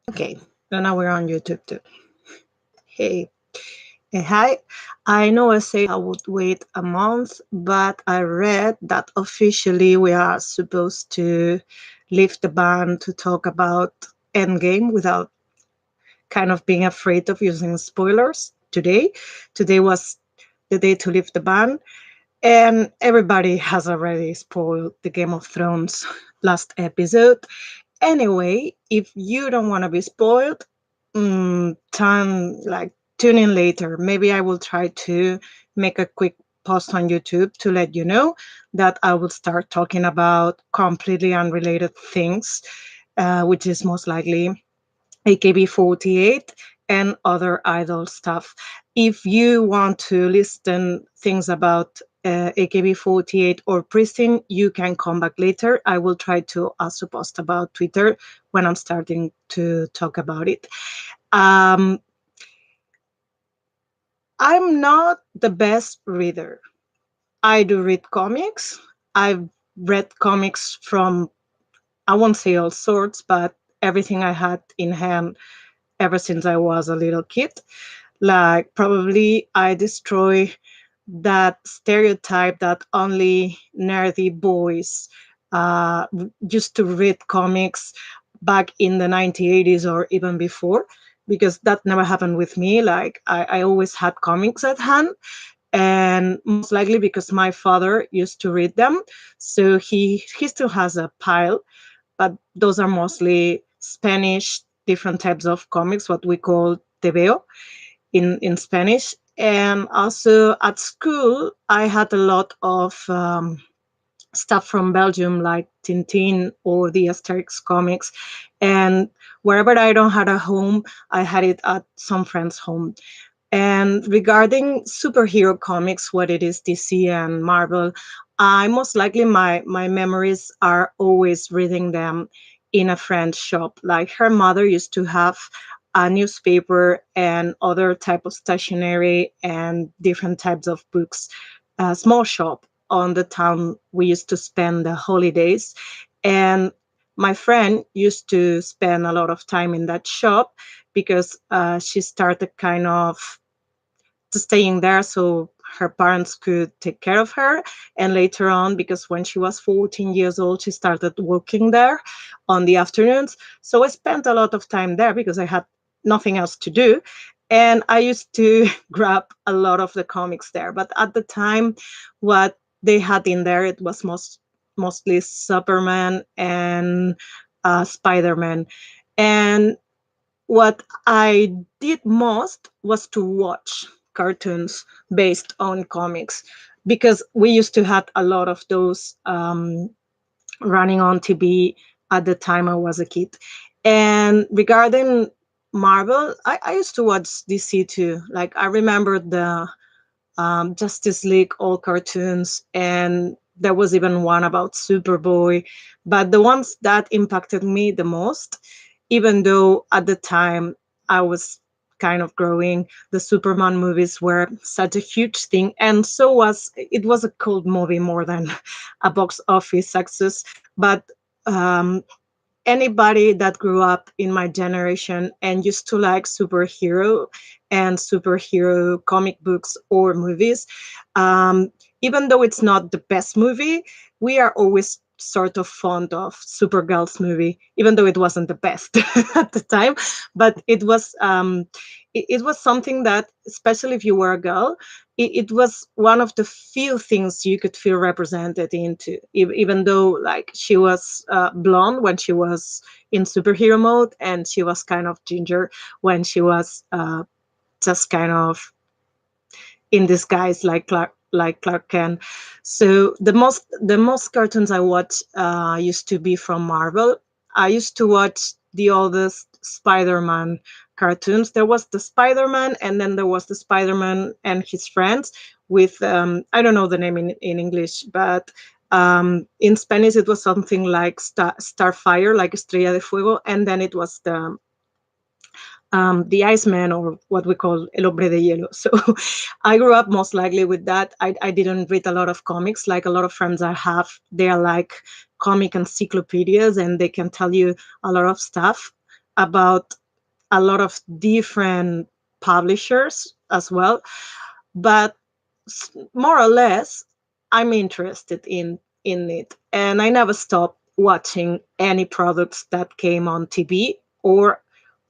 Okay, so now we're on YouTube too. Hey, hi. I know I said I would wait a month, but I read that officially we are supposed to leave the ban to talk about Endgame without kind of being afraid of using spoilers today. Today was the day to lift the ban, and everybody has already spoiled the Game of Thrones last episode. Anyway, if you don't want to be spoiled, time like tune in later. Maybe I will try to make a quick post on YouTube to let you know that I will start talking about completely unrelated things, which is most likely AKB48 and other idol stuff. If you want to listen things about AKB48 or Pristin, you can come back later. I will try to also post about Twitter when I'm starting to talk about it. Um, I'm not the best reader. I do read comics. I've read comics from, I won't say all sorts, but everything I had in hand ever since I was a little kid. Like, probably I destroy that stereotype that only nerdy boys uh, used to read comics back in the 1980s or even before, because that never happened with me. Like, I always had comics at hand, and most likely because my father used to read them. So he still has a pile, but those are mostly Spanish, different types of comics, what we call tebeo in Spanish. And also at school, I had a lot of stuff from Belgium, like Tintin or the Asterix comics. And wherever I don't had a home, I had it at some friend's home. And regarding superhero comics, what it is DC and Marvel, I most likely my memories are always reading them in a friend's shop. Like, her mother used to have a newspaper and other type of stationery and different types of books, a small shop on the town we used to spend the holidays. And my friend used to spend a lot of time in that shop because she started kind of staying there so her parents could take care of her. And later on, because when she was 14 years old, she started working there on the afternoons. So I spent a lot of time there because I had nothing else to do. And I used to grab a lot of the comics there. But at the time, what they had in there, it was mostly Superman and Spider-Man. And what I did most was to watch cartoons based on comics, because we used to have a lot of those running on TV at the time I was a kid. And regarding Marvel, I used to watch DC too. Like, I remember the Justice League, all cartoons, and there was even one about Superboy. But the ones that impacted me the most, even though at the time I was kind of growing, the Superman movies were such a huge thing, and so was it was a cult movie more than a box office success. But um, anybody that grew up in my generation and used to like superhero and superhero comic books or movies, um, even though it's not the best movie, we are always sort of fond of Supergirl's movie, even though it wasn't the best at the time. But it was something that, especially if you were a girl, it was one of the few things you could feel represented into, even though, like, she was blonde when she was in superhero mode, and she was kind of ginger when she was just kind of in disguise, like Clark Kent. So the most cartoons I watched used to be from Marvel. I used to watch the oldest Spider-Man cartoons. There was the Spider-Man, and then there was the Spider-Man and his friends with I don't know the name in English, but in Spanish it was something like Starfire, like Estrella de Fuego, and then it was the Iceman, or what we call El Hombre de Hielo. So I grew up most likely with that. I didn't read a lot of comics. Like, a lot of friends I have, they are like comic encyclopedias, and they can tell you a lot of stuff. about a lot of different publishers as well, but more or less, I'm interested in it, and I never stopped watching any products that came on TV or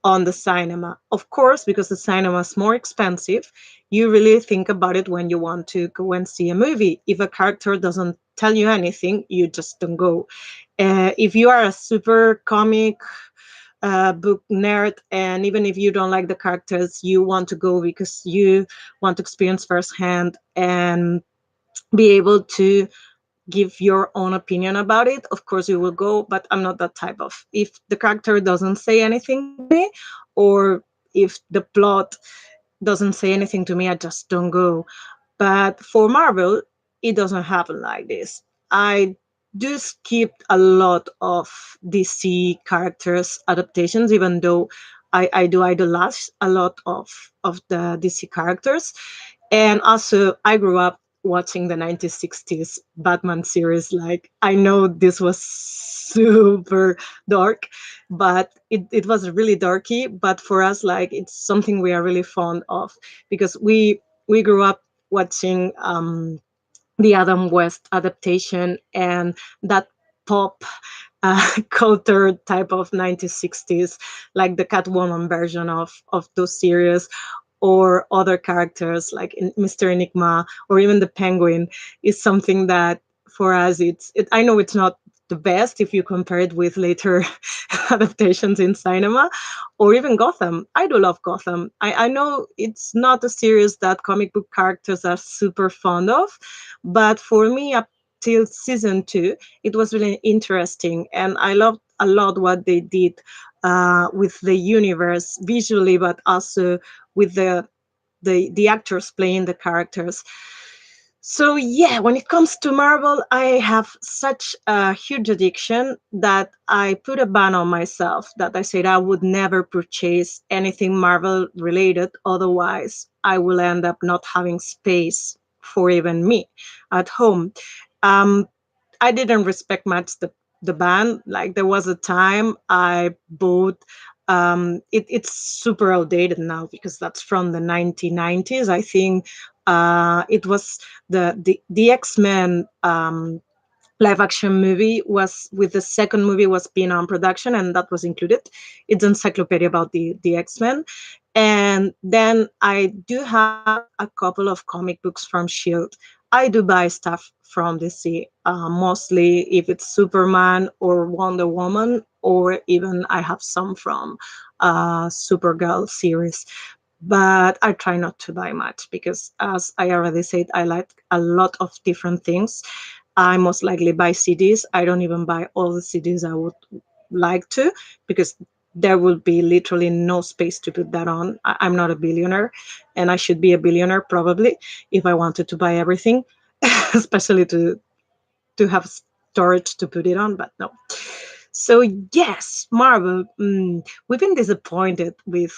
on the cinema. Of course, because the cinema is more expensive, you really think about it when you want to go and see a movie. If a character doesn't tell you anything, you just don't go. If you are a super comic book nerd, and even if you don't like the characters, you want to go because you want to experience firsthand and be able to give your own opinion about it. Of course you will go, but I'm not that type of. If the character doesn't say anything to me, or if the plot doesn't say anything to me, I just don't go. But for Marvel, it doesn't happen like this. I do skip a lot of DC characters adaptations, even though I do idolize a lot of the DC characters. And also, I grew up watching the 1960s Batman series. Like, I know this was super dark, but it was really darky. But for us, like, it's something we are really fond of because we grew up watching the Adam West adaptation and that pop culture type of 1960s, like the Catwoman version of those series, or other characters like in Mr. Enigma or even the Penguin, is something that for us I know it's not the best if you compare it with later adaptations in cinema, or even Gotham. I do love Gotham. I know it's not a series that comic book characters are super fond of, but for me, up till season two, it was really interesting, and I loved a lot what they did with the universe visually, but also with the actors playing the characters. So yeah, when it comes to Marvel, I have such a huge addiction that I put a ban on myself, that I said I would never purchase anything Marvel related, otherwise I will end up not having space for even me at home. Um, I didn't respect much the ban. Like, there was a time I bought it's super outdated now because that's from the 1990s. I think it was the X-Men live action movie was with the second movie was being on production, and that was included. It's encyclopedia about the X-Men. And then I do have a couple of comic books from Shield. I do buy stuff from DC, mostly if it's Superman or Wonder Woman, or even I have some from Supergirl series. But I try not to buy much because, as I already said, I like a lot of different things. I most likely buy CDs. I don't even buy all the CDs I would like to, because there will be literally no space to put that on. I'm not a billionaire, and I should be a billionaire probably if I wanted to buy everything, especially to have storage to put it on. But no. So yes, Marvel. We've been disappointed with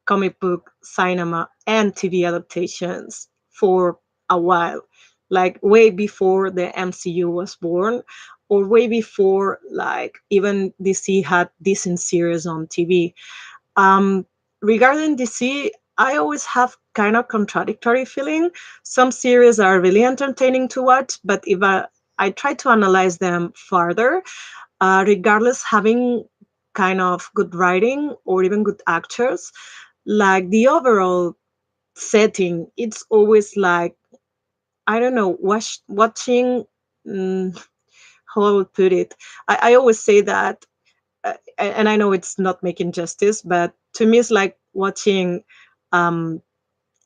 comic book, cinema, and TV adaptations for a while, like way before the MCU was born, or way before like even DC had decent series on TV. Um, Regarding DC, I always have kind of contradictory feeling. Some series are really entertaining to watch, but if I try to analyze them further, regardless having kind of good writing or even good actors, like the overall setting, it's always like, I don't know, watching, mm, how I would put it. I always say that, and I know it's not making justice, but to me it's like watching um,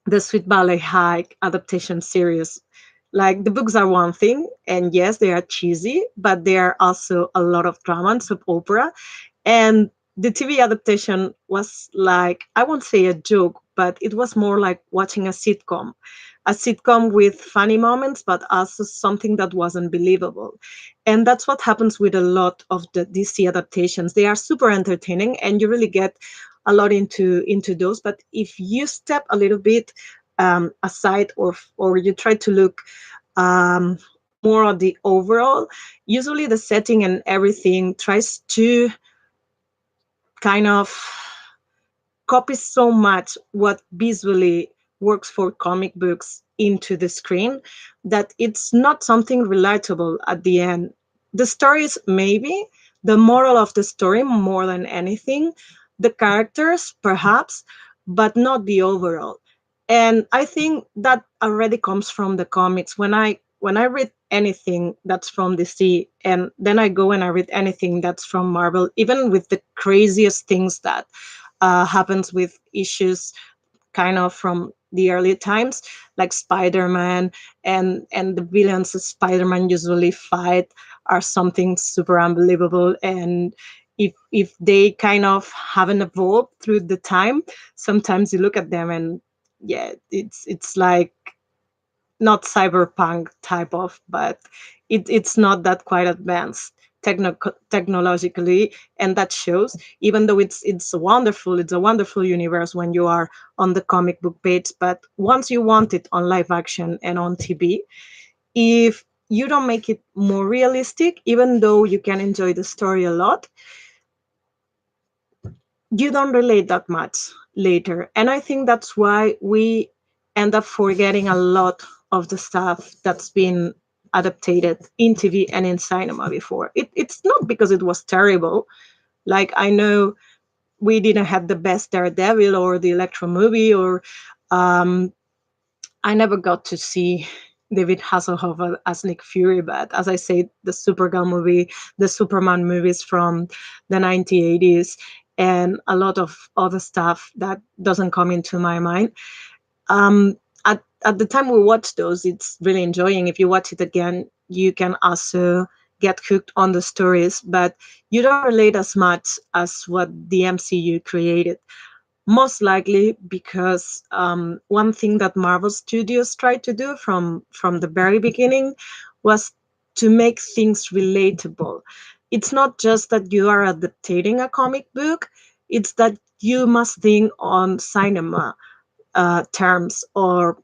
the Sweet Valley High adaptation series. Like, the books are one thing, and yes, they are cheesy, but they are also a lot of drama and soap opera. And the TV adaptation was like, I won't say a joke, but it was more like watching a sitcom with funny moments, but also something that wasn't believable. And that's what happens with a lot of the DC adaptations. They are super entertaining, and you really get a lot into those. But if you step a little bit aside, or you try to look more at the overall, usually the setting and everything tries to kind of copies so much what visually works for comic books into the screen that it's not something relatable at the end. The stories, maybe, the moral of the story more than anything, the characters, perhaps, but not the overall. And I think that already comes from the comics. When I read anything that's from DC, and then I go and I read anything that's from Marvel, even with the craziest things that happens with issues kind of from the early times, like Spider-Man, and the villains that Spider-Man usually fight are something super unbelievable. And if they kind of haven't evolved through the time, sometimes you look at them and yeah, it's like not cyberpunk type of, but it's not that quite advanced technologically, and that shows. Even though it's a wonderful universe when you are on the comic book page, but once you want it on live action and on TV, if you don't make it more realistic, even though you can enjoy the story a lot, you don't relate that much later. And I think that's why we end up forgetting a lot of the stuff that's been adapted in TV and in cinema before. It's not because it was terrible. Like, I know we didn't have the best Daredevil or the Electro movie, or um, I never got to see David Hasselhoff as Nick Fury, but as I say, the Supergirl movie, the Superman movies from the 1980s, and a lot of other stuff that doesn't come into my mind. At the time we watched those, it's really enjoying. If you watch it again, you can also get hooked on the stories, but you don't relate as much as what the MCU created. Most likely because one thing that Marvel Studios tried to do from the very beginning was to make things relatable. It's not just that you are adapting a comic book; it's that you must think on cinema terms, or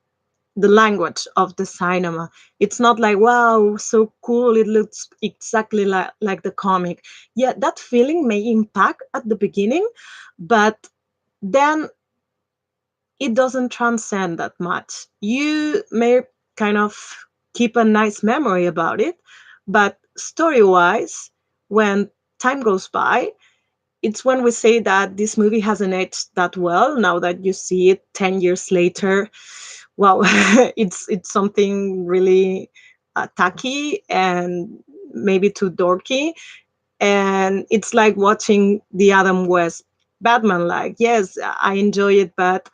the language of the cinema. It's not like, wow, so cool, it looks exactly like the comic. Yeah, that feeling may impact at the beginning, but then it doesn't transcend that much. You may kind of keep a nice memory about it, but story wise, when time goes by, it's when we say that this movie hasn't aged that well. Now that you see it 10 years later, wow, it's something really tacky and maybe too dorky. And it's like watching the Adam West Batman. Like, yes, I enjoy it, but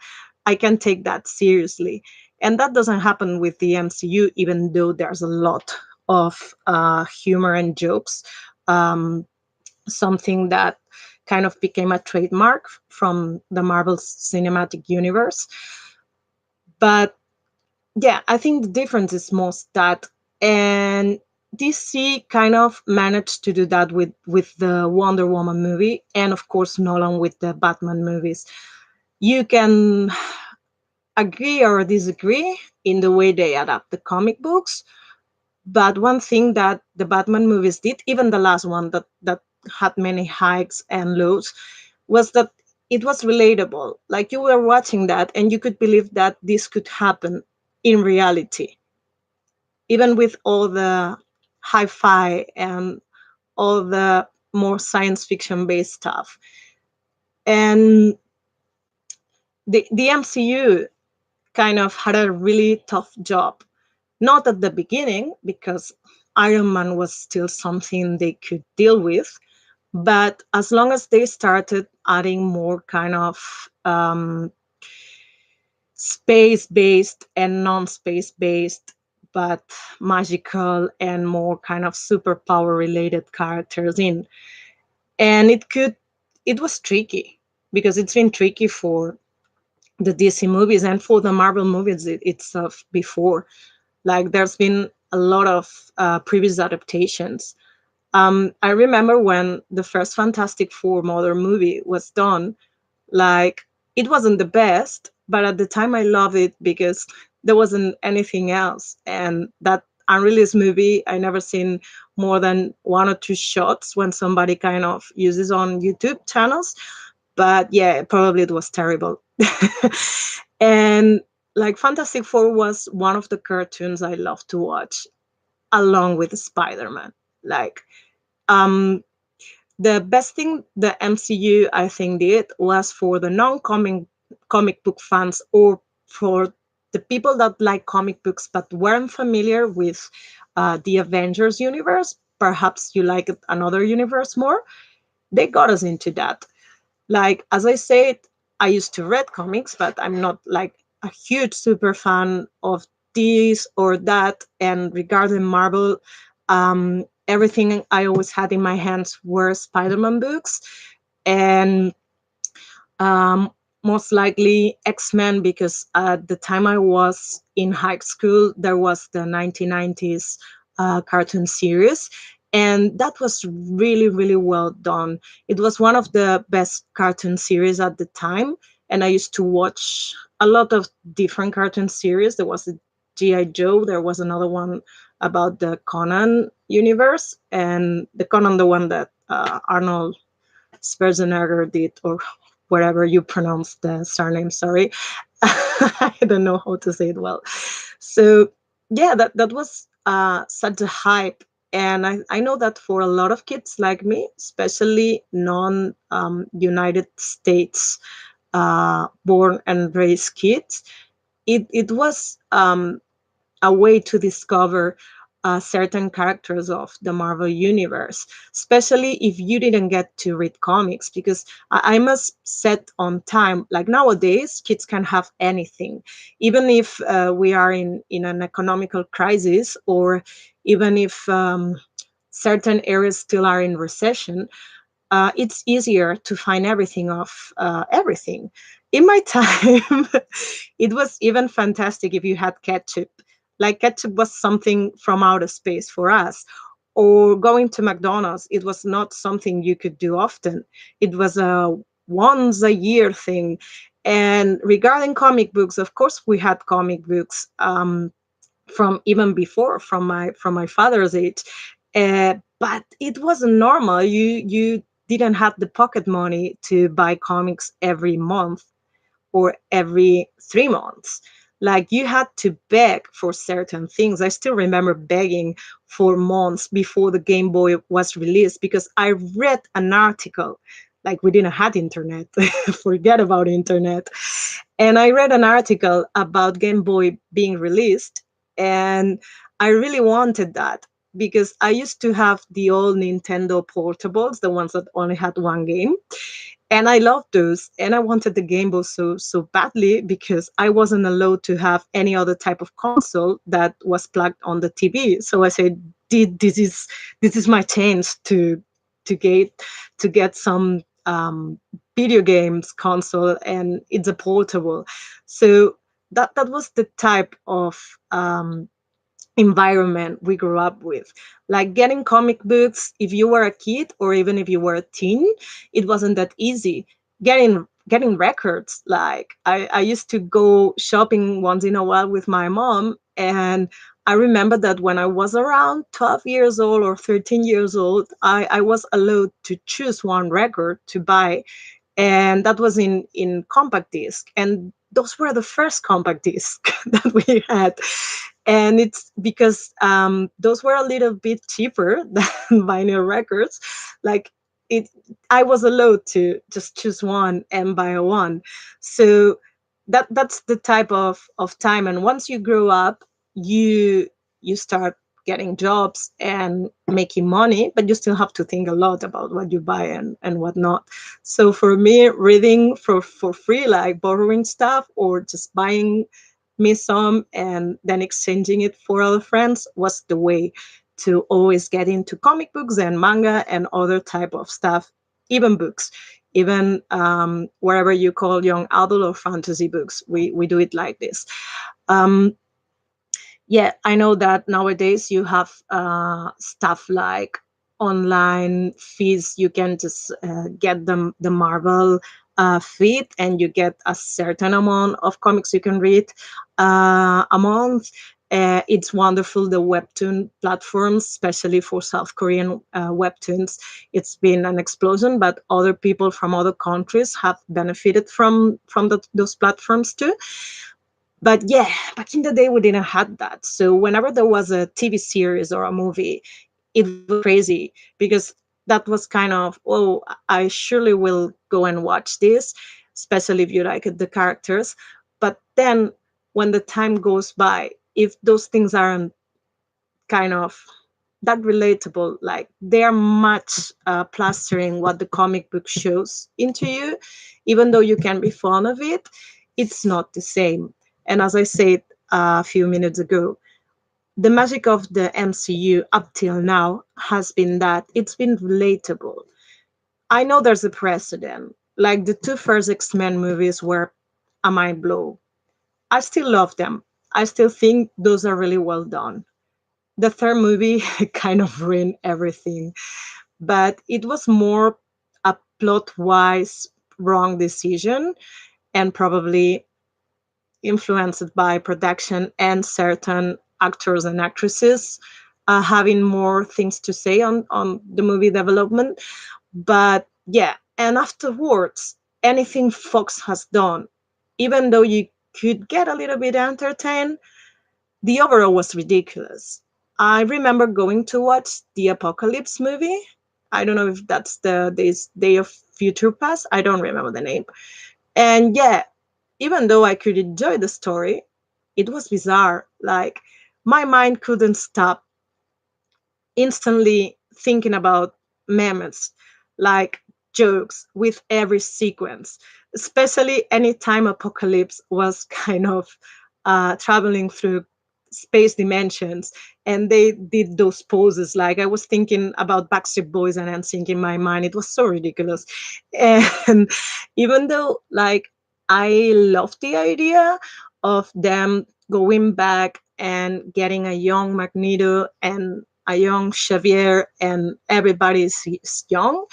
I can take that seriously. And that doesn't happen with the MCU, even though there's a lot of humor and jokes. Um, Something that kind of became a trademark from the Marvel Cinematic Universe. But yeah, I think the difference is most that, and DC kind of managed to do that with the Wonder Woman movie, and of course Nolan with the Batman movies. You can agree or disagree in the way they adapt the comic books, but one thing that the Batman movies did, even the last one that had many hikes and lows, was that it was relatable. Like, you were watching that and you could believe that this could happen in reality, even with all the hi-fi and all the more science fiction based stuff. And the MCU kind of had a really tough job. Not at the beginning, because Iron Man was still something they could deal with, but as long as they started adding more kind of space based and non space based, but magical and more kind of superpower related characters in. And it was tricky, because it's been tricky for the DC movies and for the Marvel movies itself before. Like, there's been a lot of previous adaptations. I remember when the first Fantastic Four modern movie was done, like, it wasn't the best, but at the time I loved it because there wasn't anything else. And that unreleased movie. I never seen more than one or two shots when somebody kind of uses on YouTube channels. But yeah, probably it was terrible. And like Fantastic Four was one of the cartoons I love to watch along with Spider-Man. Like um the best thing the MCU I think did was for the non-comic comic book fans, or for the people that like comic books but weren't familiar with the Avengers universe. Perhaps you like another universe more. They got us into that. Like as I said, I used to read comics, but I'm not like a huge super fan of this or that. And regarding Marvel, everything I always had in my hands were Spider-Man books, and um, most likely X-Men, because at the time I was in high school, there was the 1990s cartoon series, and that was really, really well done. It was one of the best cartoon series at the time, and I used to watch a lot of different cartoon series. There was a G.I. Joe, there was another one about the Conan universe, and the Conan, the one that Arnold Schwarzenegger did, or wherever you pronounce the surname. Sorry, I don't know how to say it well. So yeah, that was such a hype, and I know that for a lot of kids like me, especially non United States born and raised kids, it was a way to discover certain characters of the Marvel universe, especially if you didn't get to read comics. Because I must set on time. Like nowadays, kids can have anything, even if we are in an economical crisis, or even if certain areas still are in recession. It's easier to find everything of everything. In my time, it was even fantastic if you had ketchup. Like ketchup was something from outer space for us. Or going to McDonald's, it was not something you could do often. It was a once a year thing. And regarding comic books, of course, we had comic books from even before, from my father's age. But it wasn't normal. You didn't have the pocket money to buy comics every month or every 3 months. Like you had to beg for certain things. I still remember begging for months before the Game Boy was released, because I read an article. Like we didn't have internet, forget about internet. And I read an article about Game Boy being released, and I really wanted that, because I used to have the old Nintendo portables, the ones that only had one game, and I loved those. And I wanted the Game Boy so badly, because I wasn't allowed to have any other type of console that was plugged on the TV. So I said, this is my chance to get to get some video games console, and it's a portable. So that was the type of environment we grew up with. Like getting comic books, if you were a kid or even if you were a teen, it wasn't that easy. Getting records, like I used to go shopping once in a while with my mom, and I remember that when I was around 12 years old or 13 years old, I was allowed to choose one record to buy, and that was in compact disc, and those were the first compact disc that we had. And it's because those were a little bit cheaper than vinyl records. Like it, I was allowed to just choose one and buy one. So that's the type of time. And once you grow up, you start getting jobs and making money, but you still have to think a lot about what you buy and what not. So for me, reading for free, like borrowing stuff or just buying me some and then exchanging it for other friends, was the way to always get into comic books and manga and other type of stuff, even books, even wherever you call young adult or fantasy books. We do it like this. um, yeah, I know that nowadays you have stuff like online feeds. You can just get the Marvel feed, and you get a certain amount of comics you can read a month. It's wonderful, the webtoon platforms, especially for South Korean webtoons. It's been an explosion, but other people from other countries have benefited from those platforms too. But yeah, back in the day, we didn't have that. So whenever there was a TV series or a movie, it was crazy because that was kind of, oh, I surely will go and watch this, especially if you like the characters. But then when the time goes by, if those things aren't kind of that relatable, like they're much plastering what the comic book shows into you, even though you can be fond of it, it's not the same. And as I said a few minutes ago, the magic of the MCU up till now has been that it's been relatable. I know there's a precedent. Like the two first X-Men movies were a mind blow. I still love them. I still think those are really well done. The third movie kind of ruined everything, but it was more a plot wise wrong decision and probably influenced by production and certain actors and actresses having more things to say on the movie development. But yeah, and afterwards, anything Fox has done, even though you could get a little bit entertained, the overall was ridiculous. I remember going to watch the Apocalypse movie. I don't know if that's the Day of Future Past. I don't remember the name. And yeah, even though I could enjoy the story, it was bizarre. Like my mind couldn't stop instantly thinking about memes, like jokes with every sequence, especially anytime Apocalypse was kind of traveling through space dimensions and they did those poses. Like I was thinking about Backstreet Boys and NSYNC in my mind. It was so ridiculous. And even though like I love the idea of them going back and getting a young Magneto and a young Xavier, and everybody is young,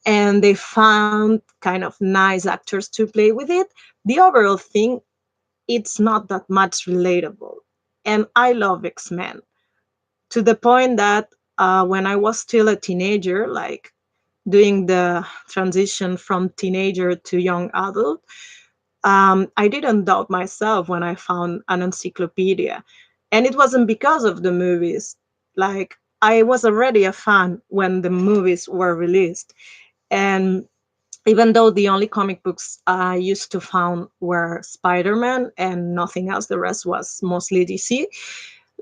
and they found kind of nice actors to play with it. The overall thing, it's not that much relatable. And I love X-Men to the point that when I was still a teenager, like doing the transition from teenager to young adult, I didn't doubt myself when I found an encyclopedia. And it wasn't because of the movies. Like, I was already a fan when the movies were released. And even though the only comic books I used to found were Spider-Man and nothing else, the rest was mostly DC,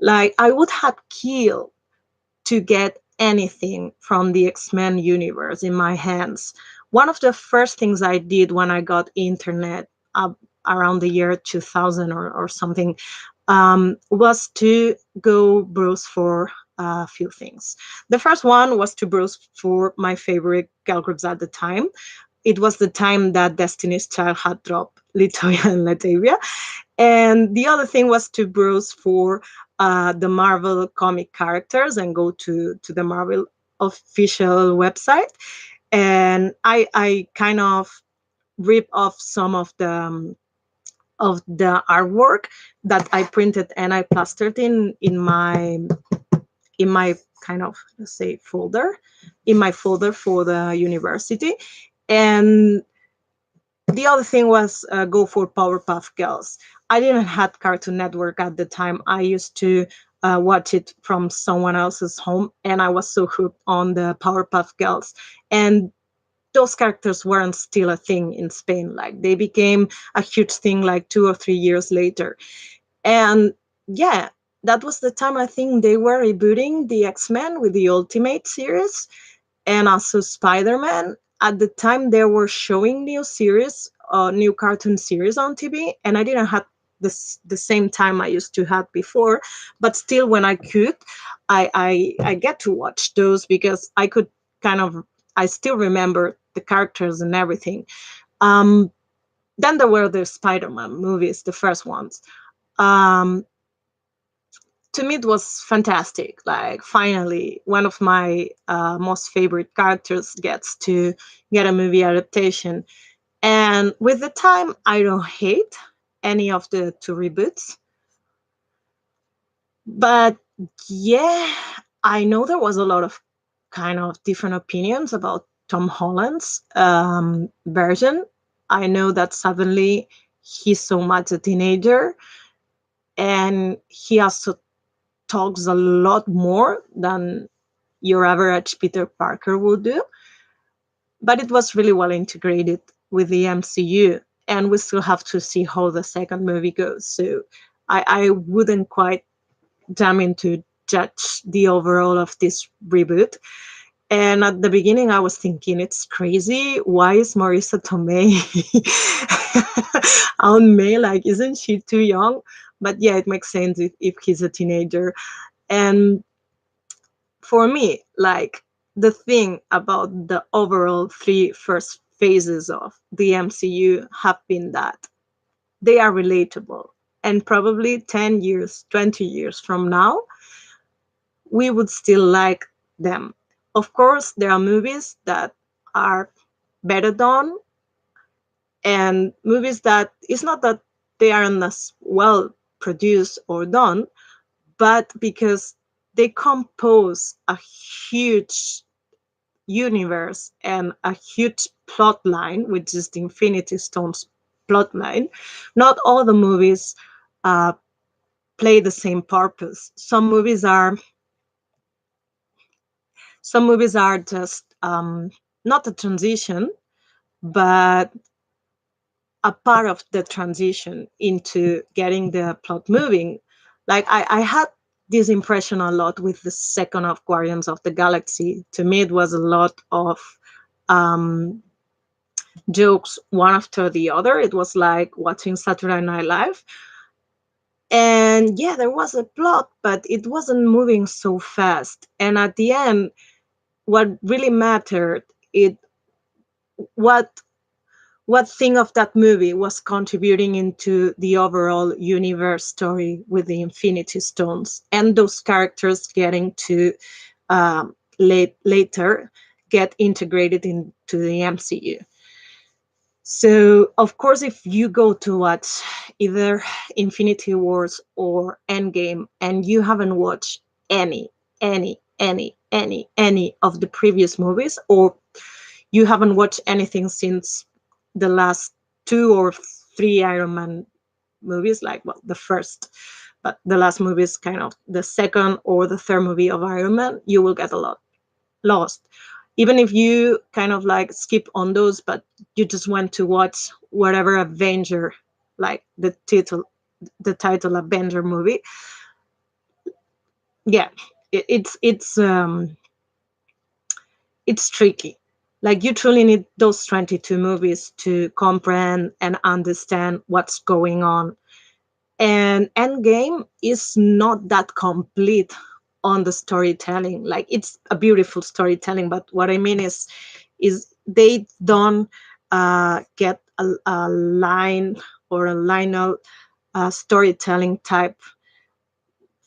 like, I would have killed to get anything from the X-Men universe in my hands. One of the first things I did when I got internet around the year 2000 or something was to go browse for a few things. The first one was to browse for my favorite girl groups at the time. It was the time that Destiny's Child had dropped Latoya and Latavia. And the other thing was to browse for the Marvel comic characters and go to the Marvel official website. And I kind of rip off some of the artwork that I printed and I plastered in my kind of, let's say, folder, in my folder for the university. And the other thing was go for Powerpuff Girls. I didn't have Cartoon Network at the time. I used to watch it from someone else's home, and I was so hooked on the Powerpuff Girls. And those characters weren't still a thing in Spain. Like they became a huge thing like 2 or 3 years later. And yeah, that was the time I think they were rebooting the X-Men with the Ultimate series and also Spider-Man. At the time, they were showing new series, new cartoon series on TV, and I didn't have the same time I used to have before. But still, when I could, I get to watch those because I could kind of I still remember the characters and everything. Um, then there were the Spider-Man movies, the first ones. Um, to me it was fantastic, like finally one of my most favorite characters gets to get a movie adaptation. And with the time I don't hate any of the two reboots. But yeah, I know there was a lot of kind of different opinions about Tom Holland's version. I know that suddenly he's so much a teenager, and he also talks a lot more than your average Peter Parker would do. But it was really well integrated with the MCU, and we still have to see how the second movie goes. So I wouldn't quite jump in to judge the overall of this reboot. And at the beginning, I was thinking, it's crazy. Why is Marisa Tomei Aunt May? Like, isn't she too young? But yeah, it makes sense if he's a teenager. And for me, like, the thing about the overall three first phases of the MCU have been that they are relatable. And probably 10 years, 20 years from now, we would still like them. Of course, there are movies that are better done, and movies that it's not that they aren't as well produced or done, but because they compose a huge universe and a huge plot line, which is the Infinity Stones plot line. Not all the movies uh, play the same purpose. Some movies are just not a transition, but a part of the transition into getting the plot moving. Like I had this impression a lot with the second of Guardians of the Galaxy. To me, it was a lot of um, jokes one after the other. It was like watching Saturday Night Live. And yeah, there was a plot, but it wasn't moving so fast. And at the end, what really mattered, it what what thing of that movie was contributing into the overall universe story with the Infinity Stones and those characters getting to later get integrated into the MCU. So, of course, if you go to watch either Infinity Wars or Endgame and you haven't watched any of the previous movies, or you haven't watched anything since the last two or three Iron Man movies, like, well, the first, but the last movie is kind of the second or the third movie of Iron Man, you will get a lot lost. Even if you kind of like skip on those, but you just went to watch whatever Avenger, like the title Avenger movie. Yeah, it's tricky. Like, you truly need those 22 movies to comprehend and understand what's going on. And Endgame is not that complete on the storytelling. Like, it's a beautiful storytelling, but what I mean is they don't get a line or a lineal storytelling type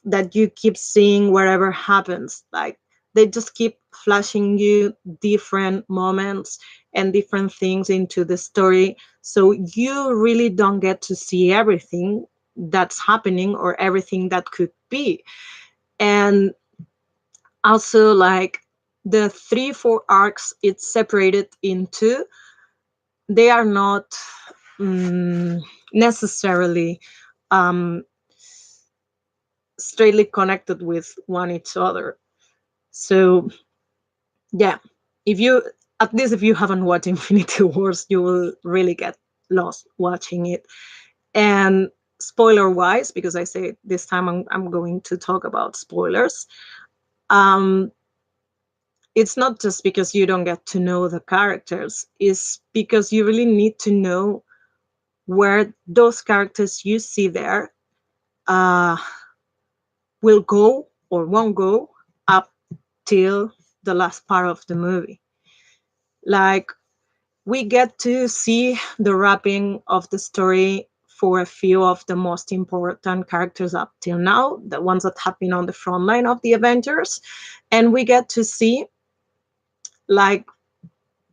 that you keep seeing wherever happens. Like, they just keep flashing you different moments and different things into the story, so you really don't get to see everything that's happening or everything that could be. And also, like, the 3 4 arcs it's separated into, they are not mm, necessarily um, straightly connected with one each other. So yeah, if you at least if you haven't watched Infinity Wars, you will really get lost watching it. And spoiler wise, because I say this time I'm going to talk about spoilers, um, it's not just because you don't get to know the characters, it's because you really need to know where those characters you see there uh, will go or won't go up till the last part of the movie. Like, we get to see the wrapping of the story for a few of the most important characters up till now, the ones that have been on the front line of the Avengers. And we get to see, like,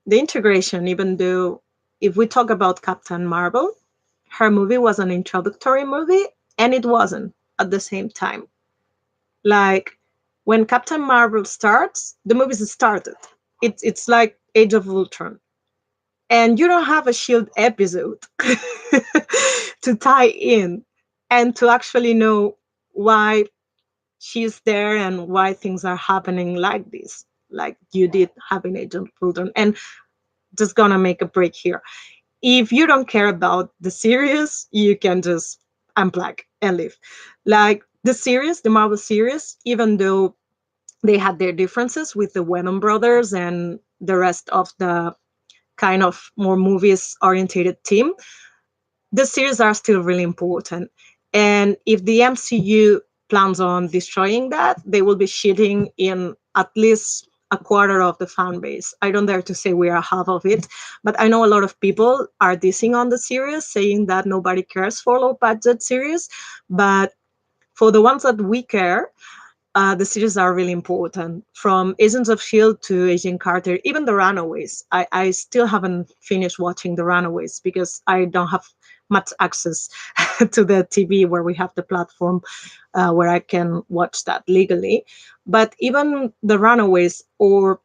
the integration, even though if we talk about Captain Marvel, her movie was an introductory movie and it wasn't at the same time. Like when Captain Marvel starts, the movie's started. It's like Age of Ultron, and you don't have a Shield episode to tie in and to actually know why she's there and why things are happening like this, like you did have in Age of Ultron. And just gonna make a break here. If you don't care about the series, you can just unplug and leave. Like the series, the Marvel series, even though they had their differences with the Venom brothers and the rest of the kind of more movies orientated team, the series are still really important. And if the MCU plans on destroying that, they will be shitting in at least a quarter of the fan base. I don't dare to say we are half of it, but I know a lot of people are dissing on the series, saying that nobody cares for low budget series. But for the ones that we care, the series are really important. From Agents of S.H.I.E.L.D. to Agent Carter, even The Runaways. I still haven't finished watching The Runaways because I don't have much access to the TV where we have the platform where I can watch that legally. But even The Runaways or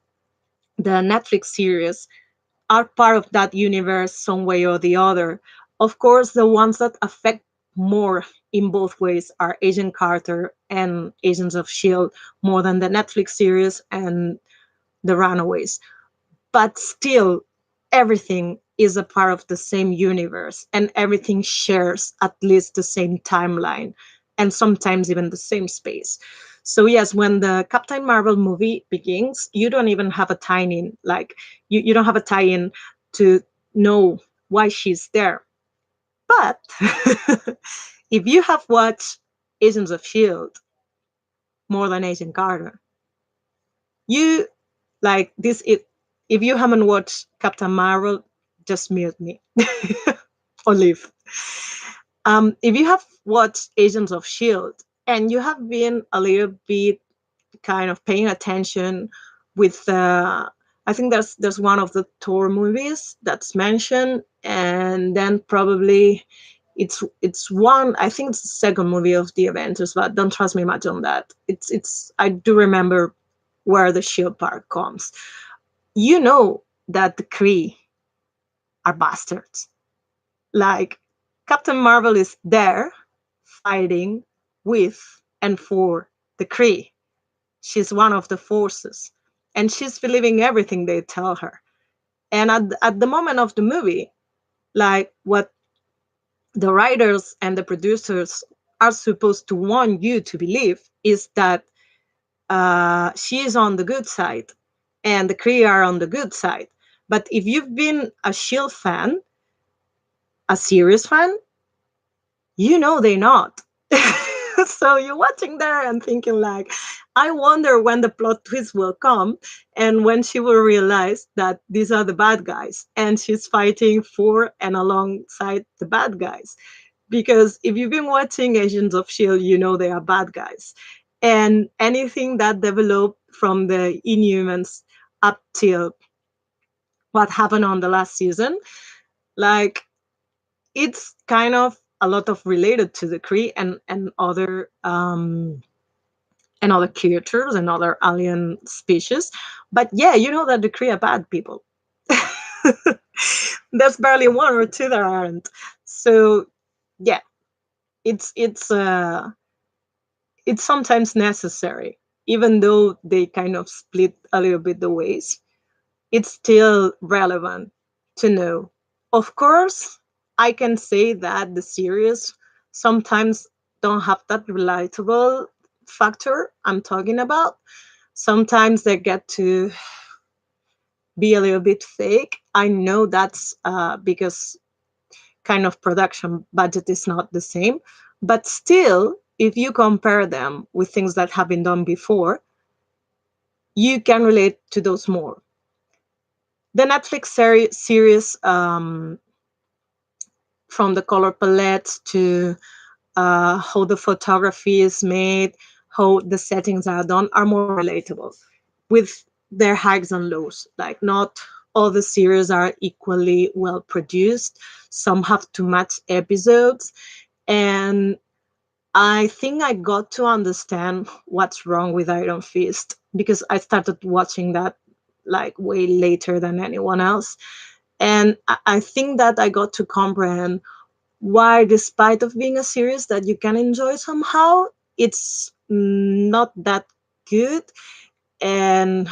the Netflix series are part of that universe some way or the other. Of course, the ones that affect more in both ways are Agent Carter and Agents of S.H.I.E.L.D. more than the Netflix series and The Runaways. But still, everything is a part of the same universe and everything shares at least the same timeline and sometimes even the same space. So yes, when the Captain Marvel movie begins, you don't even have a tie-in, like you don't have a tie-in to know why she's there. But if you have watched Agents of Shield more than Agent Carter, you like this. If you haven't watched Captain Marvel, just mute me or leave. If you have watched Agents of Shield and you have been a little bit kind of paying attention with I think there's one of the Thor movies that's mentioned, and then probably it's one, I think it's the second movie of the Avengers, but don't trust me much on that. It's I do remember where the shield part comes. You know that the Kree are bastards. Like Captain Marvel is there fighting with and for the Kree. She's one of the forces, and she's believing everything they tell her. And at the moment of the movie, like what the writers and the producers are supposed to want you to believe is that she is on the good side and the Kree are on the good side. But if you've been a Shield fan, a serious fan, you know they're not. So you're watching there and thinking like, I wonder when the plot twist will come and when she will realize that these are the bad guys and she's fighting for and alongside the bad guys. Because if you've been watching Agents of Shield, you know they are bad guys. And anything that developed from the Inhumans up till what happened on the last season, like it's kind of a lot of related to the Kree and other creatures and other alien species. But yeah, you know that the Kree are bad people. There's barely one or two that aren't. So yeah, it's it's uh it's sometimes necessary, even though they kind of split a little bit the ways. It's still relevant to know. Of course, I can say that the series sometimes don't have that relatable factor I'm talking about. Sometimes they get to be a little bit fake. I know that's because kind of production budget is not the same, but still, if you compare them with things that have been done before, you can relate to those more. The Netflix series, from the color palettes to how the photography is made, how the settings are done, are more relatable with their highs and lows. Like, not all the series are equally well produced, some have too much episodes. And I think I got to understand what's wrong with Iron Fist because I started watching that like way later than anyone else. And I think that I got to comprehend why, despite of being a series that you can enjoy somehow, it's not that good, and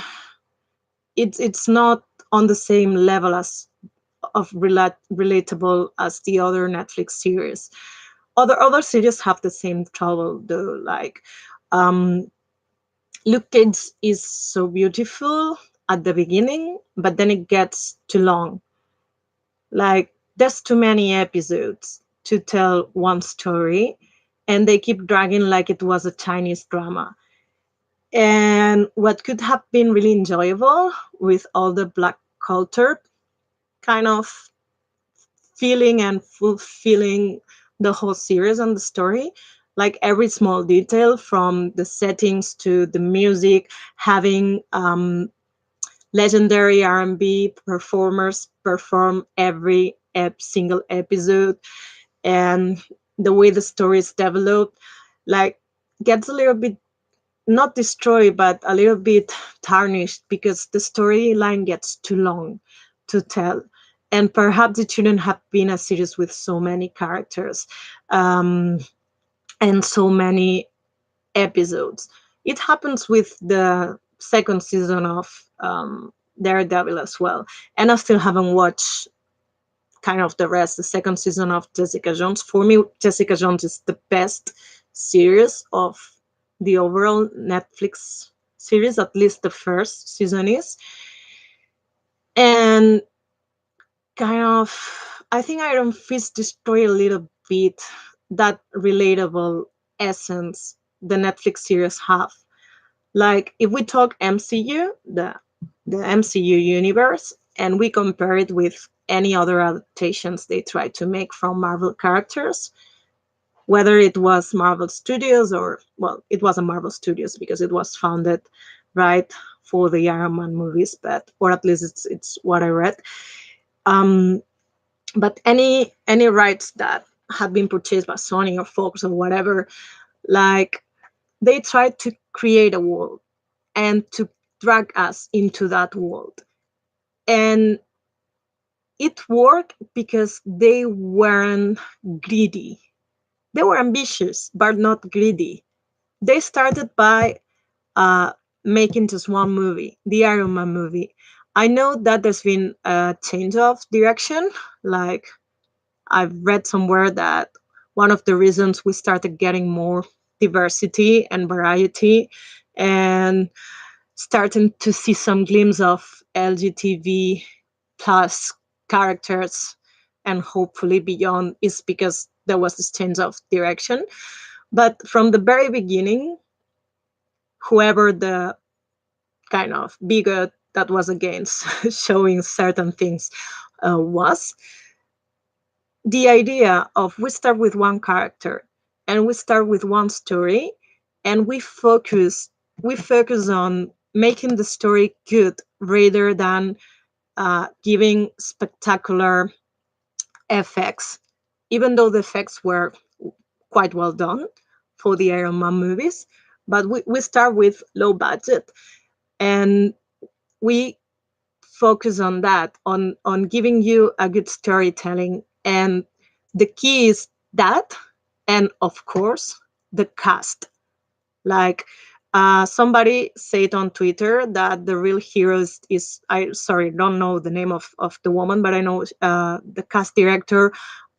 it's not on the same level as of relatable as the other Netflix series. Other series have the same trouble though. Like um, Luke Cage is so beautiful at the beginning, but then it gets too long. Like there's too many episodes to tell one story, and they keep dragging like it was a Chinese drama. And what could have been really enjoyable with all the black culture kind of feeling and fulfilling the whole series and the story, like every small detail from the settings to the music, having legendary R&B performers perform every single episode, and the way the story is developed, like gets a little bit not destroyed but a little bit tarnished because the storyline gets too long to tell, and perhaps it shouldn't have been a series with so many characters, um, and so many episodes. It happens with the second season of Daredevil as well, and I still haven't watched kind of the rest. The second season of Jessica Jones. For me, Jessica Jones is the best series of the overall Netflix series. At least the first season is, and kind of I think Iron Fist destroy a little bit that relatable essence the Netflix series have. Like if we talk MCU, the MCU universe, and we compare it with any other adaptations they tried to make from Marvel characters, whether it was Marvel Studios or well, it wasn't Marvel Studios because it was founded right for the Iron Man movies, but or at least it's what I read. Um, but any rights that had been purchased by Sony or Fox or whatever, like they tried to create a world and to drag us into that world. And it worked because they weren't greedy. They were ambitious, but not greedy. They started by uh, making just one movie, the Iron Man movie. I know that there's been a change of direction. Like I've read somewhere that one of the reasons we started getting more diversity and variety and starting to see some glimpse of LGTB plus characters and hopefully beyond is because there was this change of direction. But from the very beginning, whoever the kind of bigot that was against showing certain things was, the idea of we start with one character and we start with one story and we focus on making the story good rather than giving spectacular effects, even though the effects were quite well done for the Iron Man movies. But we start with low budget and we focus on that, on giving you a good storytelling. And the key is that, and of course, the cast. Like somebody said on Twitter that the real heroes is I sorry don't know the name of the woman, but I know the cast director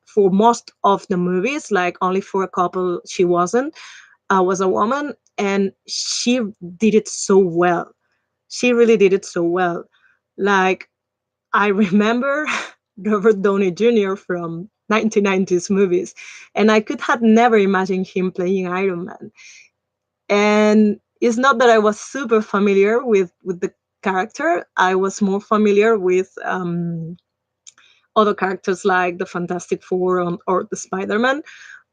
for most of the movies. Like only for a couple she wasn't. Was a woman, and she did it so well. She really did it so well. Like I remember Robert Downey Jr. from 1990s movies, and I could have never imagined him playing Iron Man. And it's not that I was super familiar with the character. I was more familiar with other characters like the Fantastic Four or the Spider-Man.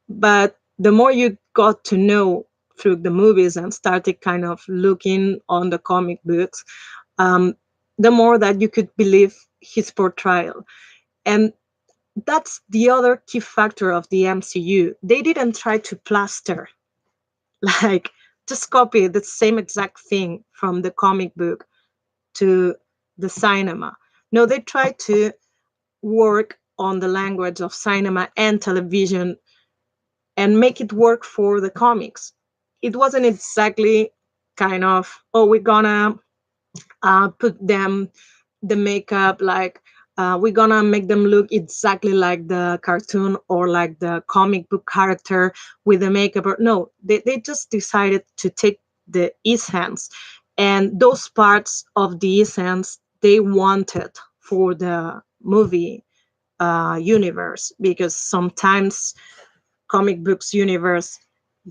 But the more you got to know through the movies and started kind of looking on the comic books, um, the more that you could believe his portrayal. And that's the other key factor of the MCU. They didn't try to plaster, like just copy the same exact thing from the comic book to the cinema. No, they tried to work on the language of cinema and television and make it work for the comics. It wasn't exactly kind of, oh, we're gonna put them the makeup like we're gonna make them look exactly like the cartoon or like the comic book character with the makeup. Or no, they just decided to take the essence, and those parts of the essence they wanted for the movie universe, because sometimes comic books universe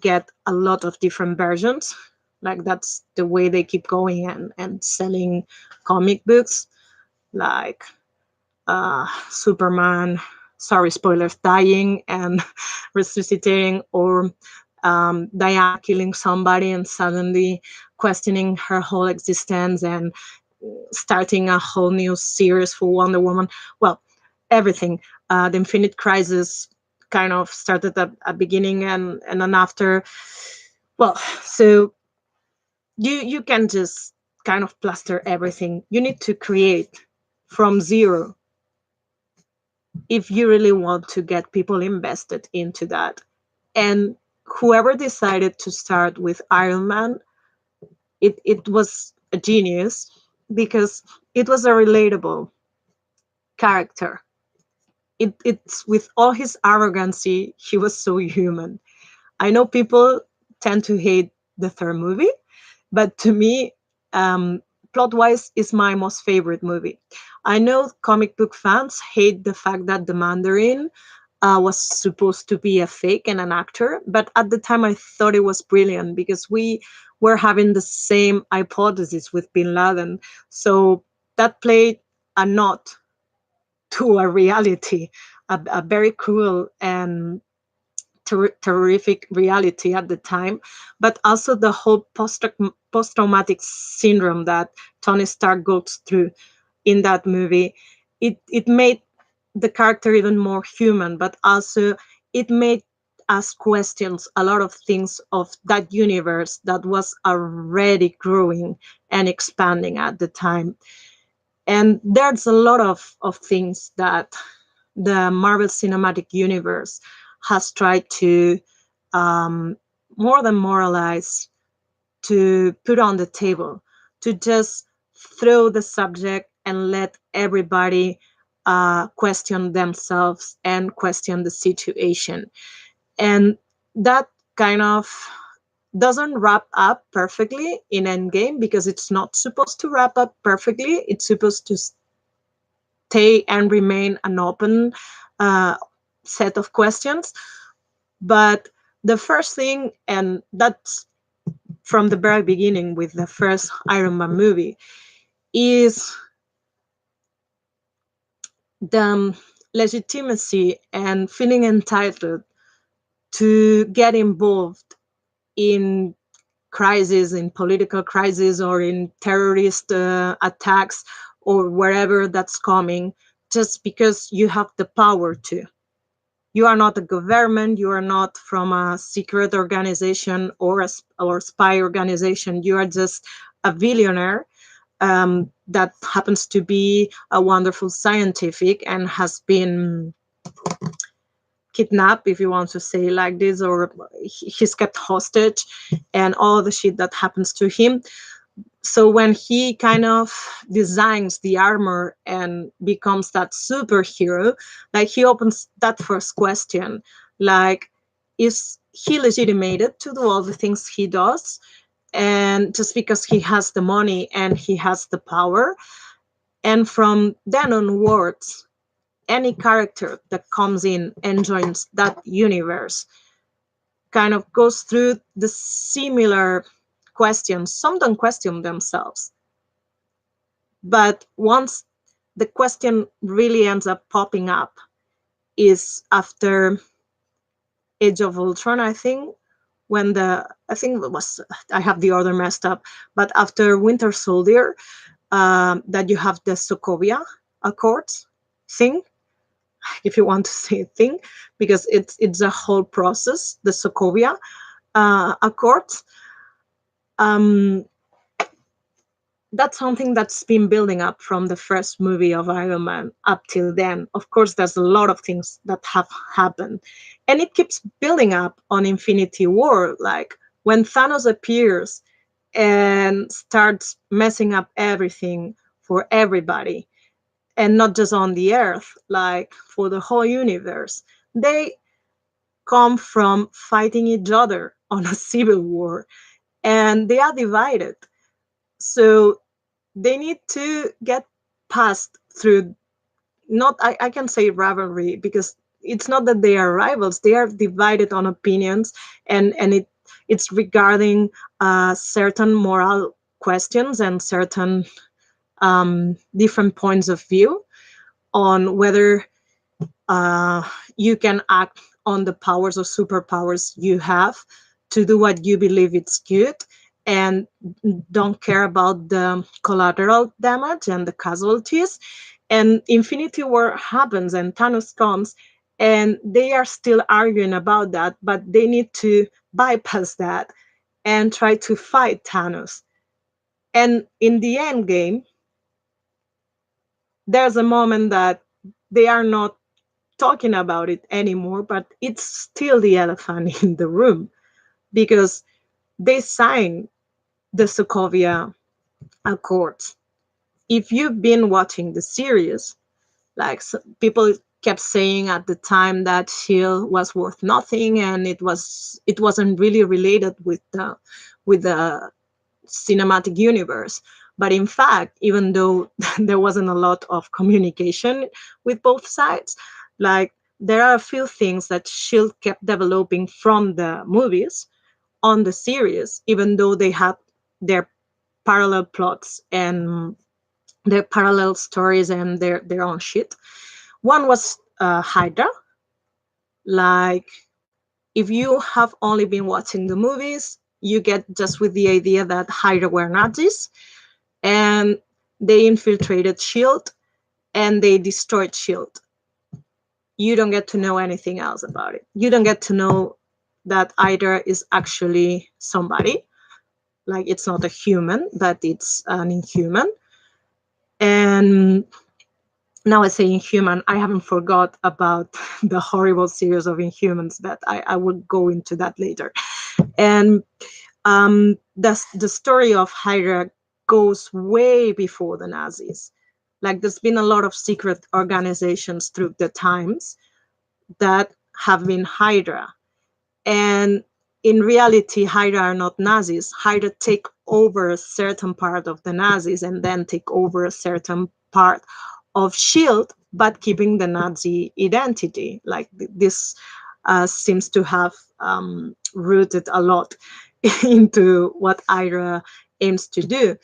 get a lot of different versions. Like that's the way they keep going and selling comic books, like Superman, sorry, spoilers, dying and resuscitating, or Diana killing somebody and suddenly questioning her whole existence and starting a whole new series for Wonder Woman. Well, everything. The Infinite Crisis kind of started at a beginning and an after. Well, so you can just kind of plaster everything. You need to create from zero if you really want to get people invested into that. And whoever decided to start with Iron Man, it was a genius because it was a relatable character. It's with all his arrogancy, he was so human. I know people tend to hate the third movie, but to me, um, plot wise, is my most favorite movie. I know comic book fans hate the fact that the Mandarin was supposed to be a fake and an actor, but at the time I thought it was brilliant because we were having the same hypothesis with Bin Laden. So that played a nod to a reality, a very cruel and terrific reality at the time, but also the whole post-traumatic syndrome that Tony Stark goes through in that movie. It made the character even more human, but also it made us questions a lot of things of that universe that was already growing and expanding at the time. And there's a lot of things that the Marvel Cinematic Universe has tried to um, more than moralize, to put on the table, to just throw the subject and let everybody question themselves and question the situation. And that kind of doesn't wrap up perfectly in Endgame because it's not supposed to wrap up perfectly. It's supposed to stay and remain an open uh, set of questions. But the first thing, and that's from the very beginning with the first Iron Man movie, is the legitimacy and feeling entitled to get involved in crisis, in political crisis, or in terrorist attacks, or wherever that's coming, just because you have the power to. You are not a government, you are not from a secret organization or or spy organization. You are just a billionaire that happens to be a wonderful scientific and has been kidnapped, if you want to say like this, or he's kept hostage, and all the shit that happens to him. So when he kind of designs the armor and becomes that superhero, like he opens that first question, like, is he legitimated to do all the things he does, and just because he has the money and he has the power? And from then onwards, any character that comes in and joins that universe kind of goes through the similar questions. Some don't question themselves, but once the question really ends up popping up is after Age of Ultron, I think, when I think it was, I have the order messed up, but after Winter Soldier, that you have the Sokovia Accords thing. if you want to say a thing, because it's a whole process, the Sokovia Accords. Um, that's something that's been building up from the first movie of Iron Man up till then. Of course, there's a lot of things that have happened, and it keeps building up on Infinity War. Like when Thanos appears and starts messing up everything for everybody, and not just on the Earth, like for the whole universe. They come from fighting each other on a civil war, and they are divided. So they need to get past through, not, I can say rivalry, because it's not that they are rivals, they are divided on opinions, and it's regarding certain moral questions and certain different points of view on whether you can act on the powers or superpowers you have to do what you believe it's good, and don't care about the collateral damage and the casualties. And Infinity War happens and Thanos comes, and they are still arguing about that, but they need to bypass that and try to fight Thanos. And in the end game, there's a moment that they are not talking about it anymore, but it's still the elephant in the room, because they signed the Sokovia Accords. If you've been watching the series, like people kept saying at the time that Shield was worth nothing, and it wasn't really related with the cinematic universe. But in fact, even though there wasn't a lot of communication with both sides, like there are a few things that Shield kept developing from the movies on the series, even though they had their parallel plots and their parallel stories and their own shit. One was Hydra. Like, if you have only been watching the movies, you get just with the idea that Hydra were Nazis and they infiltrated Shield and they destroyed Shield. You don't get to know anything else about it. You don't get to know that Hydra is actually somebody. Like, it's not a human, but it's an inhuman. And now I say Inhuman, I haven't forgot about the horrible series of Inhumans, but I will go into that later. And the story of Hydra goes way before the Nazis. Like, there's been a lot of secret organizations through the times that have been Hydra. And in reality, Hydra are not Nazis. Hydra take over a certain part of the Nazis and then take over a certain part of Shield, but keeping the Nazi identity. Like, this seems to have rooted a lot into what Hydra aims to do.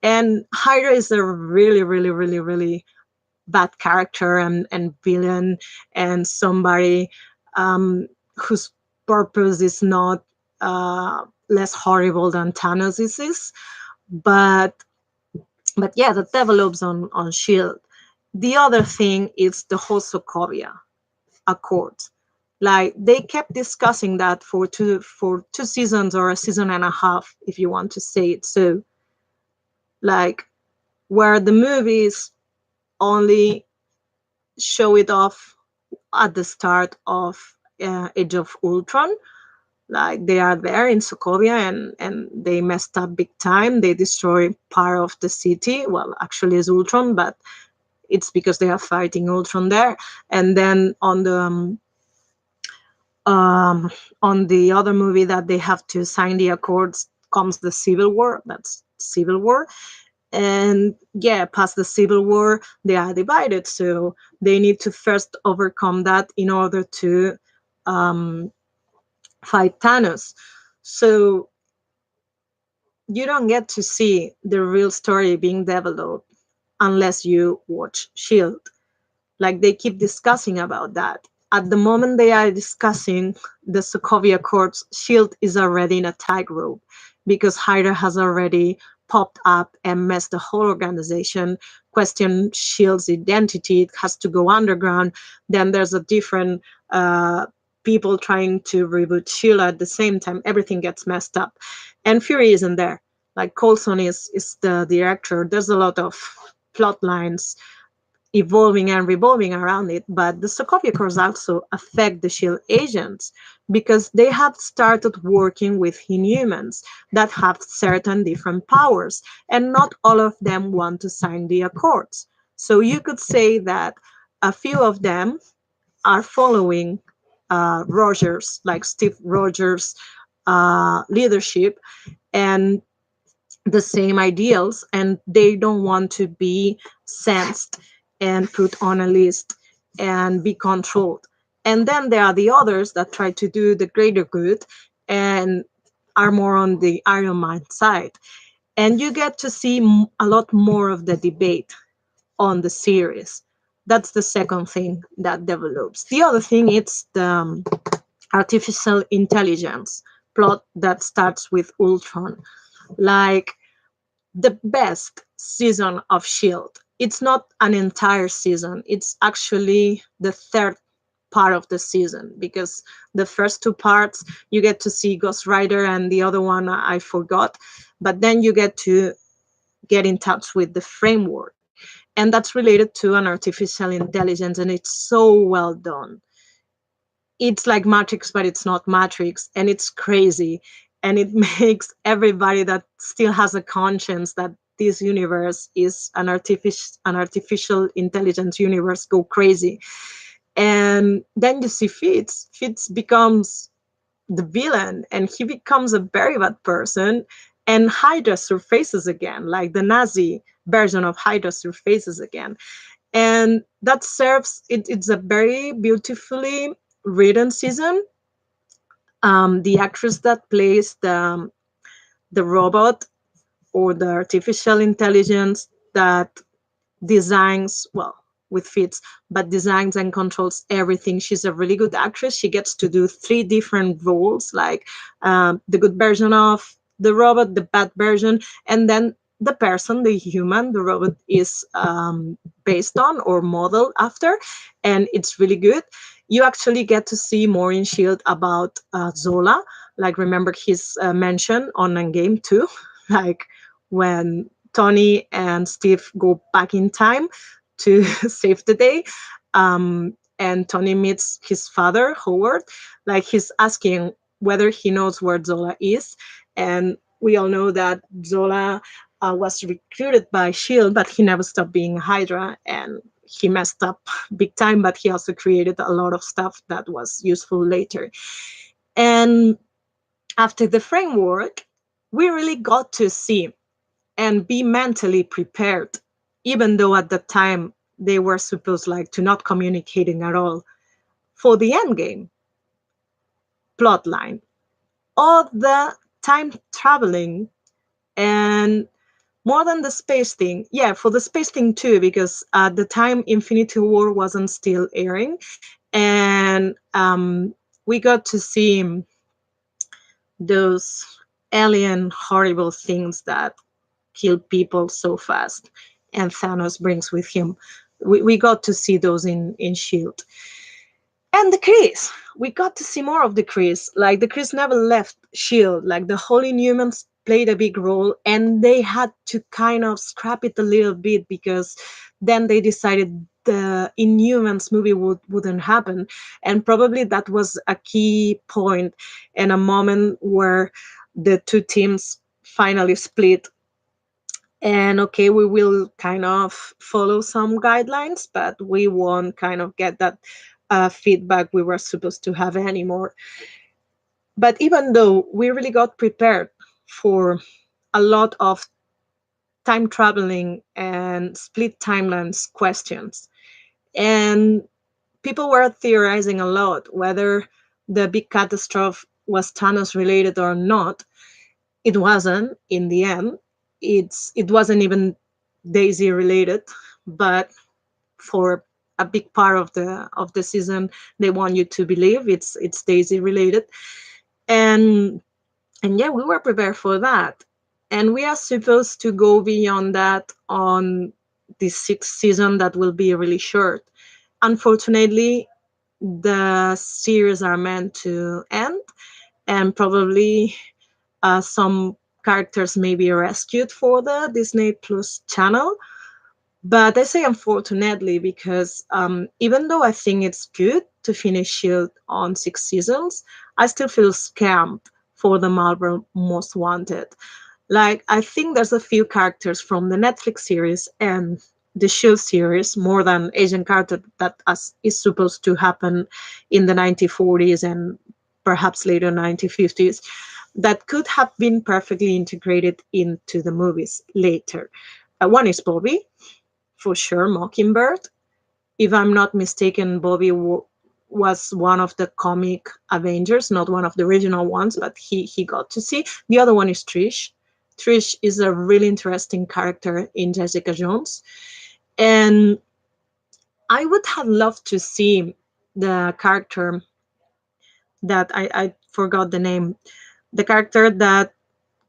And Hydra is a really, really, really, really bad character and villain, and somebody whose purpose is not less horrible than Thanos is. But yeah, that develops on Shield. The other thing is the whole Sokovia Accord. Like, they kept discussing that for two seasons, or a season and a half, if you want to say it so. Like, where the movies only show it off at the start of Age of Ultron. Like, they are there in Sokovia, and they messed up big time. They destroy part of the city. Well, actually, it's Ultron, but it's because they are fighting Ultron there. And then on the other movie that they have to sign the accords comes the Civil War. That's Civil War. And yeah, past the Civil War, they are divided. So they need to first overcome that in order to fight Thanos. So you don't get to see the real story being developed unless you watch Shield. Like, they keep discussing about that. At the moment they are discussing the Sokovia Accords, Shield is already in a tightrope because Hydra has already popped up and messed the whole organization, question Shield's identity. It has to go underground. Then there's a different people trying to reboot Shield at the same time. Everything gets messed up, and Fury isn't there. Like Coulson is the director. There's a lot of plot lines evolving and revolving around it, but the Sokovia Accords also affect the Shield agents because they have started working with Inhumans that have certain different powers, and not all of them want to sign the Accords. So you could say that a few of them are following Rogers, like Steve Rogers' leadership, and the same ideals, and they don't want to be sensed and put on a list and be controlled. And then there are the others that try to do the greater good and are more on the Iron Man side. And you get to see a lot more of the debate on the series. That's the second thing that develops. The other thing is the artificial intelligence plot that starts with Ultron. Like, the best season of Shield. It's not an entire season. It's actually the third part of the season, because the first two parts you get to see Ghost Rider, and the other one I forgot. But then you get to get in touch with the framework, and that's related to an artificial intelligence, and it's so well done. It's like Matrix, but it's not Matrix, and it's crazy. And it makes everybody that still has a conscience that this universe is an artificial intelligence universe go crazy. And then you see Fitz. Fitz becomes the villain, and he becomes a very bad person. And Hydra surfaces again, like the Nazi version of Hydra surfaces again. And that serves it's a very beautifully written season. The actress that plays the robot or the artificial intelligence that designs, well, with Fitz, but designs and controls everything. She's a really good actress. She gets to do three different roles, like the good version of the robot, the bad version, and then the person, the human, the robot is based on or modeled after, and it's really good. You actually get to see more in Shield about Zola. Like, remember his mention on Endgame too, like when Tony and Steve go back in time to save the day. And Tony meets his father, Howard. Like, he's asking whether he knows where Zola is. And we all know that Zola was recruited by S.H.I.E.L.D., but he never stopped being Hydra. And he messed up big time, but he also created a lot of stuff that was useful later. And after the framework, we really got to see and be mentally prepared, even though at the time they were supposed like to not communicating at all, for the end game plotline, all the time traveling, and more than the space thing. Yeah, for the space thing too, because at the time Infinity War wasn't still airing, and we got to see those alien horrible things that kill people so fast, and Thanos brings with him. We got to see those in Shield. And the Kree, we got to see more of the Kree. Like, the Kree never left Shield. Like, the whole Inhumans played a big role, and they had to kind of scrap it a little bit, because then they decided the Inhumans movie wouldn't happen. And probably that was a key point and a moment where the two teams finally split. And okay, we will kind of follow some guidelines, but we won't kind of get that feedback we were supposed to have anymore. But even though we really got prepared for a lot of time traveling and split timelines questions, and people were theorizing a lot whether the big catastrophe was Thanos related or not. It wasn't in the end. It wasn't even Daisy related, but for a big part of the season, they want you to believe it's Daisy related. And yeah, we were prepared for that. And we are supposed to go beyond that on this sixth season that will be really short. Unfortunately, the series are meant to end, and probably some characters may be rescued for the Disney Plus channel. But I say unfortunately because even though I think it's good to finish Shield on six seasons, I still feel scammed for the Marvel Most Wanted. Like, I think there's a few characters from the Netflix series and the Shield series more than Agent Carter that is supposed to happen in the 1940s and perhaps later 1950s that could have been perfectly integrated into the movies later. One is Bobby, for sure, Mockingbird. If I'm not mistaken, Bobby was one of the comic Avengers, not one of the original ones, but he got to see. The other one is Trish. Trish is a really interesting character in Jessica Jones, and I would have loved to see the character that I forgot the name, the character that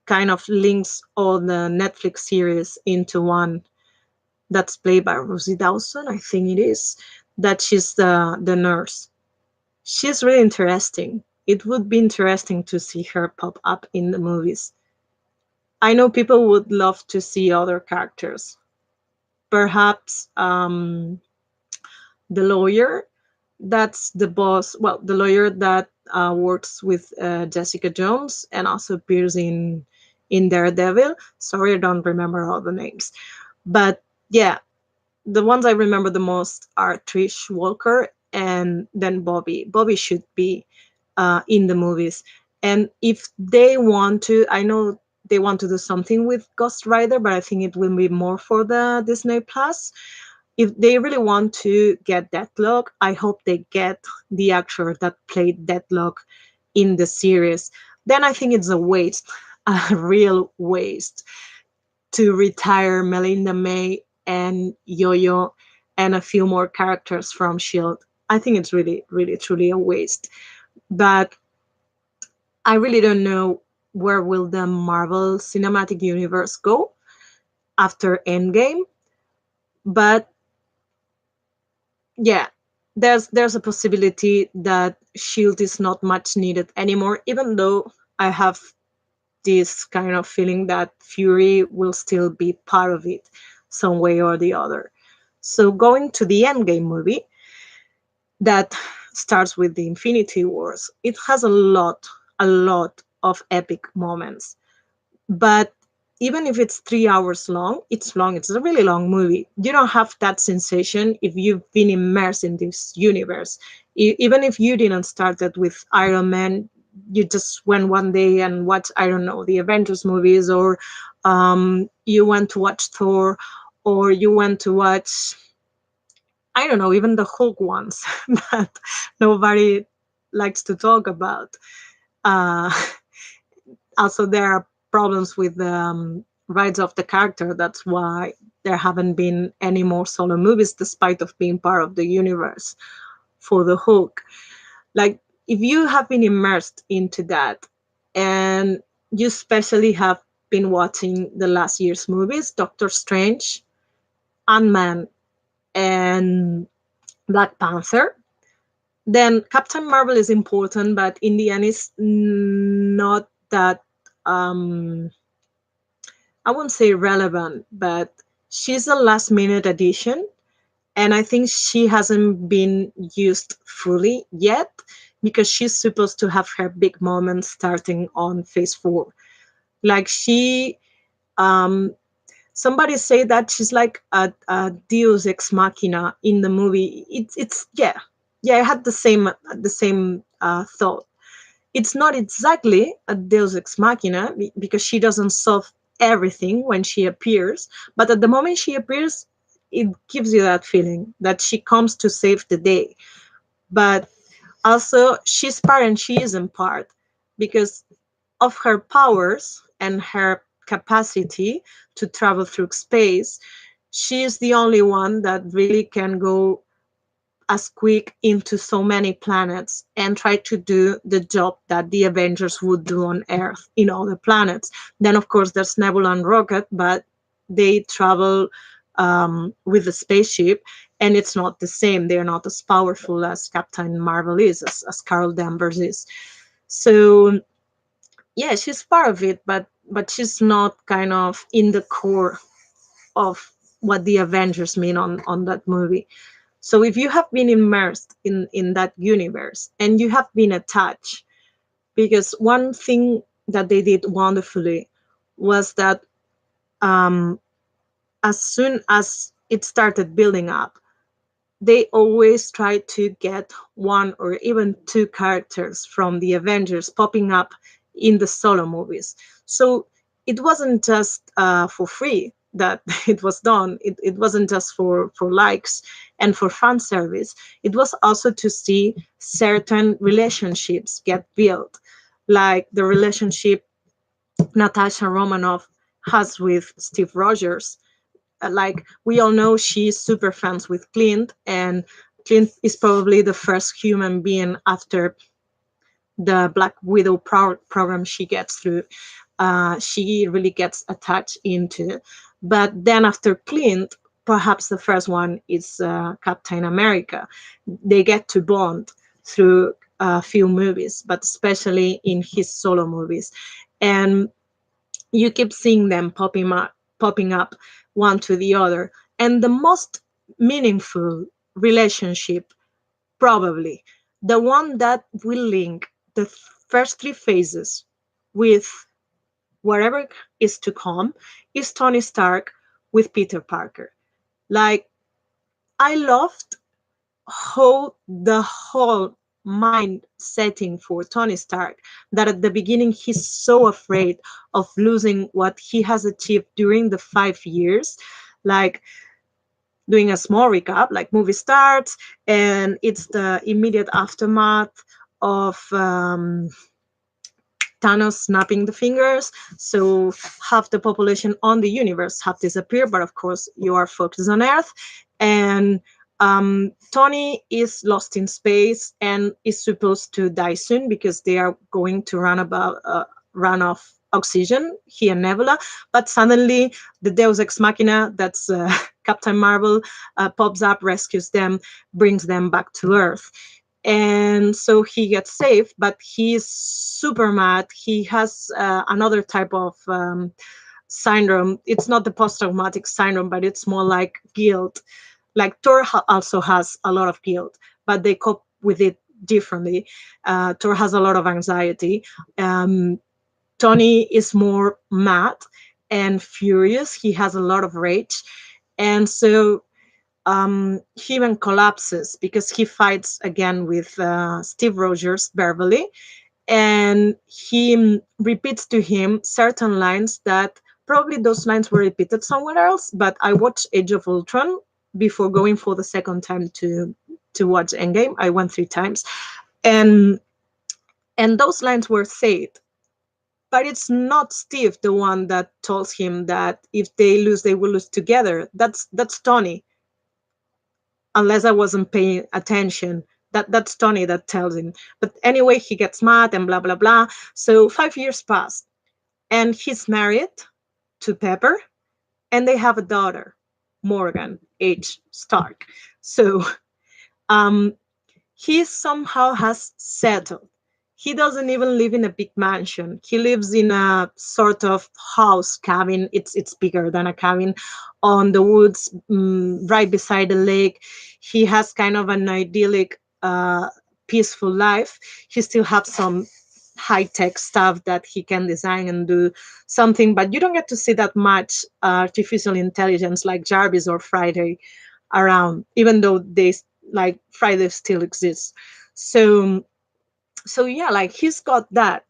kind of links all the Netflix series into one. That's played by Rosie Dawson, I think it is. That she's the nurse. She's really interesting. It would be interesting to see her pop up in the movies. I know people would love to see other characters. Perhaps the lawyer, that's the boss, well, the lawyer that works with Jessica Jones and also appears in Daredevil. Sorry, I don't remember all the names. But yeah, the ones I remember the most are Trish Walker and then Bobby. Bobby should be in the movies. And if they want to, I know they want to do something with Ghost Rider, but I think it will be more for the Disney Plus. If they really want to get Deathlock, I hope they get the actor that played Deathlock in the series. Then I think it's a waste, a real waste, to retire Melinda May and Yo-Yo and a few more characters from Shield. I think it's really, really, truly a waste. But I really don't know where will the Marvel Cinematic Universe go after Endgame. But yeah, there's a possibility that Shield is not much needed anymore, even though I have this kind of feeling that Fury will still be part of it some way or the other. So going to the Endgame movie that starts with the Infinity Wars, it has a lot of epic moments. But even if it's 3 hours long, it's long. It's a really long movie. You don't have that sensation if you've been immersed in this universe. Even if you didn't start it with Iron Man, you just went one day and watched, I don't know, the Avengers movies, or you went to watch Thor, or you went to watch, I don't know, even the Hulk ones that nobody likes to talk about. Uh, Also, there are problems with the rights of the character. That's why there haven't been any more solo movies, despite of being part of the universe for the Hulk. Like, if you have been immersed into that, and you especially have been watching the last year's movies, Doctor Strange, Ant-Man, and Black Panther, then Captain Marvel is important, but in the end, it's not that um, I won't say relevant, but she's a last minute addition. And I think she hasn't been used fully yet because she's supposed to have her big moment starting on phase four. Like um, somebody say that she's like a Deus ex machina in the movie. It's yeah. I had the same thought. It's not exactly a Deus ex machina because she doesn't solve everything when she appears, but at the moment she appears, it gives you that feeling that she comes to save the day. But also, she's part and she isn't part because of her powers and her capacity to travel through space. She is the only one that really can go as quick into so many planets and try to do the job that the Avengers would do on Earth in all the planets. Then, of course, there's Nebula and Rocket, but they travel with the spaceship, and it's not the same. They're not as powerful as Captain Marvel is, as Carol Danvers is. So yeah, she's part of it, but she's not kind of in the core of what the Avengers mean on that movie. So if you have been immersed in that universe and you have been attached, because one thing that they did wonderfully was that um, as soon as it started building up, they always try to get one or even two characters from the Avengers popping up in the solo movies. So it wasn't just for free that it was done. It wasn't just for likes and for fan service. It was also to see certain relationships get built, like the relationship Natasha Romanoff has with Steve Rogers. Like we all know, she's super friends with Clint, and Clint is probably the first human being after the Black Widow program she gets through. She really gets attached into. But then after Clint, perhaps the first one is Captain America. They get to bond through a few movies, but especially in his solo movies. And you keep seeing them popping up one to the other. And the most meaningful relationship, probably the one that will link the first three phases with whatever is to come, is Tony Stark with Peter Parker. Like, I loved how the whole mind setting for Tony Stark, that at the beginning he's so afraid of losing what he has achieved during the 5 years. Like, doing a small recap, like movie starts and it's the immediate aftermath of Thanos snapping the fingers. So half the population on the universe have disappeared, but of course you are focused on Earth. And Tony is lost in space and is supposed to die soon because they are going to run off oxygen, he and Nebula. But suddenly the Deus Ex Machina, that's Captain Marvel, pops up, rescues them, brings them back to Earth. And so he gets saved, but he's super mad. He has another type of syndrome. It's not the post-traumatic syndrome, but it's more like guilt. Like Thor also has a lot of guilt, but they cope with it differently. Thor has a lot of anxiety. Tony is more mad and furious. He has a lot of rage, and so he even collapses because he fights again with Steve Rogers, Beverly, and he repeats to him certain lines that probably those lines were repeated somewhere else. But I watched Age of Ultron before going for the second time to watch Endgame. I went 3 times, and those lines were said. But it's not Steve the one that tells him that if they lose, they will lose together. That's Tony, unless I wasn't paying attention. That's Tony that tells him. But anyway, he gets mad and blah blah blah. So 5 years pass, and he's married to Pepper, and they have a daughter, Morgan H. Stark. So um, he somehow has settled. He doesn't even live in a big mansion. He lives in a sort of house cabin. It's bigger than a cabin on the woods, right beside the lake. He has kind of an idyllic, peaceful life. He still has some high tech stuff that he can design and do something, but you don't get to see that much artificial intelligence like Jarvis or Friday around, even though they like Friday still exists. So yeah, like he's got that.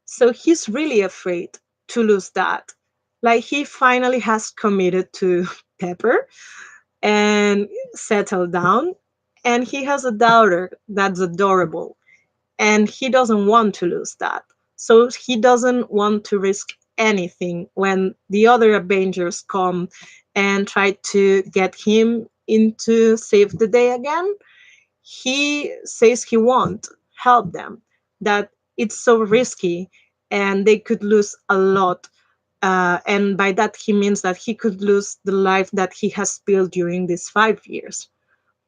So he's really afraid to lose that. Like he finally has committed to Pepper and settled down, and he has a daughter that's adorable, and he doesn't want to lose that. So he doesn't want to risk anything when the other Avengers come and try to get him into save the day again, he says he won't help them, that it's so risky and they could lose a lot. And by that, he means that he could lose the life that he has built during these 5 years.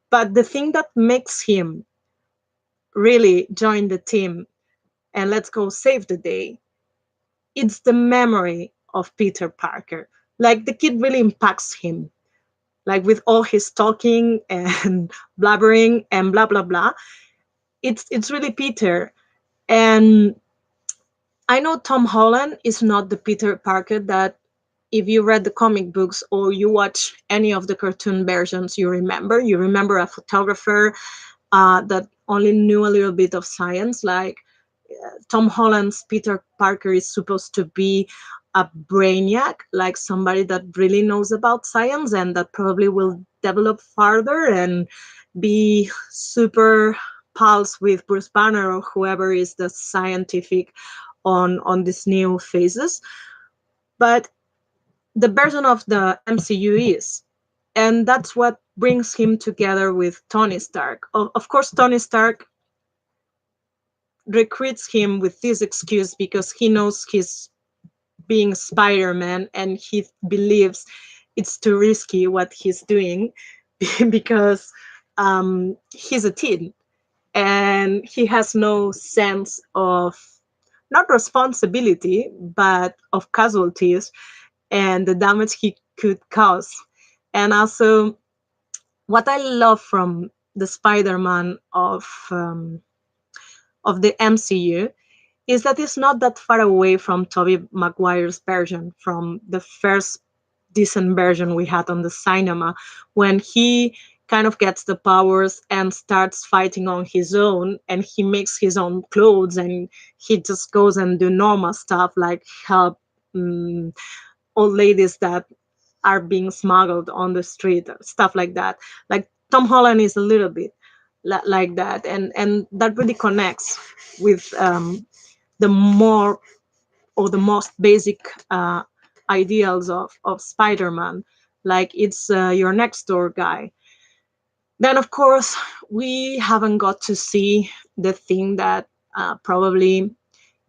But the thing that makes him really join the team and let's go save the day, it's the memory of Peter Parker. Like the kid really impacts him, like with all his talking and blabbering and blah blah blah. It's really Peter. And I know Tom Holland is not the Peter Parker that if you read the comic books or you watch any of the cartoon versions, you remember. You remember a photographer that only knew a little bit of science. Like Tom Holland's Peter Parker is supposed to be a brainiac, like somebody that really knows about science and that probably will develop further and be super pals with Bruce Banner or whoever is the scientific on these new phases. But the version of the MCU is. And that's what brings him together with Tony Stark. Of course, Tony Stark recruits him with this excuse because he knows he's being Spider-Man and he believes it's too risky what he's doing because he's a teen and he has no sense of not responsibility but of casualties and the damage he could cause. And also, what I love from the Spider-Man of the MCU is that it's not that far away from Tobey Maguire's version, from the first decent version we had on the cinema, when he kind of gets the powers and starts fighting on his own and he makes his own clothes and he just goes and do normal stuff like help old ladies that are being smuggled on the street, stuff like that. Like Tom Holland is a little bit like that, and that really connects with the more or the most basic ideals of Spider-Man. Like it's your next door guy. Then, of course, we haven't got to see the thing that probably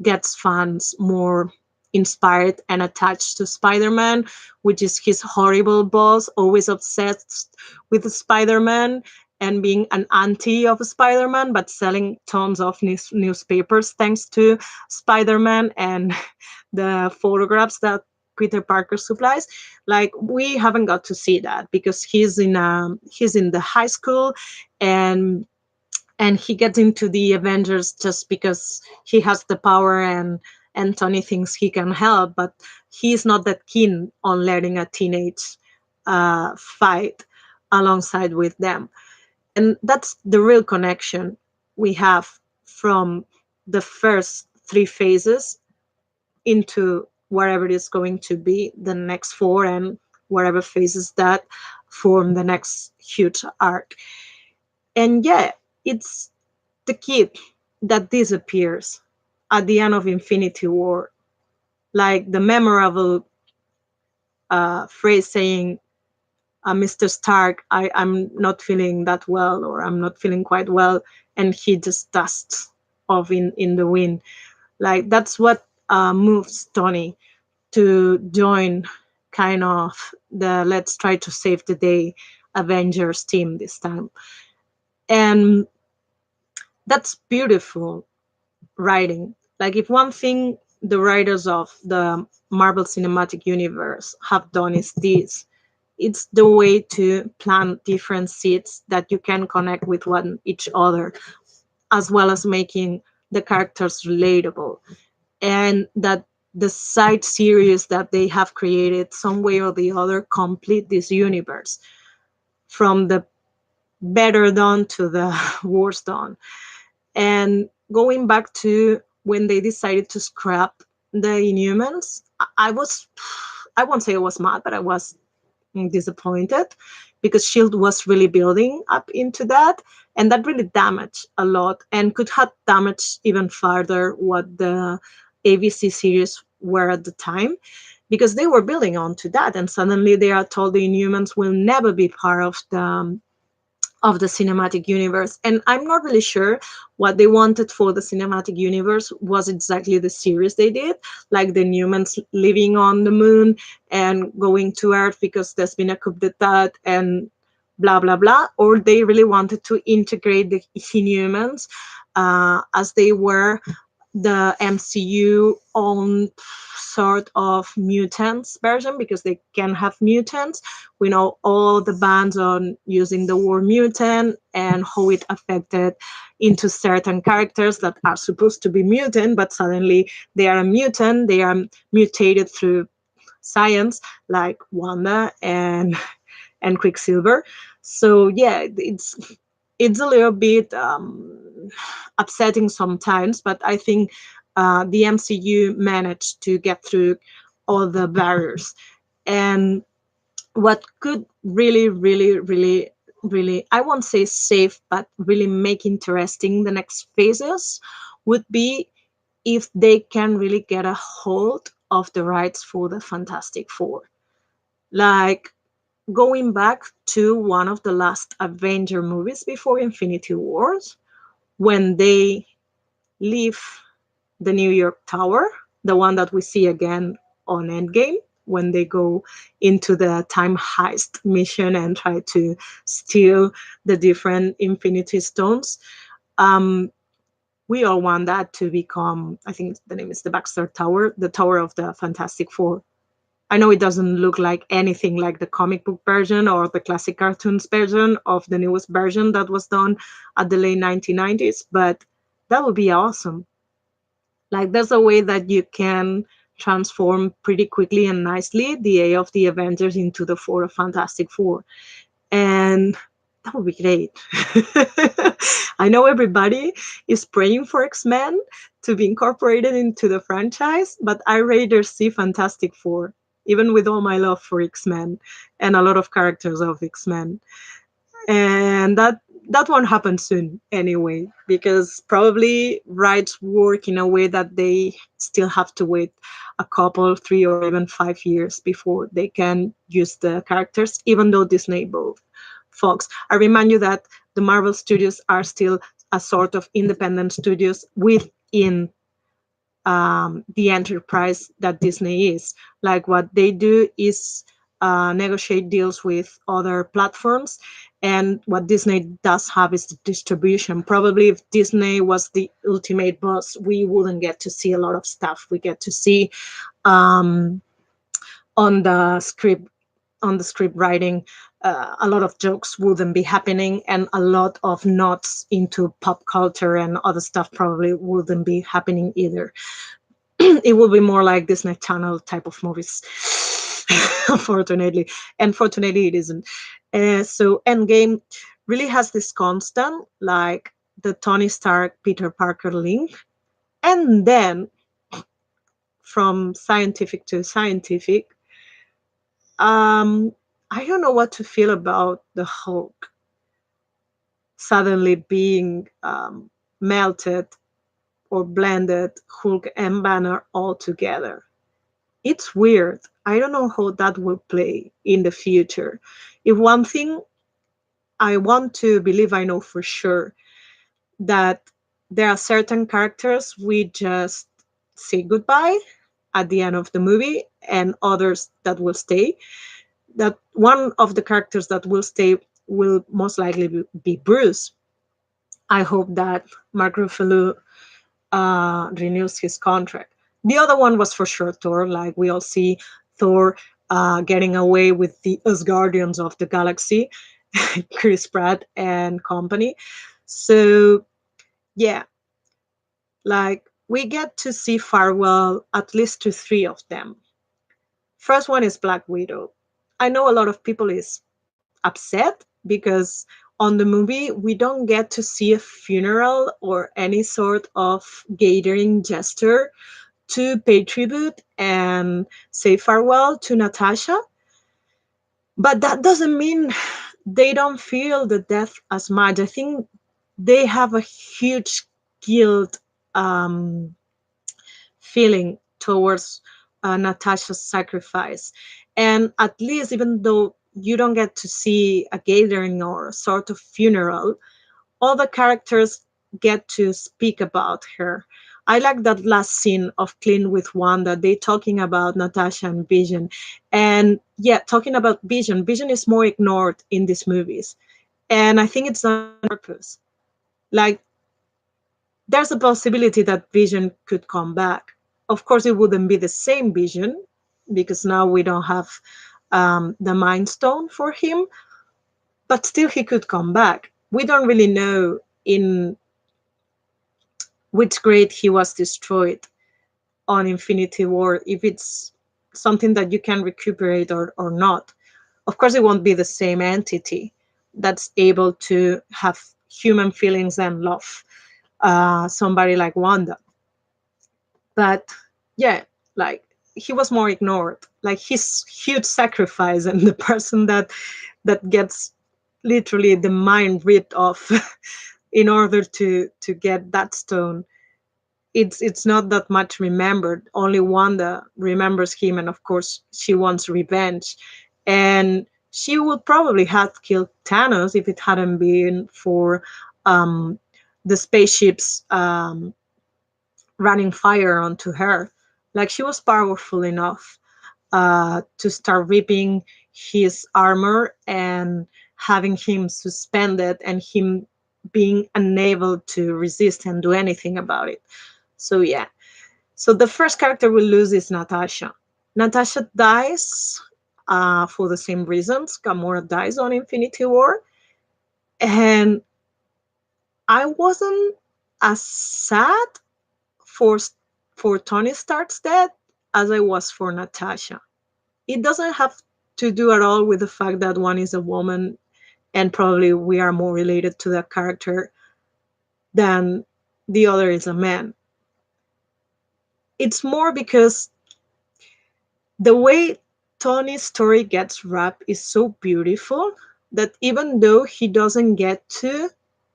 gets fans more inspired and attached to Spider-Man, which is his horrible boss, always obsessed with Spider-Man and being an anti of Spider-Man, but selling tons of newspapers thanks to Spider-Man and the photographs that Peter Parker supplies. Like we haven't got to see that because he's in the high school and he gets into the Avengers just because he has the power and Tony thinks he can help, but he's not that keen on letting a teenage fight alongside with them. And that's the real connection we have from the first three phases into whatever it is going to be the next four and whatever phases that form the next huge arc. And yeah, it's the kid that disappears at the end of Infinity War, like the memorable phrase saying, Mr. Stark, I'm not feeling that well, or I'm not feeling quite well, and he just dusts off in the wind. Like that's what moves Tony to join kind of the let's try to save the day Avengers team this time. And that's beautiful writing. Like if one thing the writers of the Marvel Cinematic Universe have done is this. It's the way to plant different seeds that you can connect with one each other, as well as making the characters relatable. And that the side series that they have created, some way or the other, complete this universe from the better done to the worst done. And going back to when they decided to scrap the Inhumans, I won't say I was mad, but I was disappointed because Shield was really building up into that, and that really damaged a lot and could have damaged even further what the ABC series were at the time. because they were building onto that, and suddenly they are told the Inhumans will never be part of the cinematic universe. And I'm not really sure what they wanted for the cinematic universe was exactly the series they did, like the Newmans living on the moon and going to Earth because there's been a coup d'etat and blah blah blah, or they really wanted to integrate the Inhumans as they were the MCU own sort of mutants version, because they can have mutants. We know all the bans on using the word mutant and how it affected into certain characters that are supposed to be mutant, but suddenly they are a mutant. They are mutated through science, like Wanda and Quicksilver. So yeah, it's a little bit upsetting sometimes, but I think the MCU managed to get through all the barriers. And what could really, really, really, really, I won't say save, but really make interesting the next phases would be if they can really get a hold of the rights for the Fantastic Four. Like, going back to one of the last Avenger movies before Infinity Wars, when they leave the New York Tower, the one that we see again on Endgame, when they go into the time heist mission and try to steal the different Infinity Stones. Um, we all want that to become, I think the name is the Baxter Tower, the Tower of the Fantastic Four. I know it doesn't look like anything like the comic book version or the classic cartoons version of the newest version that was done at the late 1990s, but that would be awesome. Like, there's a way that you can transform pretty quickly and nicely the A of the Avengers into the Four of Fantastic Four. And that would be great. I know everybody is praying for X-Men to be incorporated into the franchise, but I rather see Fantastic Four, even with all my love for X-Men and a lot of characters of X-Men. And that won't happen soon anyway, because probably rights work in a way that they still have to wait a couple, 3 or even 5 years before they can use the characters, even though Disney both Fox. I remind you that the Marvel Studios are still a sort of independent studios within the enterprise that Disney is. Like, what they do is negotiate deals with other platforms, and what Disney does have is the distribution. Probably if Disney was the ultimate boss, we wouldn't get to see a lot of stuff. We get to see um, on the script on the script writing, a lot of jokes wouldn't be happening, and a lot of nods into pop culture and other stuff probably wouldn't be happening either. It will be more like Disney Channel type of movies, unfortunately. And fortunately, it isn't. So Endgame really has this constant, like the Tony Stark, Peter Parker link. And then from scientific to scientific, um, I don't know what to feel about the Hulk suddenly being melted or blended, Hulk and Banner all together. It's weird. I don't know how that will play in the future. If one thing I want to believe, I know for sure that there are certain characters we just say goodbye at the end of the movie, and others that will stay. That one of the characters that will stay will most likely be Bruce. I hope that Mark Ruffalo renews his contract. The other one was for sure Thor. Like, we all see Thor getting away with the Asgardians of the galaxy, Chris Pratt and company. So yeah, like, we get to see farewell at least to three of them. First one is Black Widow. I know a lot of people is upset because on the movie we don't get to see a funeral or any sort of gathering gesture to pay tribute and say farewell to Natasha. But that doesn't mean they don't feel the death as much. I think they have a huge guilt um, feeling towards Natasha's sacrifice. And at least, even though you don't get to see a gathering or a sort of funeral, all the characters get to speak about her. I like that last scene of Clint with Wanda. They talking about Natasha and Vision, and yeah, talking about Vision. Vision is more ignored in these movies, and I think it's done on purpose. Like, there's a possibility that Vision could come back. Of course, it wouldn't be the same Vision because now we don't have the Mind Stone for him, but still he could come back. We don't really know in which grade he was destroyed on Infinity War, if it's something that you can recuperate or not. Of course, it won't be the same entity that's able to have human feelings and love somebody like Wanda. But yeah, like, he was more ignored. Like, his huge sacrifice and the person that gets literally the mind ripped off in order to get that stone, it's not that much remembered. Only Wanda remembers him, and of course she wants revenge. And she would probably have killed Thanos if it hadn't been for um, the spaceships running fire onto her. Like, she was powerful enough to start ripping his armor and having him suspended and him being unable to resist and do anything about it. So yeah. So the first character we lose is Natasha. Natasha dies for the same reasons. Gamora dies on Infinity War, and I wasn't as sad for for Tony Stark's death as I was for Natasha. It doesn't have to do at all with the fact that one is a woman and probably we are more related to that character than the other is a man. It's more because the way Tony's story gets wrapped is so beautiful that even though he doesn't get to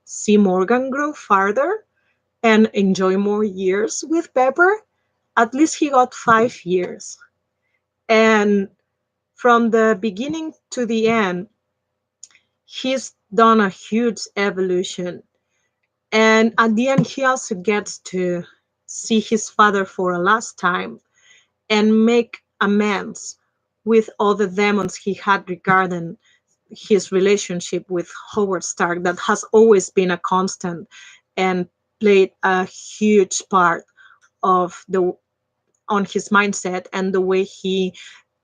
see Morgan grow farther and enjoy more years with Pepper, at least he got 5 years. And from the beginning to the end, he's done a huge evolution. And at the end, he also gets to see his father for a last time and make amends with all the demons he had regarding his relationship with Howard Stark that has always been a constant and played a huge part of the on his mindset and the way he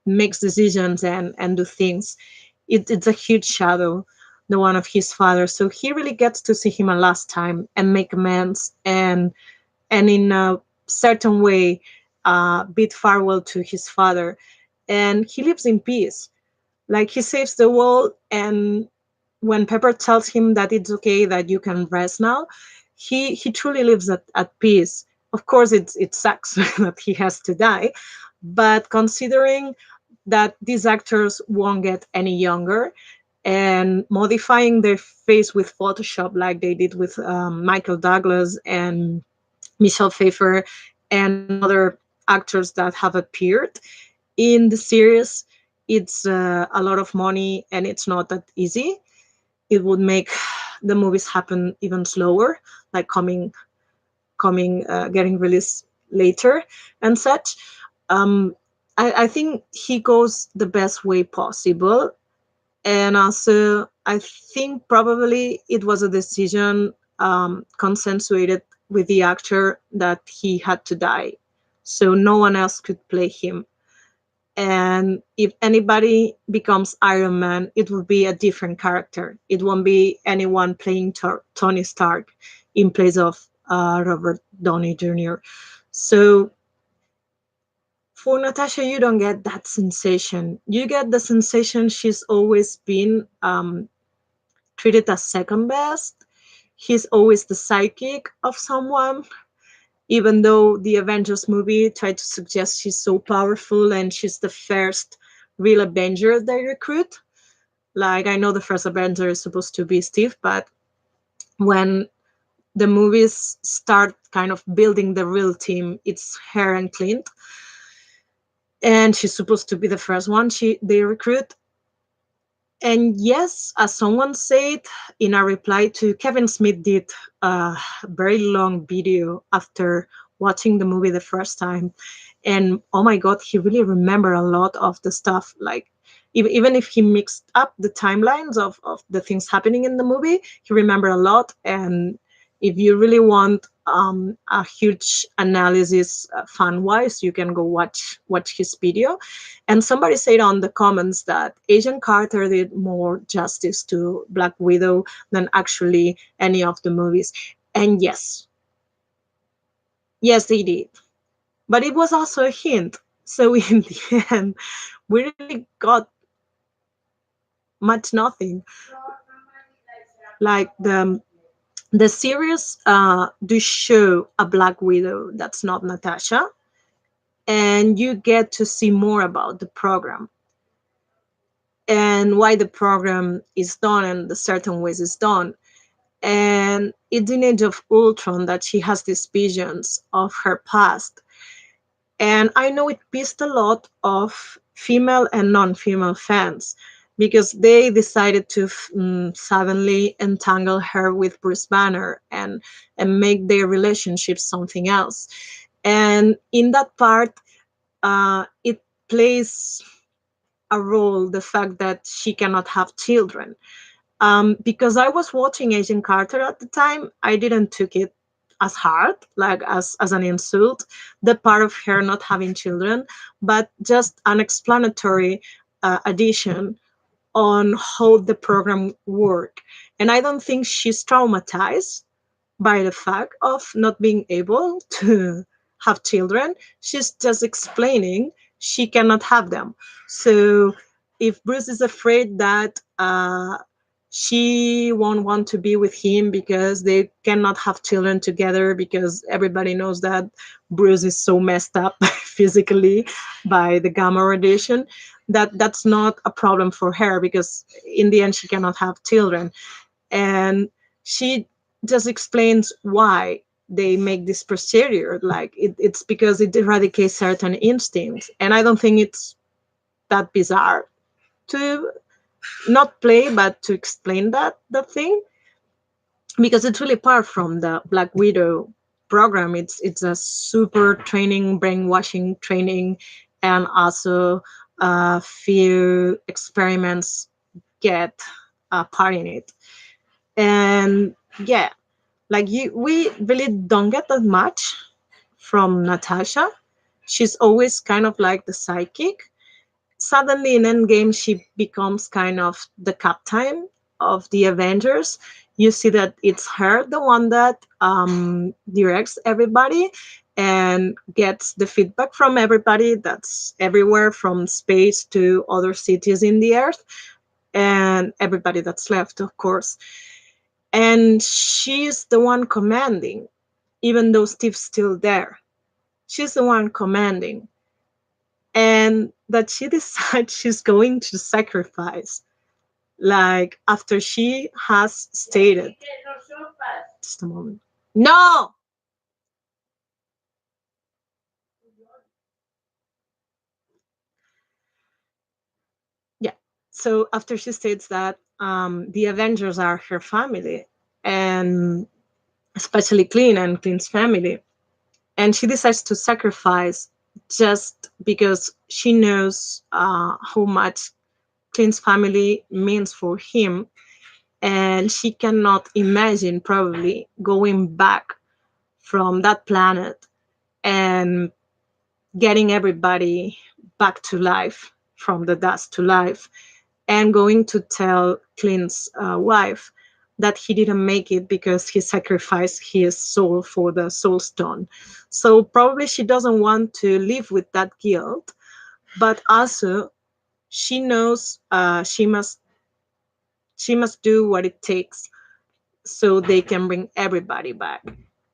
makes decisions and do things. It's a huge shadow, the one of his father. So he really gets to see him a last time and make amends and in a certain way bid farewell to his father. And he lives in peace. Like, he saves the world, and when Pepper tells him that it's okay, that you can rest now, he truly lives at peace. Of course, it sucks that he has to die, but considering that these actors won't get any younger and modifying their face with Photoshop like they did with Michael Douglas and Michelle Pfeiffer and other actors that have appeared in the series, it's a lot of money and it's not that easy. It would make the movies happen even slower, like getting released later and such. Um, I think he goes the best way possible, and also I think probably it was a decision consensuated with the actor that he had to die, so no one else could play him. And if anybody becomes Iron Man, it will be a different character. It won't be anyone playing Tony Stark in place of Robert Downey Jr. So for Natasha, you don't get that sensation. You get the sensation she's always been treated as second best. He's always the sidekick of someone, even though the Avengers movie tried to suggest she's so powerful and she's the first real Avenger they recruit. Like, I know the first Avenger is supposed to be Steve, but when the movies start kind of building the real team, it's her and Clint. and she's supposed to be the first one they recruit. And yes, as someone said in a reply to Kevin Smith did a very long video after watching the movie the first time, and oh my god, he really remembered a lot of the stuff. Like even if he mixed up the timelines of the things happening in the movie, he remembered a lot. And if you really want a huge analysis fan wise, you can go watch his video. And somebody said on the comments that Agent Carter did more justice to Black Widow than actually any of the movies. And yes, yes, they did. But it was also a hint. So in the end, we really got much nothing. Like the series do show a Black Widow that's not Natasha, and you get to see more about the program and why the program is done and the certain ways it's done. And it's in Age of Ultron that she has these visions of her past. And I know it pissed a lot of female and non-female fans because they decided to suddenly entangle her with Bruce Banner and make their relationship something else. And in that part, it plays a role the fact that she cannot have children. Because I was watching Agent Carter at the time, I didn't took it as hard, like as an insult, the part of her not having children, but just an explanatory addition on how the program work. And I don't think she's traumatized by the fact of not being able to have children. She's just explaining she cannot have them. So if Bruce is afraid that she won't want to be with him because they cannot have children together, because everybody knows that Bruce is so messed up physically by the gamma radiation, that's not a problem for her, because in the end she cannot have children. And she just explains why they make this procedure. Like it's because it eradicates certain instincts, and I don't think it's that bizarre to not play but to explain that thing, because it's really part from the Black Widow program. It's a super training, brainwashing training, and also fear experiments get a part in it. And yeah, like we really don't get that much from Natasha. She's always kind of like the sidekick. Suddenly in Endgame, she becomes kind of the captain of the Avengers. You see that it's her, the one that directs everybody and gets the feedback from everybody that's everywhere, from space to other cities in the earth, and everybody that's left, of course. And she's the one commanding, even though Steve's still there. She's the one commanding, and that she decides she's going to sacrifice, like after she has stated. Just a moment. No. Yeah. So after she states that the Avengers are her family, and especially Clint and Clint's family, and she decides to sacrifice just because she knows how much Clint's family means for him, and she cannot imagine probably going back from that planet and getting everybody back to life, from the dust to life, and going to tell Clint's wife that he didn't make it because he sacrificed his soul for the soul stone. So probably she doesn't want to live with that guilt, but also she knows she must do what it takes so they can bring everybody back.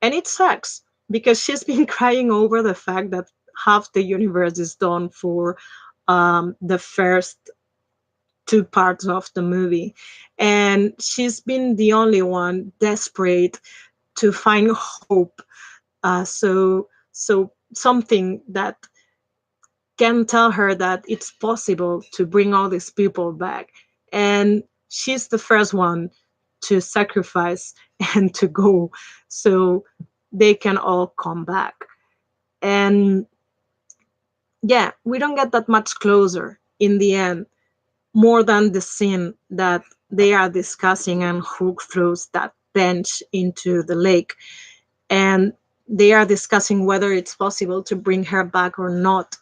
And it sucks because she's been crying over the fact that half the universe is done for the first two parts of the movie. And she's been the only one desperate to find hope. So something that can tell her that it's possible to bring all these people back. And she's the first one to sacrifice and to go so they can all come back. And yeah, we don't get that much closer in the end, more than the scene that they are discussing and Hook throws that bench into the lake. And they are discussing whether it's possible to bring her back or not.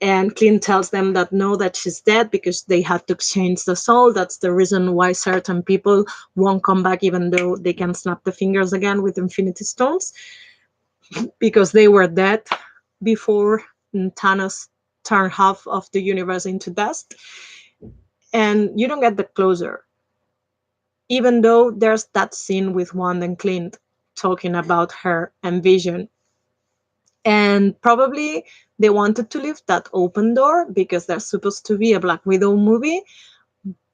And Clint tells them that no, that she's dead because they had to exchange the soul. That's the reason why certain people won't come back, even though they can snap the fingers again with Infinity Stones, because they were dead before Thanos turned half of the universe into dust. And you don't get the closure, even though there's that scene with Wanda and Clint talking about her and Vision. And probably they wanted to leave that open door because there's supposed to be a Black Widow movie.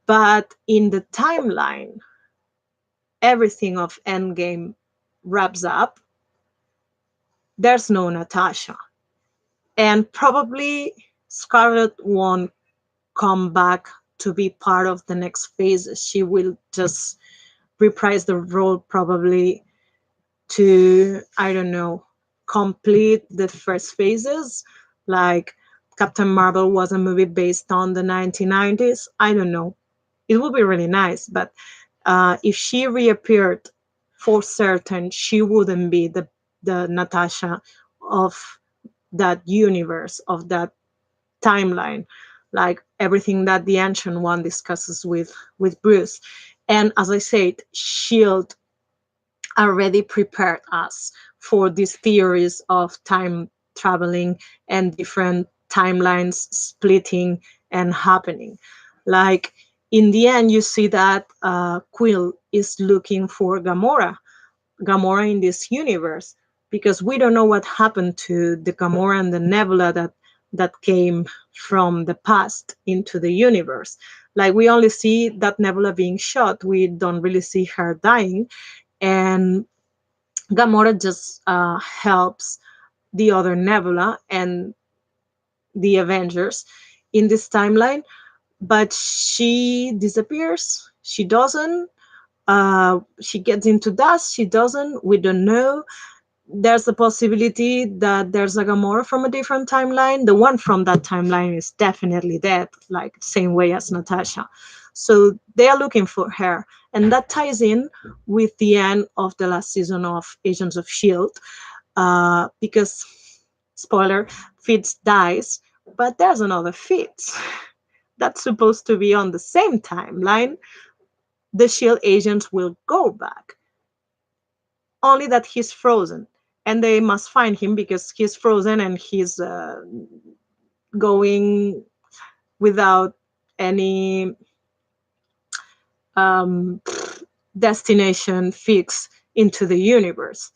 But in the timeline, everything of Endgame wraps up. There's no Natasha. And probably Scarlet won't come back to be part of the next phase. She will just reprise the role probably to, I don't know, complete the first phases. Like Captain Marvel was a movie based on the 1990s. I don't know. It would be really nice, but if she reappeared for certain, she wouldn't be the Natasha of that universe, of that timeline, like everything that the Ancient One discusses with Bruce. And as I said, Shield already prepared us for these theories of time traveling and different timelines splitting and happening. Like in the end, you see that Quill is looking for Gamora in this universe, because we don't know what happened to the Gamora and the Nebula that came from the past into the universe. Like we only see that Nebula being shot. We don't really see her dying, and Gamora just helps the other Nebula and the Avengers in this timeline, but she disappears. She doesn't. She gets into dust. She doesn't. We don't know. There's a possibility that there's a Gamora from a different timeline. The one from that timeline is definitely dead, like same way as Natasha. So they are looking for her, and that ties in with the end of the last season of Agents of Shield, because spoiler, Fitz dies, but there's another Fitz that's supposed to be on the same timeline. The Shield agents will go back, only that he's frozen, and they must find him because he's frozen and he's going without any um, destination fix into the universe.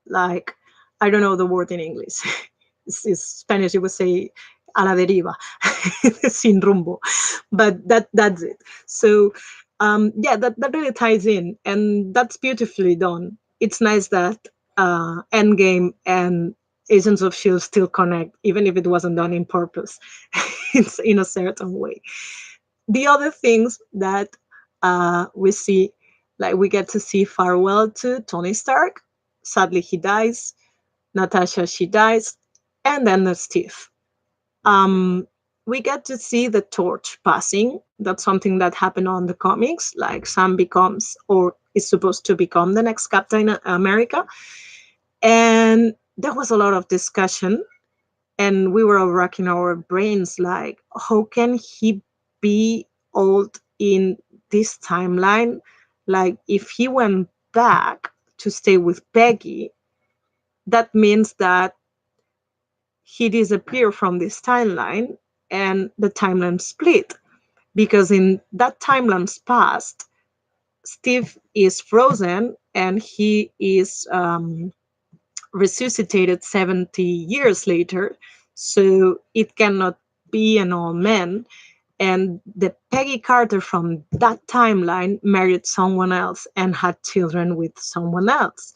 Like, I don't know the word in English. It's Spanish, you would say a la deriva, sin rumbo, but that's it. So yeah, that really ties in, and that's beautifully done. It's nice that Endgame and Agents of Shield still connect, even if it wasn't done in purpose. It's in a certain way. The other things that we see, like we get to see farewell to Tony Stark. Sadly, he dies. Natasha, she dies, and then there's Steve. Um, we get to see the torch passing. That's something that happened on the comics. Like Sam becomes, or is supposed to become, the next Captain America. And there was a lot of discussion, and we were all racking our brains like, how can he be old in this timeline? Like, if he went back to stay with Peggy, that means that he disappeared from this timeline and the timeline split, because in that timeline's past, Steve is frozen and he is resuscitated 70 years later, so it cannot be an old man. And the Peggy Carter from that timeline married someone else and had children with someone else.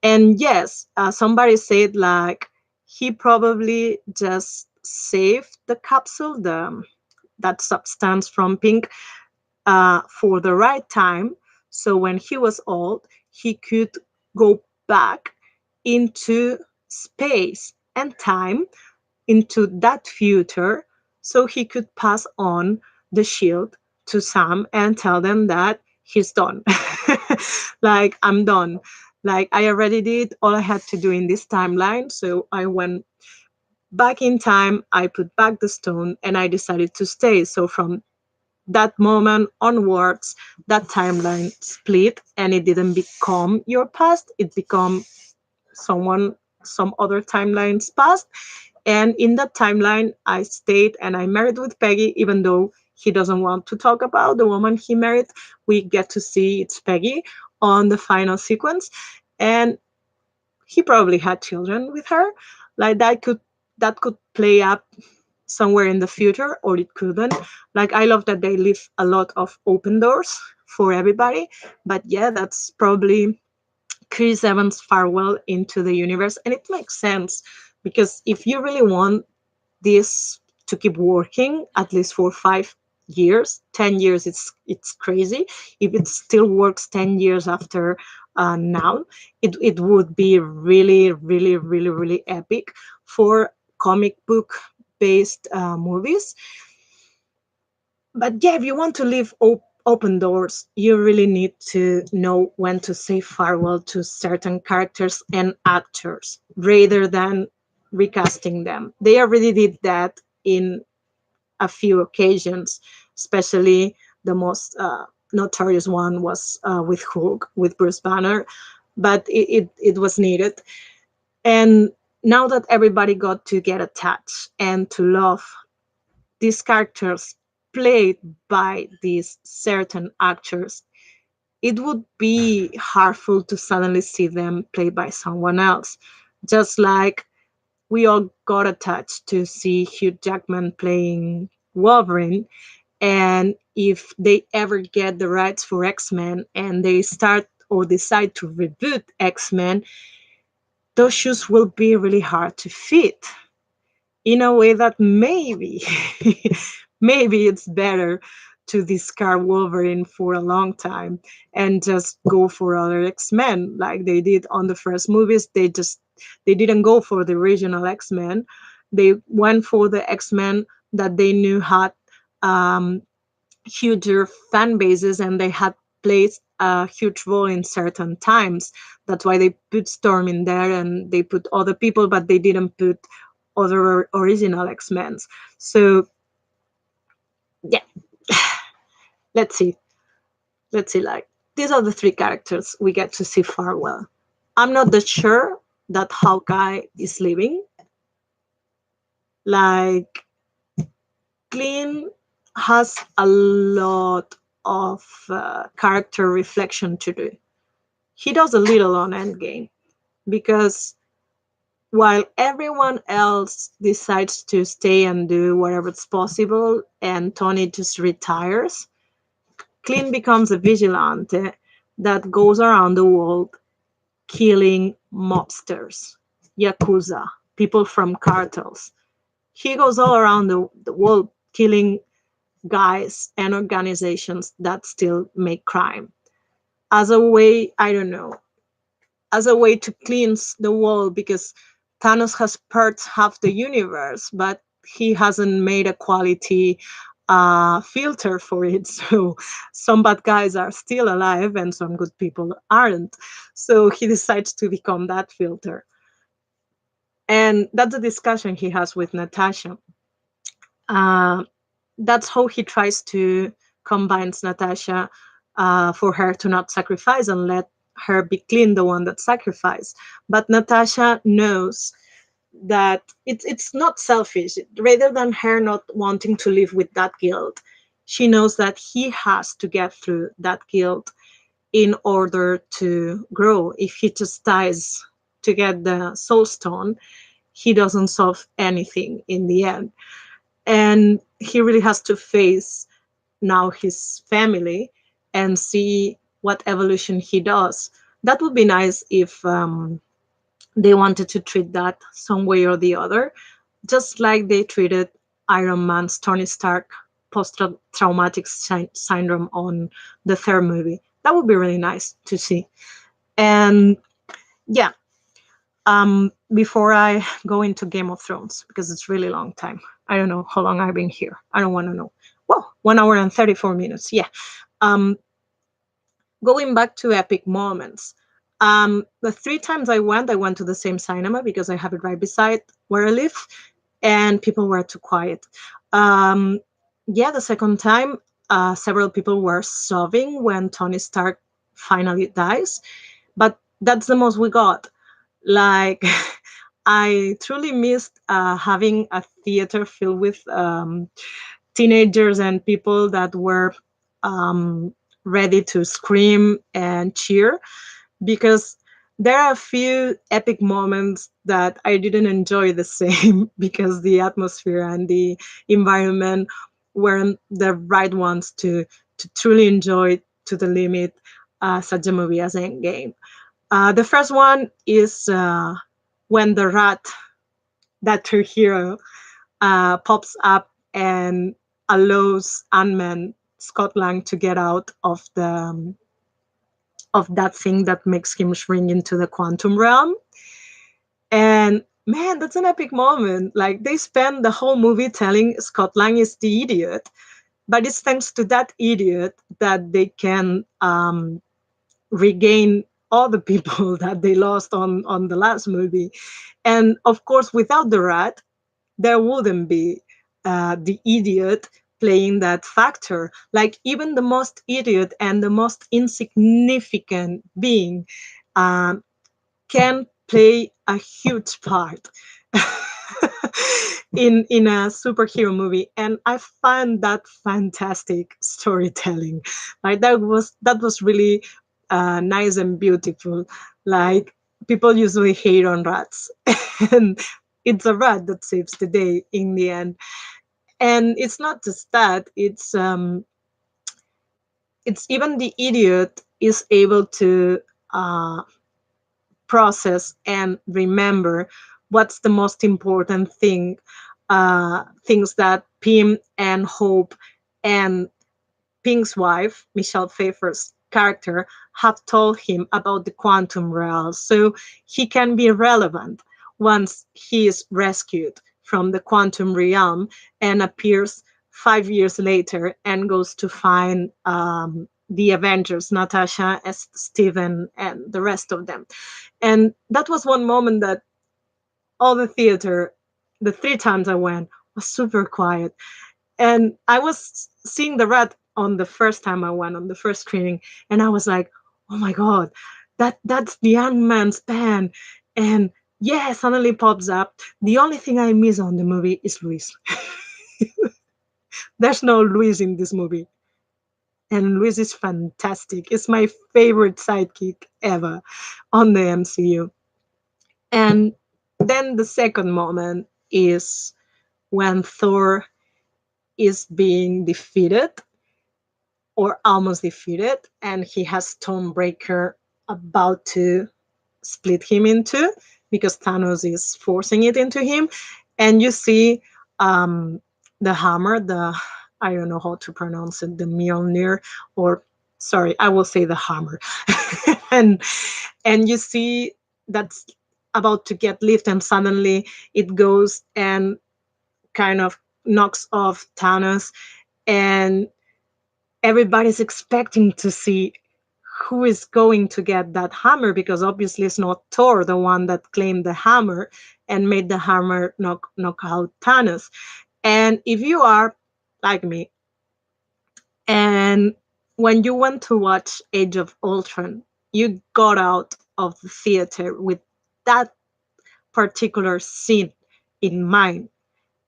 And yes, somebody said like he probably just saved the capsule, that substance from Pink, for the right time. So when he was old, he could go back into space and time, into that future, so he could pass on the shield to Sam and tell them that he's done. Like, I'm done. Like, I already did all I had to do in this timeline. So I went back in time, I put back the stone, and I decided to stay. So from that moment onwards, that timeline split, and it didn't become your past, it become someone, some other timelines past. And in that timeline, I stayed and I married with Peggy, even though he doesn't want to talk about the woman he married. We get to see it's Peggy on the final sequence. And he probably had children with her. Like, that could play up somewhere in the future, or it couldn't. Like, I love that they leave a lot of open doors for everybody. But yeah, that's probably Chris Evans' farewell into the universe. And it makes sense, because if you really want this to keep working at least for 5 years, 10 years, it's crazy. If it still works 10 years after now, it would be really, really, really, really epic for comic book based movies. But yeah, if you want to leave open doors, you really need to know when to say farewell to certain characters and actors rather than recasting them. They already did that in a few occasions, especially the most notorious one was with Hulk, with Bruce Banner, but it was needed. And now that everybody got to get attached and to love these characters played by these certain actors, it would be harmful to suddenly see them played by someone else. Just like we all got attached to see Hugh Jackman playing Wolverine, and if they ever get the rights for X-Men and they start or decide to reboot X-Men, those shoes will be really hard to fit, in a way that maybe maybe it's better to discard Wolverine for a long time and just go for other X-Men like they did on the first movies. They didn't go for the original X-Men. They went for the X-Men that they knew had um, huger fan bases, and they had played a huge role in certain times. That's why they put Storm in there, and they put other people, but they didn't put other original X-Men. So yeah, let's see. Let's see. Like, these are the three characters we get to see farewell. I'm not that sure that Hawkeye is leaving. Like, Clint has a lot of character reflection to do. He does a little on Endgame, because while everyone else decides to stay and do whatever's possible and Tony just retires, Clint becomes a vigilante that goes around the world killing mobsters, yakuza, people from cartels. He goes all around the world killing guys and organizations that still make crime. As a way, I don't know, as a way to cleanse the world, because Thanos has purged half the universe, but he hasn't made a quality filter for it. So some bad guys are still alive and some good people aren't. So he decides to become that filter. And that's a discussion he has with Natasha. Uh, that's how he tries to combine Natasha, for her to not sacrifice and let her be clean, the one that sacrificed. But Natasha knows that it's not selfish. Rather than her not wanting to live with that guilt, she knows that he has to get through that guilt in order to grow. If he just dies to get the soul stone, he doesn't solve anything in the end. And he really has to face now his family and see what evolution he does. That would be nice if they wanted to treat that some way or the other. just like they treated Iron Man's Tony Stark post-traumatic syndrome on the third movie. That would be really nice to see. And yeah, before I go into Game of Thrones, because it's really long time. I don't know how long I've been here. I don't want to know. Well, 1 hour and 34 minutes. Yeah. Um, Going back to epic moments. The three times I went to the same cinema because I have it right beside where I live, and people were too quiet. Um, yeah, the second time, several people were sobbing when Tony Stark finally dies, but that's the most we got. Like, I truly missed having a theater filled with teenagers and people that were um, ready to scream and cheer, because there are a few epic moments that I didn't enjoy the same because the atmosphere and the environment weren't the right ones to truly enjoy to the limit such a movie as Endgame. The first one is when the rat, that true hero, pops up and allows Ant-Man Scott Lang to get out of that thing that makes him shrink into the quantum realm. And man, that's an epic moment. Like, they spend the whole movie telling Scott Lang is the idiot, but it's thanks to that idiot that they can regain all the people that they lost on the last movie. And of course, without the rat, there wouldn't be the idiot playing that factor. Like, even the most idiot and the most insignificant being um, can play a huge part in a superhero movie, and I find that fantastic storytelling. Like, that was really nice and beautiful. Like, people usually hate on rats, and it's a rat that saves the day in the end. And it's not just that; it's even the idiot is able to uh, process and remember what's the most important things that Pym and Hope and Pink's wife, Michelle Pfeiffer's character, have told him about the quantum realm, so he can be relevant once he is rescued from the quantum realm and appears 5 years later and goes to find the Avengers, Natasha, Steven, and the rest of them. And that was one moment that all the theater, the three times I went, was super quiet. And I was seeing the rat on the first time I went on the first screening, and I was like, "Oh my god, that's the Ant-Man's pen!" And yeah, suddenly pops up. The only thing I miss on the movie is Luis. There's no Luis in this movie, and Luis is fantastic. It's my favorite sidekick ever on the MCU. And then the second moment is when Thor is being defeated or almost defeated, and he has Stonebreaker about to split him into because Thanos is forcing it into him. And you see um, the hammer, the, I don't know how to pronounce it, the Mjolnir, or sorry, I will say the hammer. and and you see that's about to get lifted, and suddenly it goes and kind of knocks off Thanos, and everybody's expecting to see who is going to get that hammer, because obviously it's not Thor, the one that claimed the hammer and made the hammer knock out Thanos. And if you are like me, and when you went to watch Age of Ultron, you got out of the theater with that particular scene in mind.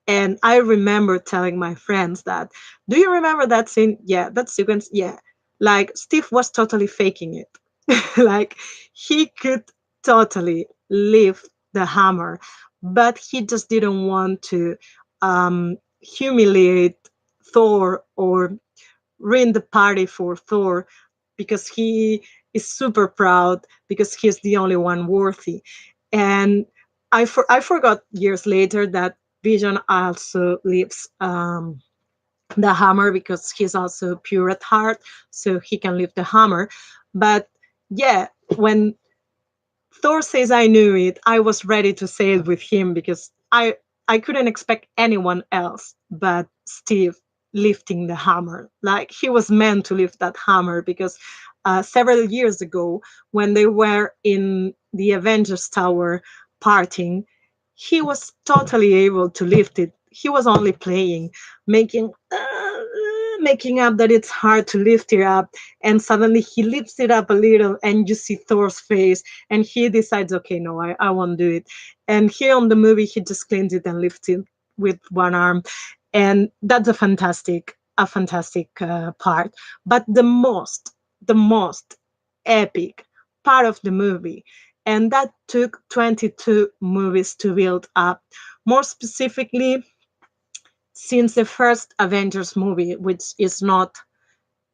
And I remember telling my friends that, do you remember that scene? Yeah, that sequence. Yeah. Like, Steve was totally faking it. Like, he could totally lift the hammer, but he just didn't want to humiliate Thor or ruin the party for Thor, because he is super proud because he's the only one worthy. And I forgot years later that Vision also lifts the hammer because he's also pure at heart, so he can lift the hammer. But yeah, when Thor says I knew it, I was ready to say it with him because I couldn't expect anyone else but Steve lifting the hammer. Like he was meant to lift that hammer because several years ago, when they were in the Avengers Tower partying, he was totally able to lift it. He was only playing, making making up that it's hard to lift it up, and suddenly he lifts it up a little, and you see Thor's face, and he decides, okay, no, I won't do it. And here on the movie, he just cleans it and lifts it with one arm, and that's a fantastic part. But the most epic part of the movie, and that took 22 movies to build up. More specifically, since the first Avengers movie, which is not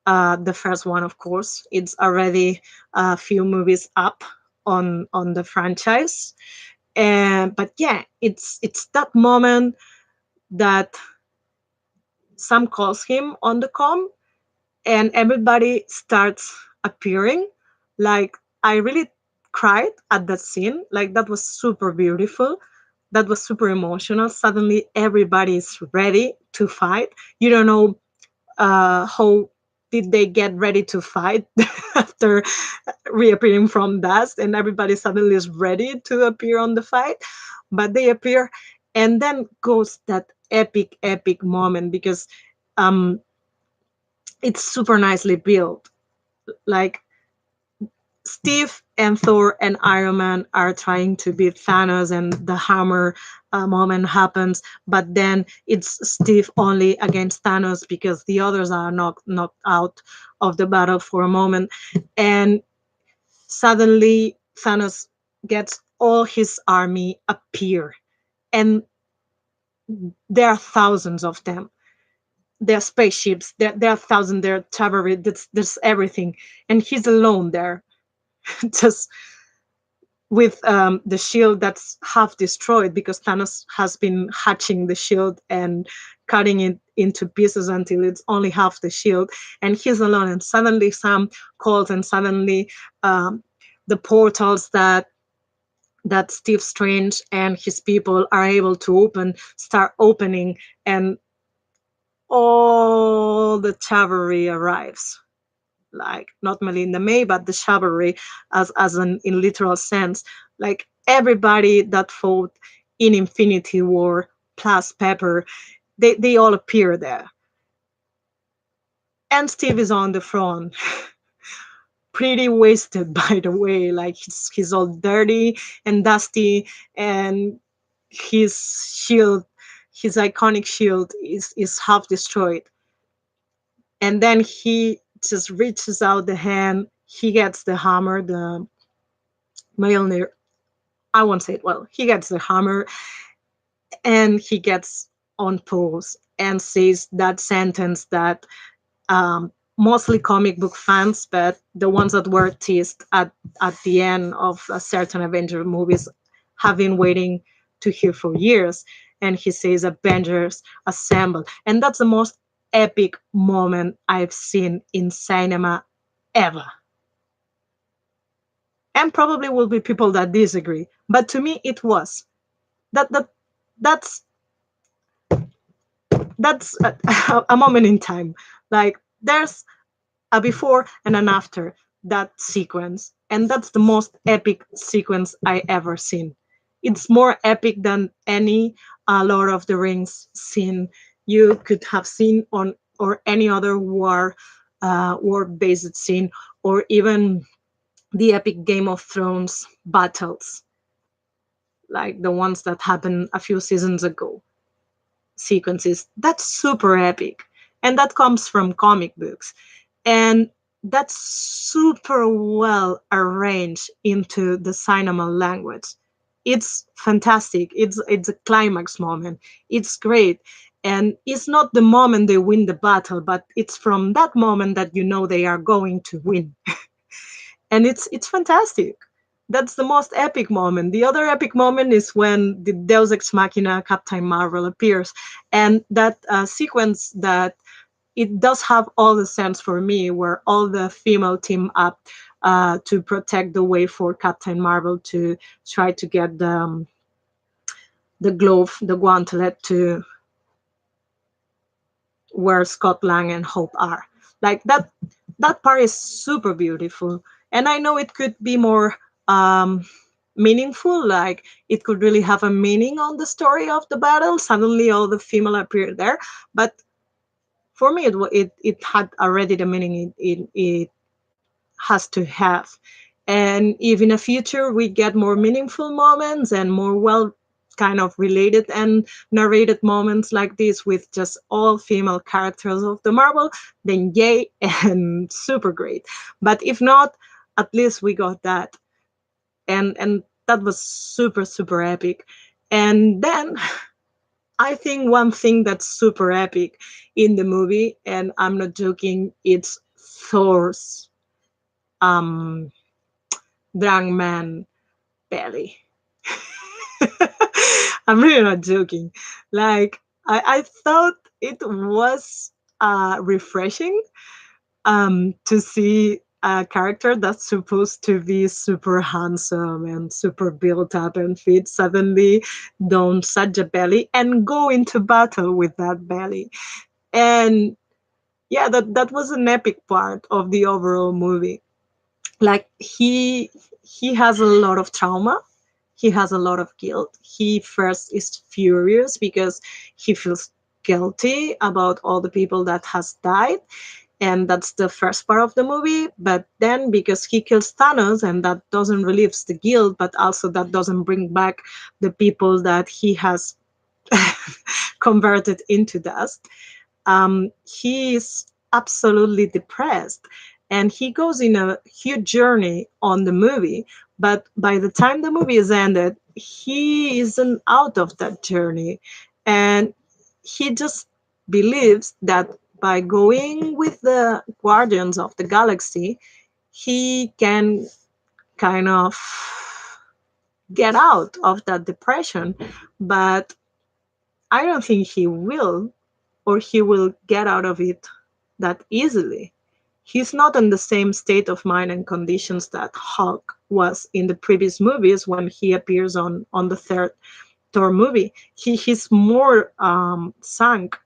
the first one, of course, it's already a few movies up on the franchise. And but yeah, it's that moment that Sam calls him on the com, and everybody starts appearing. Like I really cried at that scene. Like that was super beautiful. That was super emotional. Suddenly everybody is ready to fight. You don't know how did they get ready to fight after reappearing from dust, and everybody suddenly is ready to appear on the fight. But they appear, and then goes that epic moment because um it's super nicely built. Like Steve and Thor and Iron Man are trying to beat Thanos, and the hammer moment happens. But then it's Steve only against Thanos because the others are knocked out of the battle for a moment. And suddenly Thanos gets all his army appear, and there are thousands of them. There are spaceships. There are thousands. There are cavalry. There's everything, and he's alone there, just with the shield that's half destroyed because Thanos has been hatching the shield and cutting it into pieces until it's only half the shield, and he's alone. And suddenly Sam calls, and suddenly the portals that Steve Strange and his people are able to start opening, and all the cavalry arrives. Like not Melinda May, but the chivalry, as an in literal sense. Like everybody that fought in Infinity War plus Pepper, they all appear there. And Steve is on the front, pretty wasted by the way. Like he's all dirty and dusty, and his shield, his iconic shield, is half destroyed. And then he just reaches out the hand. He gets the hammer, the Mjolnir. I won't say it well. He gets the hammer, and he gets on pose and says that sentence that mostly comic book fans, but the ones that were teased at the end of a certain Avenger movies, have been waiting to hear for years. And he says, Avengers assemble. And that's the most epic moment I've seen in cinema ever. And probably will be people that disagree. But to me, it was. That that's that's a moment in time. Like there's a before and an after that sequence, and that's the most epic sequence I ever seen. It's more epic than any Lord of the Rings scene you could have seen on, or any other war based scene, or even the epic Game of Thrones battles, like the ones that happened a few seasons ago. Sequences that's super epic, and that comes from comic books, and that's super well arranged into the cinema language. It's fantastic. It's a climax moment. It's great, and it's not the moment they win the battle, but it's from that moment that you know they are going to win. And it's fantastic. That's the most epic moment. The other epic moment is when the Deus Ex Machina Captain Marvel appears, and that sequence that it does have all the sense for me, where all the female team up to protect the way for Captain Marvel to try to get the glove, the guantelet to where Scott Lang and Hope are. Like that part is super beautiful. And I know it could be more um, meaningful, like it could really have a meaning on the story of the battle. Suddenly all the female appear there. But for me, it had already the meaning it has to have. And if in the future we get more meaningful moments and more well kind of related and narrated moments like this with just all female characters of the Marvel, then yay and super great. But if not, at least we got that. And that was super, super epic. And then I think one thing that's super epic in the movie, and I'm not joking, it's Thor's um Drangman belly. I'm really not joking. Like I thought it was refreshing to see a character that's supposed to be super handsome and super built up and fit suddenly don such a belly and go into battle with that belly. And yeah, that was an epic part of the overall movie. Like he has a lot of trauma, he has a lot of guilt. He first is furious because he feels guilty about all the people that has died, and that's the first part of the movie. But then because he kills Thanos, and that doesn't relieve the guilt, but also that doesn't bring back the people that he has converted into dust, he is absolutely depressed, and he goes in a huge journey on the movie. But by the time the movie is ended, he isn't out of that journey, and he just believes that by going with the Guardians of the Galaxy, he can kind of get out of that depression. But I don't think he will, or he will get out of it that easily. He's not in the same state of mind and conditions that Hulk was in the previous movies when he appears on the third Thor movie. He's more sunk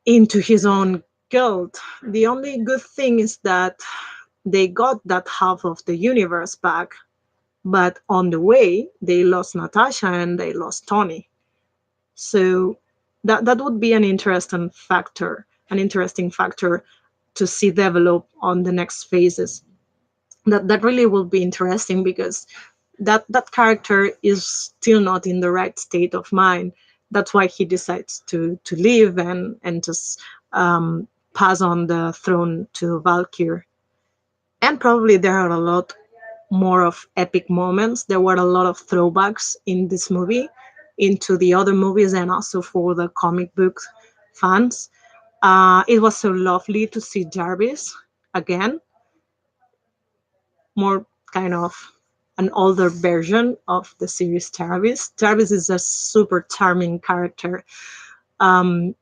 into his own guilt. The only good thing is that they got that half of the universe back, but on the way they lost Natasha and they lost Tony. So that would be an interesting factor to see develop on the next phases. That really will be interesting because that character is still not in the right state of mind. That's why he decides to leave and just pass on the throne to Valkyr. And probably there are a lot more of epic moments. There were a lot of throwbacks in this movie into the other movies and also for the comic book fans. It was so lovely to see Jarvis again, more kind of an older version of the series Jarvis. Jarvis is a super charming character. Um,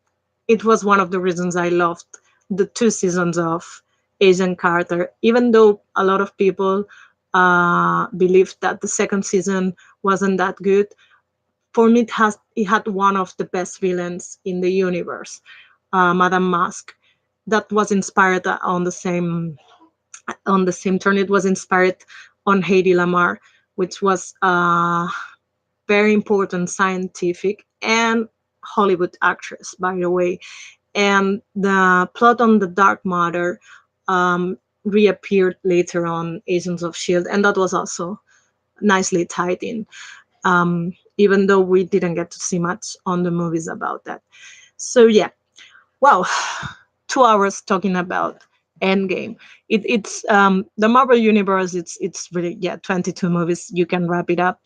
it was one of the reasons I loved the 2 seasons of Agent Carter, even though a lot of people believed that the second season wasn't that good. For me, it had one of the best villains in the universe, Madame Mask, that was inspired on the same turn. It was inspired on Hedy Lamarr, which was a very important scientific and Hollywood actress, by the way. And the plot on the Dark Matter um, reappeared later on Agents of Shield, and that was also nicely tied in. Even though we didn't get to see much on the movies about that. So yeah, wow, 2 hours talking about Endgame. It's the Marvel universe. It's really, yeah, 22 movies. You can wrap it up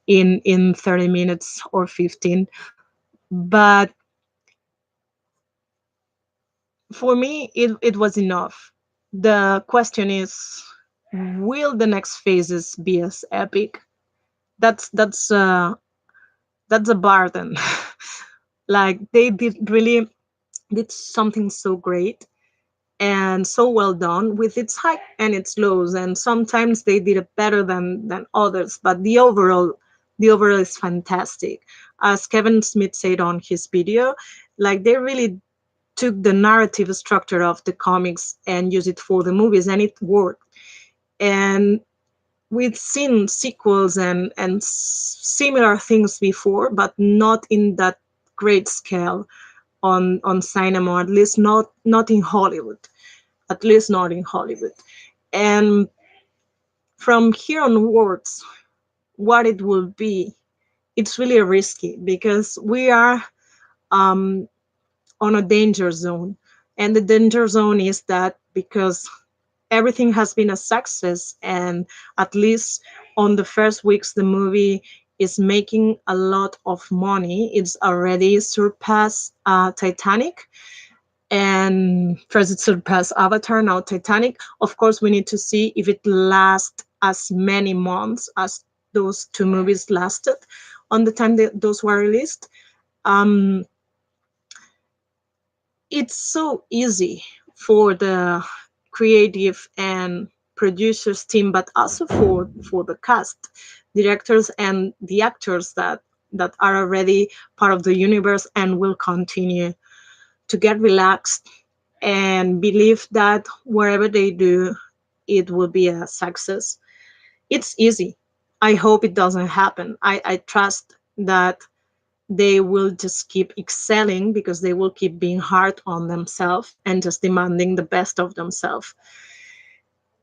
in 30 minutes or 15. But for me, it was enough. The question is, will the next phases be as epic? That's that's uh that's a burden. Like they did something so great and so well done with its high and its lows, and sometimes they did it better than others, but the overall is fantastic. As Kevin Smith said on his video, like they really took the narrative structure of the comics and used it for the movies, and it worked. And we've seen sequels and similar things before, but not in that great scale on cinema, or at least not in Hollywood. At least not in Hollywood. And from here onwards, what it will be, it's really risky because we are um, on a danger zone. And the danger zone is that because everything has been a success, and at least on the first weeks, the movie is making a lot of money. It's already surpassed Titanic, and first it surpassed Avatar, now Titanic. Of course, we need to see if it lasts as many months as those two movies lasted on the time that those were released. Um, it's so easy for the creative and producers team, but also for the cast, directors, and the actors that are already part of the universe and will continue to get relaxed and believe that wherever they do, it will be a success. It's easy. I hope it doesn't happen. I trust that they will just keep excelling because they will keep being hard on themselves and just demanding the best of themselves.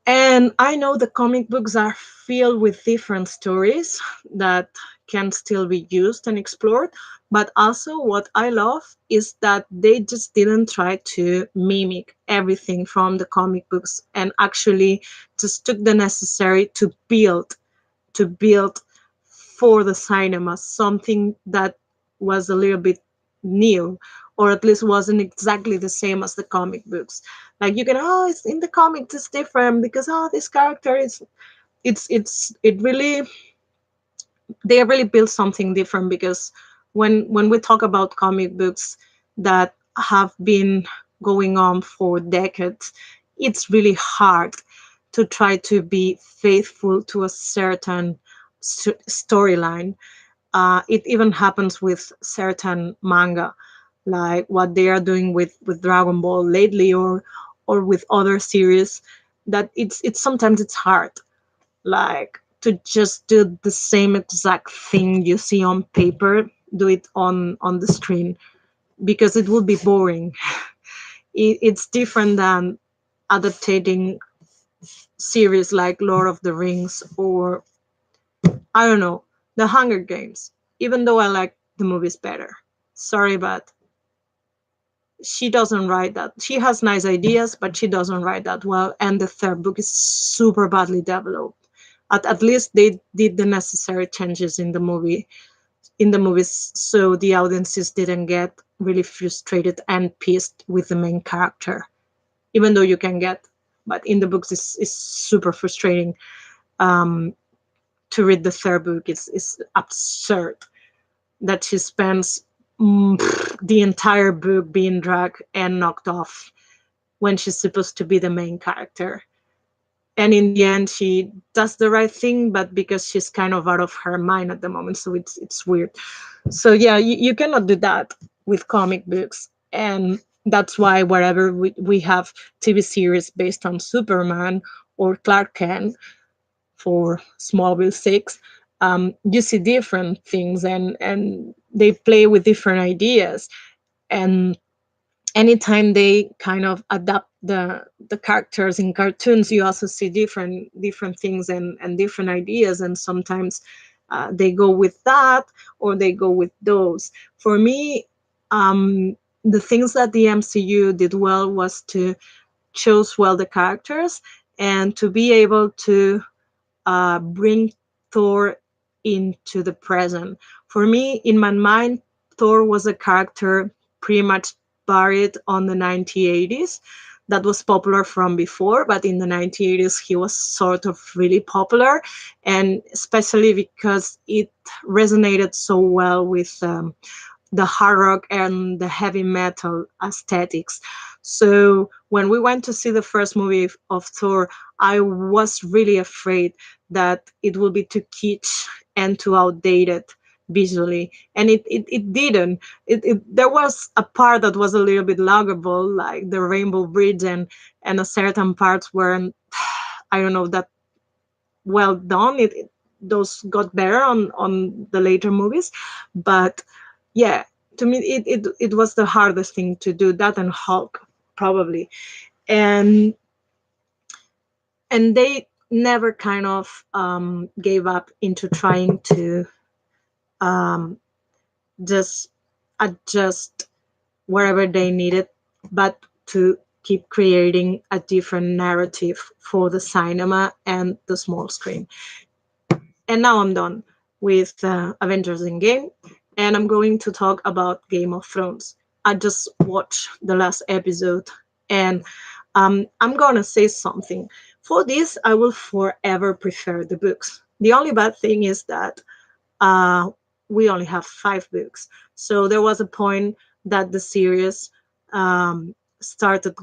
And I know the comic books are filled with different stories that can still be used and explored. But also, what I love is that they just didn't try to mimic everything from the comic books and actually just took the necessary to build for the cinema something that was a little bit new, or at least wasn't exactly the same as the comic books. Like you can, oh, it's in the comics, it's different because, oh, this character is, it really, they really built something different. Because when we talk about comic books that have been going on for decades, it's really hard to try to be faithful to a certain storyline. It even happens with certain manga, like what they are doing with Dragon Ball lately, or with other series. That it's sometimes it's hard, like to just do the same exact thing you see on paper, do it on the screen, because it would be boring. It's different than adapting series like Lord of the Rings, or I don't know, The Hunger Games. Even though I like the movies better, sorry, but she doesn't write that. She has nice ideas, but she doesn't write that well. And the third book is super badly developed. At least they did the necessary changes in the movies, so the audiences didn't get really frustrated and pissed with the main character. Even though you can get, but in the books is super frustrating. Um, to read the third book is absurd that she spends the entire book being dragged and knocked off when she's supposed to be the main character. And in the end, she does the right thing, but because she's kind of out of her mind at the moment, so it's weird. So yeah, you cannot do that with comic books, and that's why wherever we have TV series based on Superman or Clark Kent for Smallville 6, you see different things, and they play with different ideas. And anytime they kind of adapt the characters in cartoons, you also see different things and different ideas. And sometimes they go with that, or they go with those. For me, the things that the MCU did well was to choose well the characters, and to be able to bring Thor into the present. For me, in my mind, Thor was a character pretty much buried on the 1980s. that was popular from before, but in the 1980s he was sort of really popular, and especially because it resonated so well with the hard rock and the heavy metal aesthetics. So when we went to see the first movie of Thor, I was really afraid that it would be too kitsch and too outdated visually, and it didn't. There was a part that was a little bit loggable, like the Rainbow Bridge, and a certain parts weren't, I don't know, that well done. Those got better on the later movies, but yeah, to me it was the hardest thing to do, that and Hulk probably. and and they never kind of gave up into trying to um, just adjust wherever they needed, but to keep creating a different narrative for the cinema and the small screen. And now I'm done with Avengers Endgame, and I'm going to talk about Game of Thrones. I just watched the last episode, and I'm gonna say something. For this, I will forever prefer the books. The only bad thing is that uh, we only have 5 books. So there was a point that the series started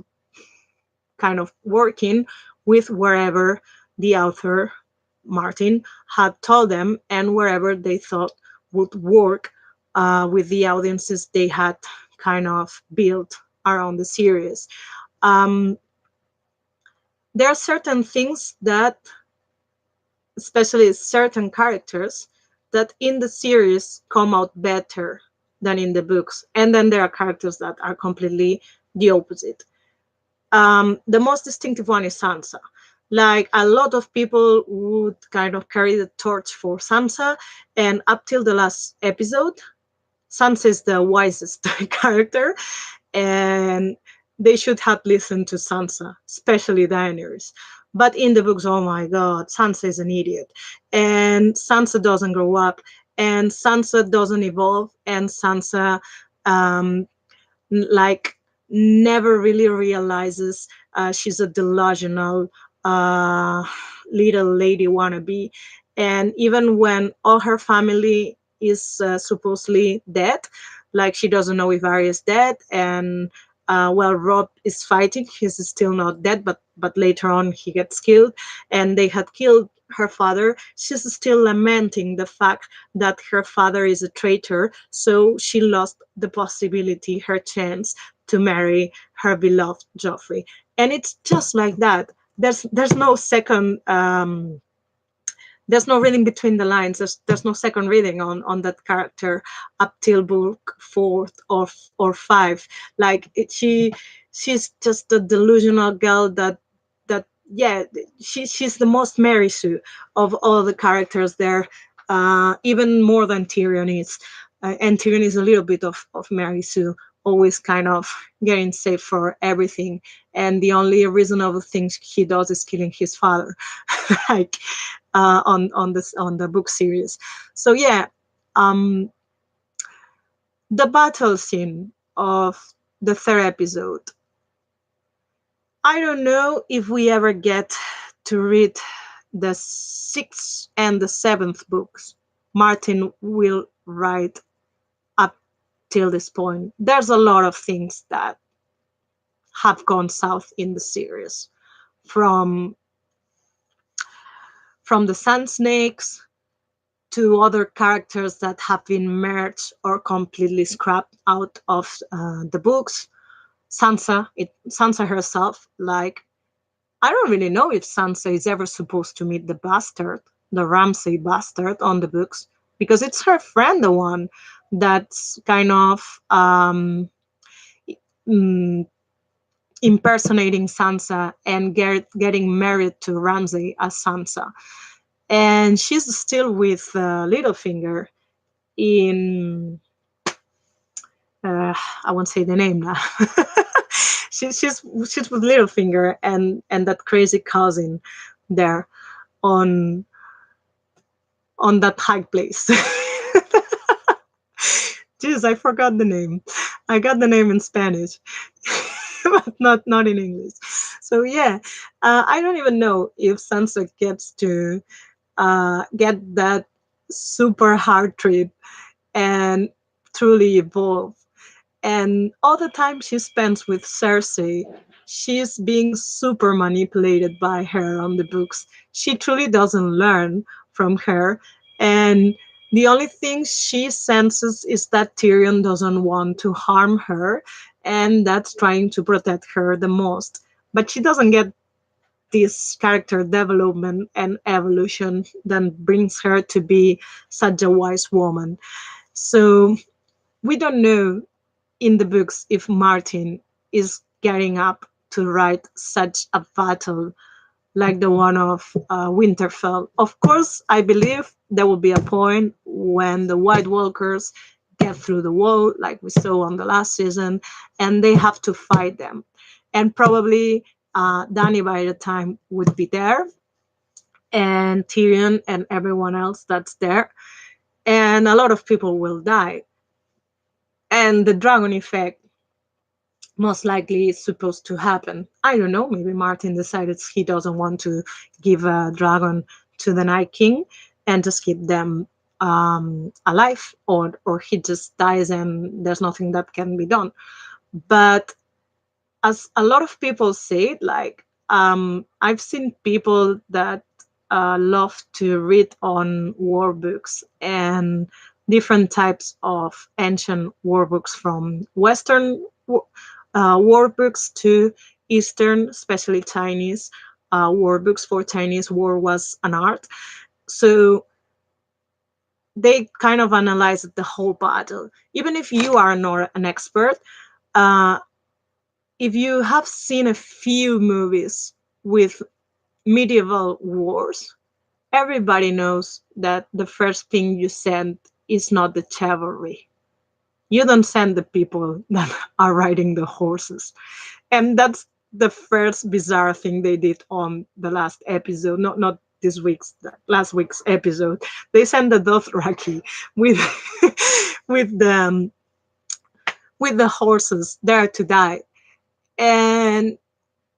kind of working with wherever the author Martin had told them, and wherever they thought would work with the audiences they had kind of built around the series. Um, there are certain things that, especially certain characters, that in the series come out better than in the books, and then there are characters that are completely the opposite. The most distinctive one is Sansa. Like, a lot of people would kind of carry the torch for Sansa, and up till the last episode, Sansa is the wisest character, and they should have listened to Sansa, especially Daenerys. But in the books, oh my god, Sansa is an idiot, and Sansa doesn't grow up, and Sansa doesn't evolve, and Sansa um, like never really realizes she's a delusional uh, little lady wannabe. And even when all her family is supposedly dead, like she doesn't know if Arya is dead, and well, Rob is fighting. He's still not dead, but later on he gets killed, and they had killed her father. She's still lamenting the fact that her father is a traitor, so she lost the possibility, her chance to marry her beloved Joffrey. And it's just like that. There's no second there's no reading between the lines. There's no second reading on that character up till book fourth or five. Like she's just a delusional girl that yeah, she's the most Mary Sue of all the characters there, even more than Tyrion is. And Tyrion is a little bit of Mary Sue, always kind of getting saved for everything, and the only reasonable thing he does is killing his father. Like on the book series. So yeah, um, the battle scene of the third episode. I don't know if we ever get to read the sixth and the seventh books Martin will write up till this point. There's a lot of things that have gone south in the series, from the Sand Snakes to other characters that have been merged or completely scrapped out of the books. Sansa herself, like, I don't really know if Sansa is ever supposed to meet the bastard, the Ramsay bastard on the books, because it's her friend, the one that's kind of mm, impersonating Sansa and getting married to Ramsay as Sansa. And she's still with Littlefinger in I won't say the name now. She's with Littlefinger and that crazy cousin there on that high place. Jeez, I forgot the name. I got the name in Spanish. but not in English. So yeah, I don't even know if Sansa gets to get that super hard trip and truly evolve. And all the time she spends with Cersei, she's being super manipulated by her on the books. She truly doesn't learn from her. And the only thing she senses is that Tyrion doesn't want to harm her, and that's trying to protect her the most. But she doesn't get this character development and evolution that brings her to be such a wise woman. So we don't know in the books if Martin is getting up to write such a battle like the one of Winterfell. Of course, I believe there will be a point when the White Walkers get through the wall, like we saw on the last season, and they have to fight them. And probably Dany by the time would be there, and Tyrion and everyone else that's there, and a lot of people will die. And the dragon effect most likely is supposed to happen. I don't know, maybe Martin decided he doesn't want to give a dragon to the Night King and just keep them alive, or he just dies and there's nothing that can be done. But as a lot of people say, like I've seen people that love to read on war books and different types of ancient war books from Western war books to Eastern, especially Chinese war books. For Chinese, war was an art. So they kind of analyze the whole battle. Even if you are not an expert, uh, if you have seen a few movies with medieval wars, everybody knows that the first thing you send is not the chivalry. You don't send the people that are riding the horses. And that's the first bizarre thing they did on the last episode, not this week's last week's episode. They sent the Dothraki with with the with the horses there to die. And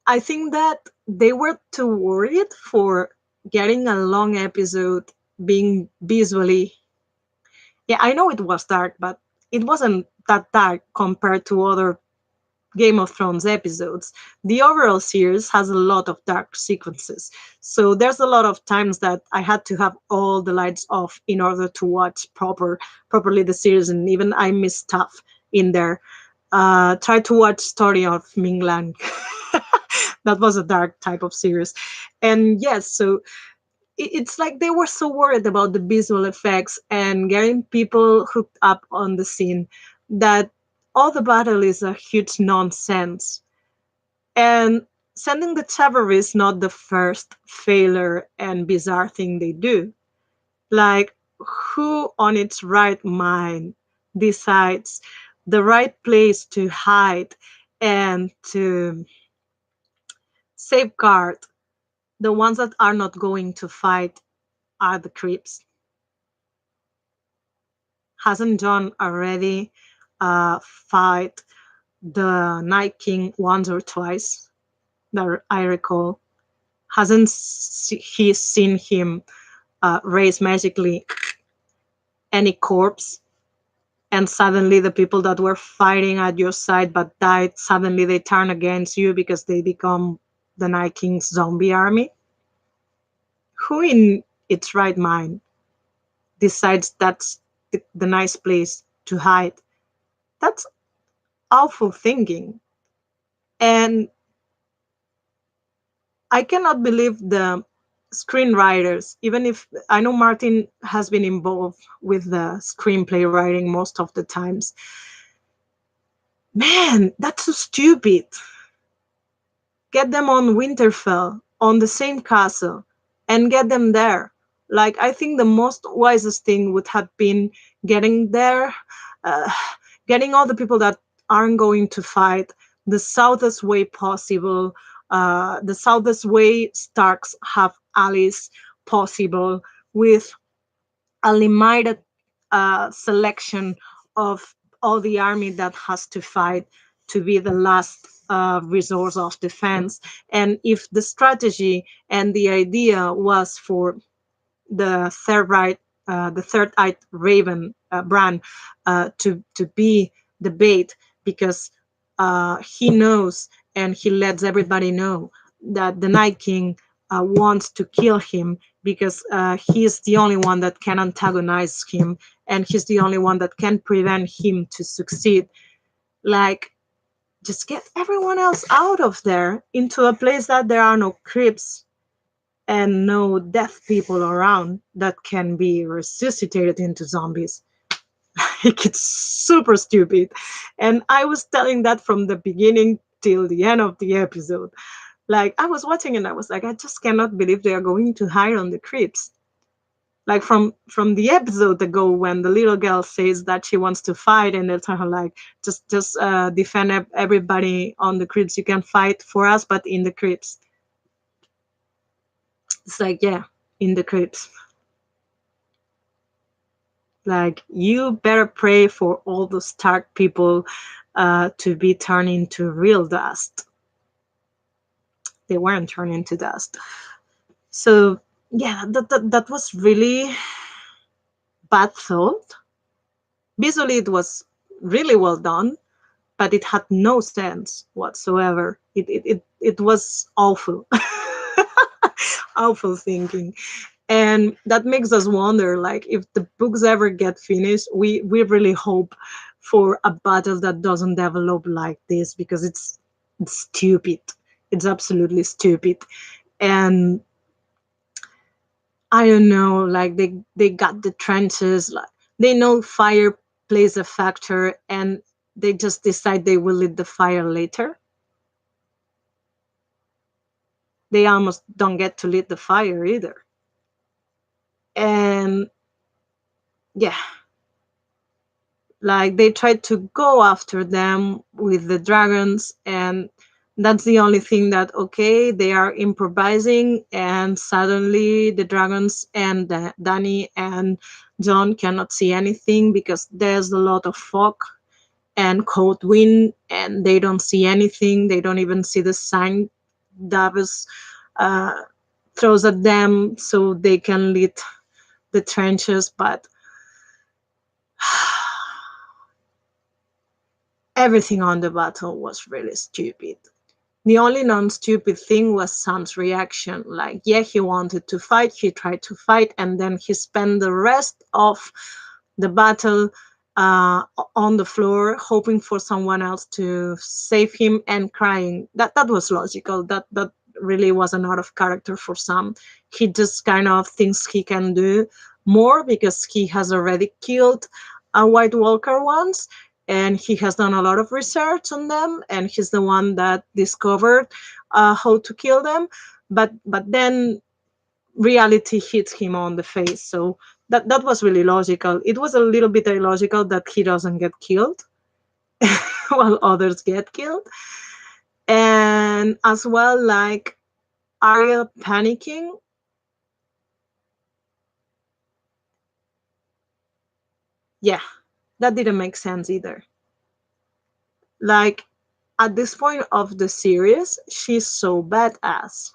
I think that they were too worried for getting a long episode being visually. Yeah, I know it was dark, but it wasn't that dark compared to other Game of Thrones episodes. The overall series has a lot of dark sequences. So there's a lot of times that I had to have all the lights off in order to watch properly the series, and even I missed stuff in there. Try to watch Story of Ming Lang. That was a dark type of series. And yes, so it's like they were so worried about the visual effects and getting people hooked up on the scene that all the battle is a huge nonsense. And sending the cavalry is not the first failure and bizarre thing they do. Like, who on its right mind decides the right place to hide and to safeguard the ones that are not going to fight are the creeps? Hasn't John already fight the Night King once or twice that I recall? Hasn't he seen him raise magically any corpse? And suddenly the people that were fighting at your side but died, suddenly they turn against you because they become the Night King's zombie army? Who in its right mind decides that's the nice place to hide? That's awful thinking. And I cannot believe the screenwriters, even if I know Martin has been involved with the screenplay writing most of the times. Man, that's so stupid. Get them on Winterfell, on the same castle, and get them there. Like, I think the most wisest thing would have been getting there, uh, getting all the people that aren't going to fight the southest way possible, the southest way Starks have allies possible, with a limited selection of all the army that has to fight to be the last resource of defense. And if the strategy and the idea was for the third-eyed raven, Bran, to be the bait, because he knows and he lets everybody know that the Night King wants to kill him, because he's the only one that can antagonize him, and he's the only one that can prevent him to succeed. Like, just get everyone else out of there into a place that there are no crypts and no deaf people around that can be resuscitated into zombies. Like, it's super stupid. And I was telling that from the beginning till the end of the episode. Like, I was watching and I was like, I just cannot believe they are going to hire on the creeps. Like, from the episode ago, when the little girl says that she wants to fight, and they tell her like, just defend everybody on the creeps. You can fight for us, but in the creeps. It's like, yeah, in the creeps. Like, you better pray for all the Stark people to be turned into real dust. They weren't turned into dust. So yeah, that was really bad thought. Visually, it was really well done, but it had no sense whatsoever. It was awful. Awful thinking. And that makes us wonder, like, if the books ever get finished, we really hope for a battle that doesn't develop like this, because it's stupid. It's absolutely stupid. And I don't know, like, they got the trenches, like, they know fire plays a factor, and they just decide they will lit the fire later. They almost don't get to lit the fire either. And yeah, like, they tried to go after them with the dragons, and that's the only thing that, okay, they are improvising, and suddenly the dragons and Danny and John cannot see anything because there's a lot of fog and cold wind, and they don't see anything. They don't even see the sign Davos uh, throws at them so they can lit the trenches. But everything on the battle was really stupid. The only non-stupid thing was Sam's reaction. Like, yeah, he wanted to fight, he tried to fight, and then he spent the rest of the battle on the floor, hoping for someone else to save him and crying. That was logical. That really wasn't out of character for Sam. He just kind of thinks he can do more because he has already killed a White Walker once, and he has done a lot of research on them, and he's the one that discovered how to kill them. But then reality hits him on the face. So that was really logical. It was a little bit illogical that he doesn't get killed while others get killed. And as well, like, Arya panicking. Yeah, that didn't make sense either. Like, at this point of the series, she's so badass.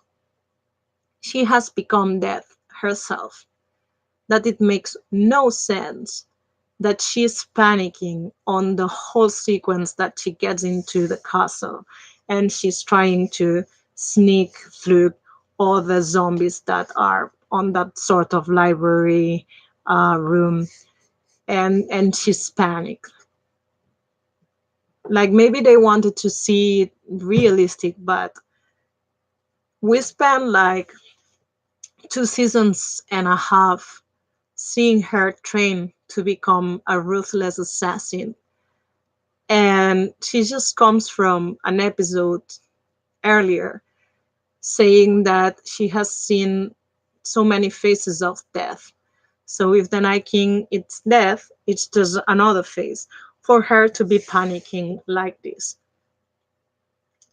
She has become death herself, that it makes no sense that she's panicking on the whole sequence that she gets into the castle, and she's trying to sneak through all the zombies that are on that sort of library room, and she's panicked. Like, maybe they wanted to see it realistic, but we spent like 2 seasons and a half seeing her train to become a ruthless assassin. And she just comes from an episode earlier saying that she has seen so many faces of death. So if the Night King it's death, it's just another face for her to be panicking like this.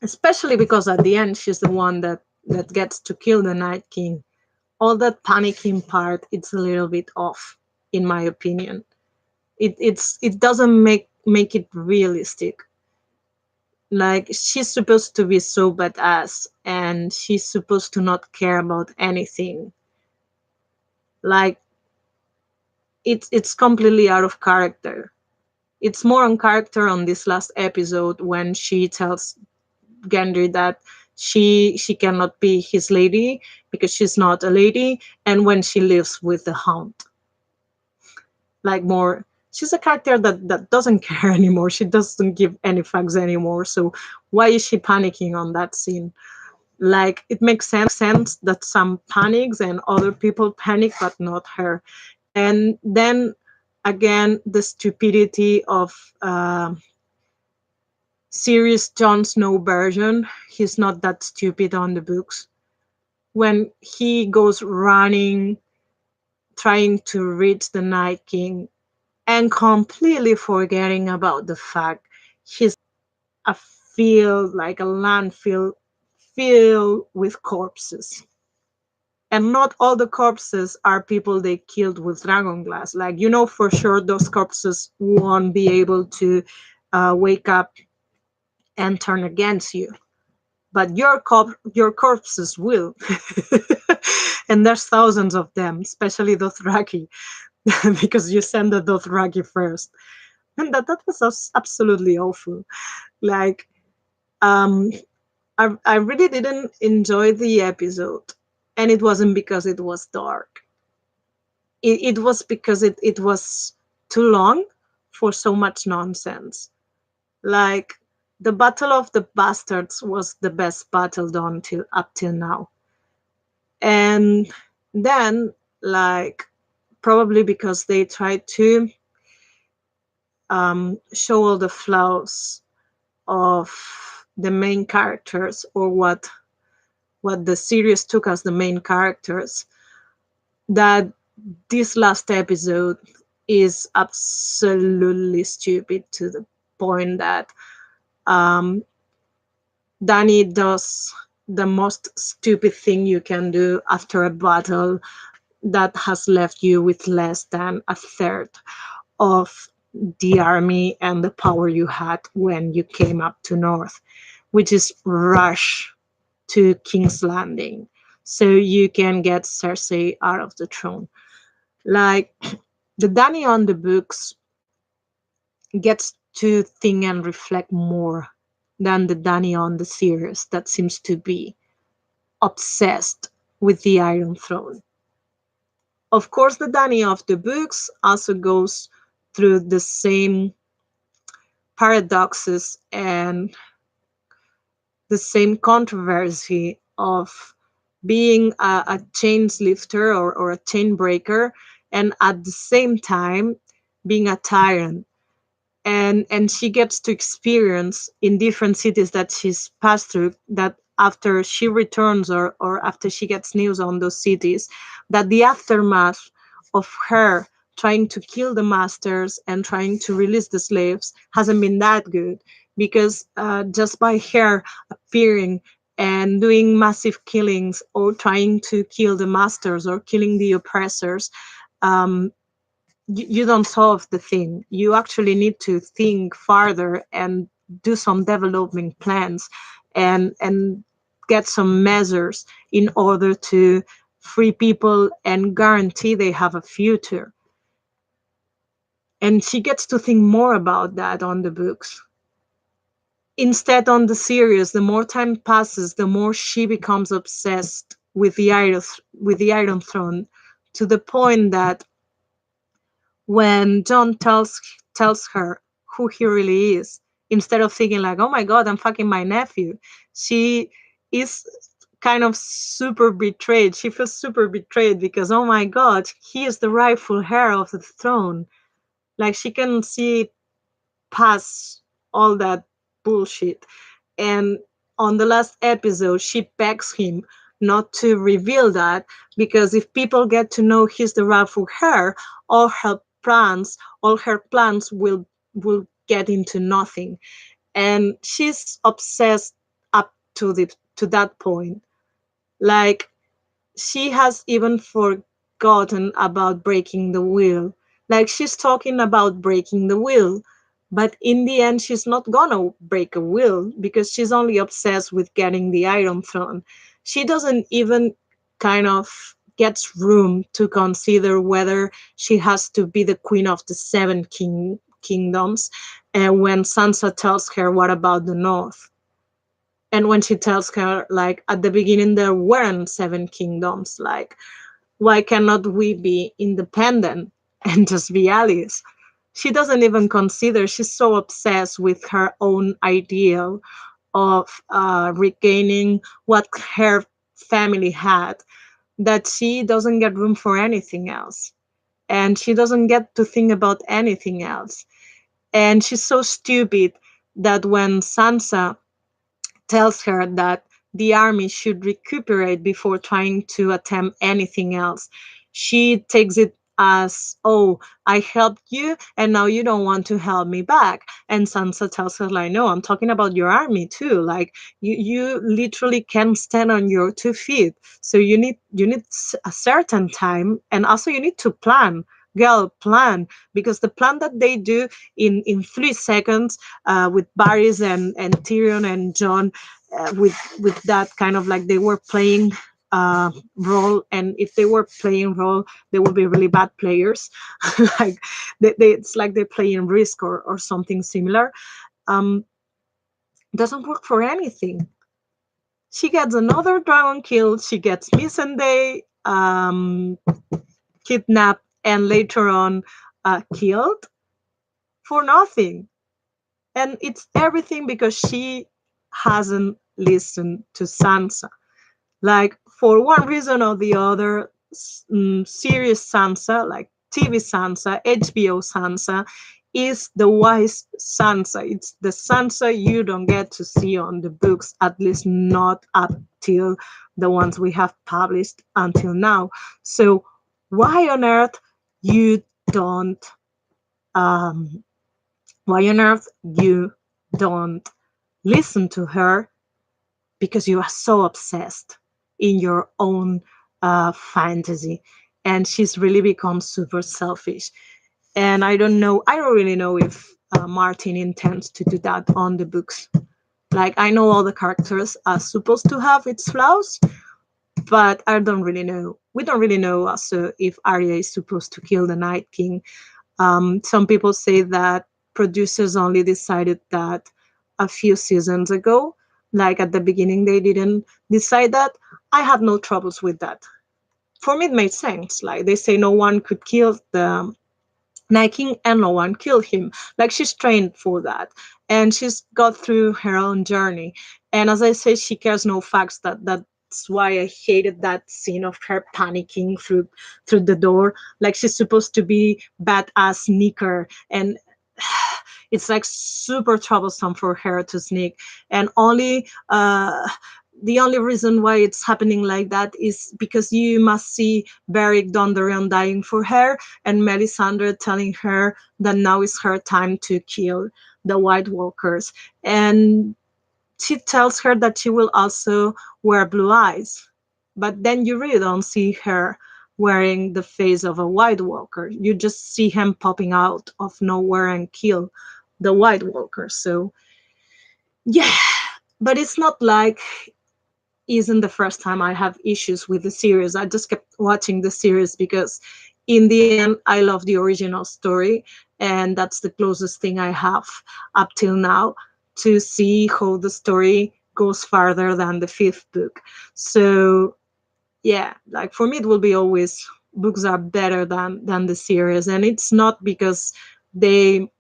Especially because at the end she's the one that gets to kill the Night King. All that panicking part, it's a little bit off, in my opinion. It doesn't make it realistic. Like, she's supposed to be so badass, and she's supposed to not care about anything. Like, it's completely out of character. It's more on character on this last episode when she tells Gendry that she cannot be his lady because she's not a lady, and when she lives with the Hound. Like, more, she's a character that doesn't care anymore. She doesn't give any fucks anymore. So why is she panicking on that scene? Like, it makes sense that some panics and other people panic, but not her. And then again, the stupidity of Sirius Jon Snow version. He's not that stupid on the books. When he goes running, trying to reach the Night King, and completely forgetting about the fact he's a field, like a landfill filled with corpses. And not all the corpses are people they killed with dragon glass. Like, you know for sure those corpses won't be able to wake up and turn against you. But your corpses will. And there's thousands of them, especially Dothraki, because you send the Dothraki first. And that was absolutely awful. Like, um, I really didn't enjoy the episode, and it wasn't because it was dark. It was because it was too long for so much nonsense. Like, the Battle of the Bastards was the best battle done till up till now. And then, like, probably because they tried to show all the flaws of the main characters, or what the series took as the main characters, that this last episode is absolutely stupid to the point that um, Danny does the most stupid thing you can do after a battle that has left you with less than a third of the army and the power you had when you came up to North, which is rush to King's Landing so you can get Cersei out of the throne. Like, the Dany on the books gets to think and reflect more than the Dany on the series that seems to be obsessed with the Iron Throne. Of course, the Dany of the books also goes through the same paradoxes and the same controversy of being a chain lifter, or a chain breaker, and at the same time being a tyrant. And she gets to experience in different cities that she's passed through, that after she returns, or after she gets news on those cities, that the aftermath of her trying to kill the masters and trying to release the slaves hasn't been that good, because just by her appearing and doing massive killings, or trying to kill the masters or killing the oppressors, um, you don't solve the thing. You actually need to think farther and do some development plans, and get some measures in order to free people and guarantee they have a future. And she gets to think more about that on the books. Instead, on the series, the more time passes, the more she becomes obsessed with the Iron Throne, to the point that when John tells her who he really is, instead of thinking like, "Oh my God, I'm fucking my nephew," she is kind of super betrayed. She feels super betrayed because, oh my God, he is the rightful heir of the throne. Like, she can see past all that bullshit. And on the last episode, she begs him not to reveal that, because if people get to know he's the rightful heir, all her all her plans will get into nothing. And she's obsessed up to that point. Like, she has even forgotten about breaking the will. Like, she's talking about breaking the will, But in the end, she's not gonna break a will because she's only obsessed with getting the Iron Throne. She doesn't even kind of gets room to consider whether she has to be the queen of the seven kingdoms. And when Sansa tells her, "What about the North?" And when she tells her, like, at the beginning there weren't seven kingdoms, like, why cannot we be independent and just be allies? She doesn't even consider, she's so obsessed with her own ideal of regaining what her family had that she doesn't get room for anything else. And she doesn't get to think about anything else. And she's so stupid that when Sansa tells her that the army should recuperate before trying to attempt anything else. She takes it as, "Oh, I helped you and now you don't want to help me back." And Sansa tells her, like, "No, I'm talking about your army too. Like, you literally can't stand on your 2 feet. So you need a certain time, and also you need to plan. Girl, plan, because the plan that they do in 3 seconds with Varys and Tyrion and Jon, with that kind of like they were playing role, and if they were playing role, they would be really bad players. Like it's like they're playing Risk or something similar. Um, doesn't work for anything. She gets another dragon killed. She gets Missandei kidnapped and later on killed for nothing. And it's everything because she hasn't listened to Sansa. Like, for one reason or the other, series Sansa, like TV Sansa, HBO Sansa, is the wise Sansa. It's the Sansa you don't get to see on the books, at least not up till the ones we have published until now. So, why on earth you don't? Um, why on earth you don't listen to her? Because you are so obsessed in your own fantasy, and she's really become super selfish. And I don't really know if Martin intends to do that on the books. Like, I know all the characters are supposed to have its flaws, but I don't really know. We don't really know also if Arya is supposed to kill the Night King. Some people say that producers only decided that a few seasons ago. Like, at the beginning, they didn't decide that. I had no troubles with that. For me, it made sense. Like, they say no one could kill the Night King and no one killed him. Like, she's trained for that. And she's got through her own journey. And as I say, she cares no facts. That's why I hated that scene of her panicking through the door. Like, she's supposed to be badass sneaker, and it's like super troublesome for her to sneak. And only the only reason why it's happening like that is because you must see Beric Dondarrion dying for her, and Melisandre telling her that now is her time to kill the White Walkers. And she tells her that she will also wear blue eyes. But then you really don't see her wearing the face of a White Walker. You just see him popping out of nowhere and kill the White Walker. So, yeah. But it's not like isn't the first time I have issues with the series. I just kept watching the series because, in the end, I love the original story, and that's the closest thing I have up till now to see how the story goes farther than the fifth book. So, yeah, like for me, it will be always books are better than the series, and it's not because they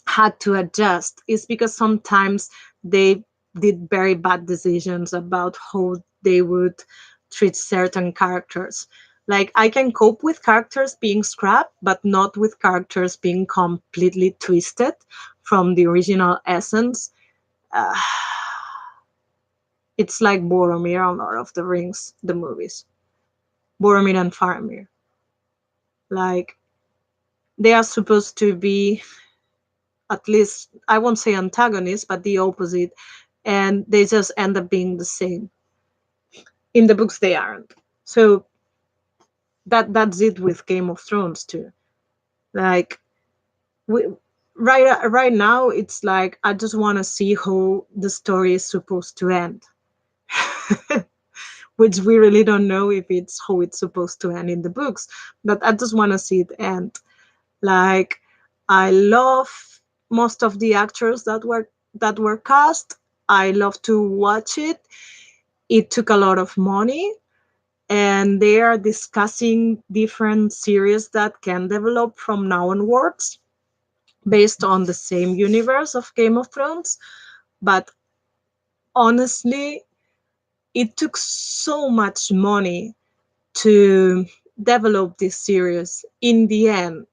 had to adjust. It's because sometimes they did very bad decisions about how they would treat certain characters. Like, I can cope with characters being scrapped, but not with characters being completely twisted from the original essence. Uh, it's like Boromir on Lord of the Rings, the movies. Boromir and Faramir. Like, they are supposed to be, at least, I won't say antagonists, but the opposite, and they just end up being the same. In the books, they aren't. So that's it with Game of Thrones too. Like, we, right now it's like I just want to see how the story is supposed to end. Which we really don't know if it's how it's supposed to end in the books, but I just want to see it end. Like, I love most of the actors that were cast. I love to watch it. It took a lot of money, and they are discussing different series that can develop from now onwards based on the same universe of Game of Thrones. But honestly, it took so much money to develop this series. In the end,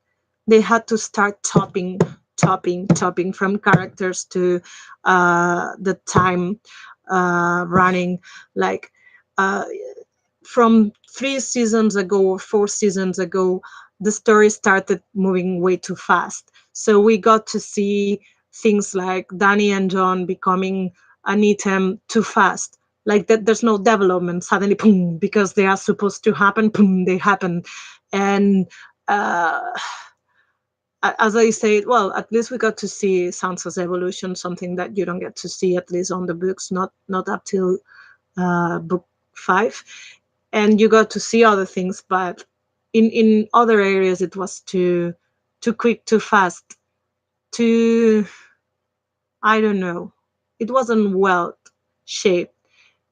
they had to start topping from characters to the time running. Like, uh, from 3 seasons ago or 4 seasons ago, the story started moving way too fast. So we got to see things like Danny and John becoming an item too fast. Like that, there's no development. Suddenly, boom, because they are supposed to happen, boom, they happen. And uh, as I said, well, at least we got to see Sansa's evolution, something that you don't get to see at least on the books, not up till book 5. And you got to see other things, but in other areas it was too quick, too fast, too, I don't know. It wasn't well shaped.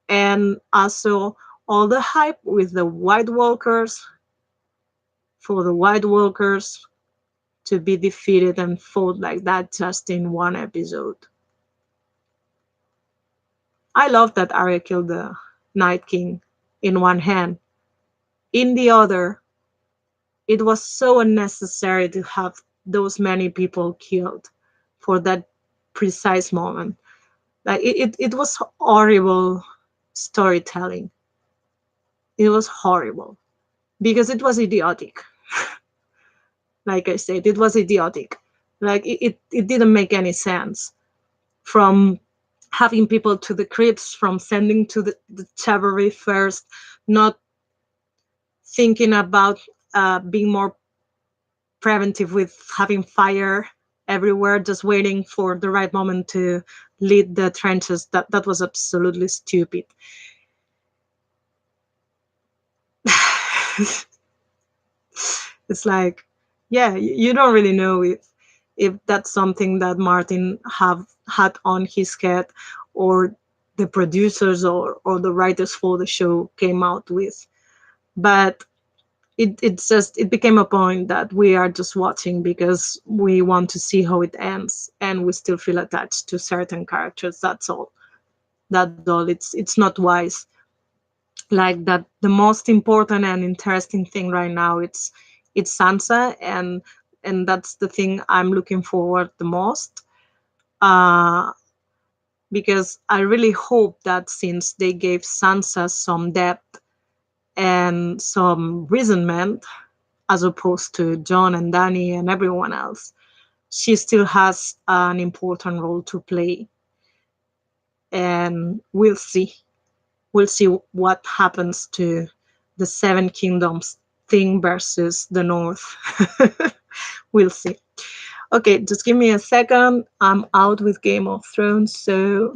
And also all the hype with the White Walkers, for the White Walkers to be defeated and fought like that just in one episode. I love that Arya killed the Night King in one hand. In the other, it was so unnecessary to have those many people killed for that precise moment. Like, it was horrible storytelling. It was horrible because it was idiotic. Like I said, it was idiotic. Like, it didn't make any sense. From having people to the crypts, from sending to the chivalry first, not thinking about being more preventive with having fire everywhere, just waiting for the right moment to lead the trenches. That was absolutely stupid. It's like, yeah, you don't really know if that's something that Martin have had on his head, or the producers or the writers for the show came out with. But it became a point that we are just watching because we want to see how it ends, and we still feel attached to certain characters. That's all. It's not wise. Like that, the most important and interesting thing right now, it's Sansa, and that's the thing I'm looking forward the most. uh because I really hope that since they gave Sansa some depth and some resentment, as opposed to John and Danny and everyone else, she still has an important role to play. And we'll see what happens to the Seven Kingdoms thing versus the North. We'll see. Okay, just give me a second. I'm out with Game of Thrones, so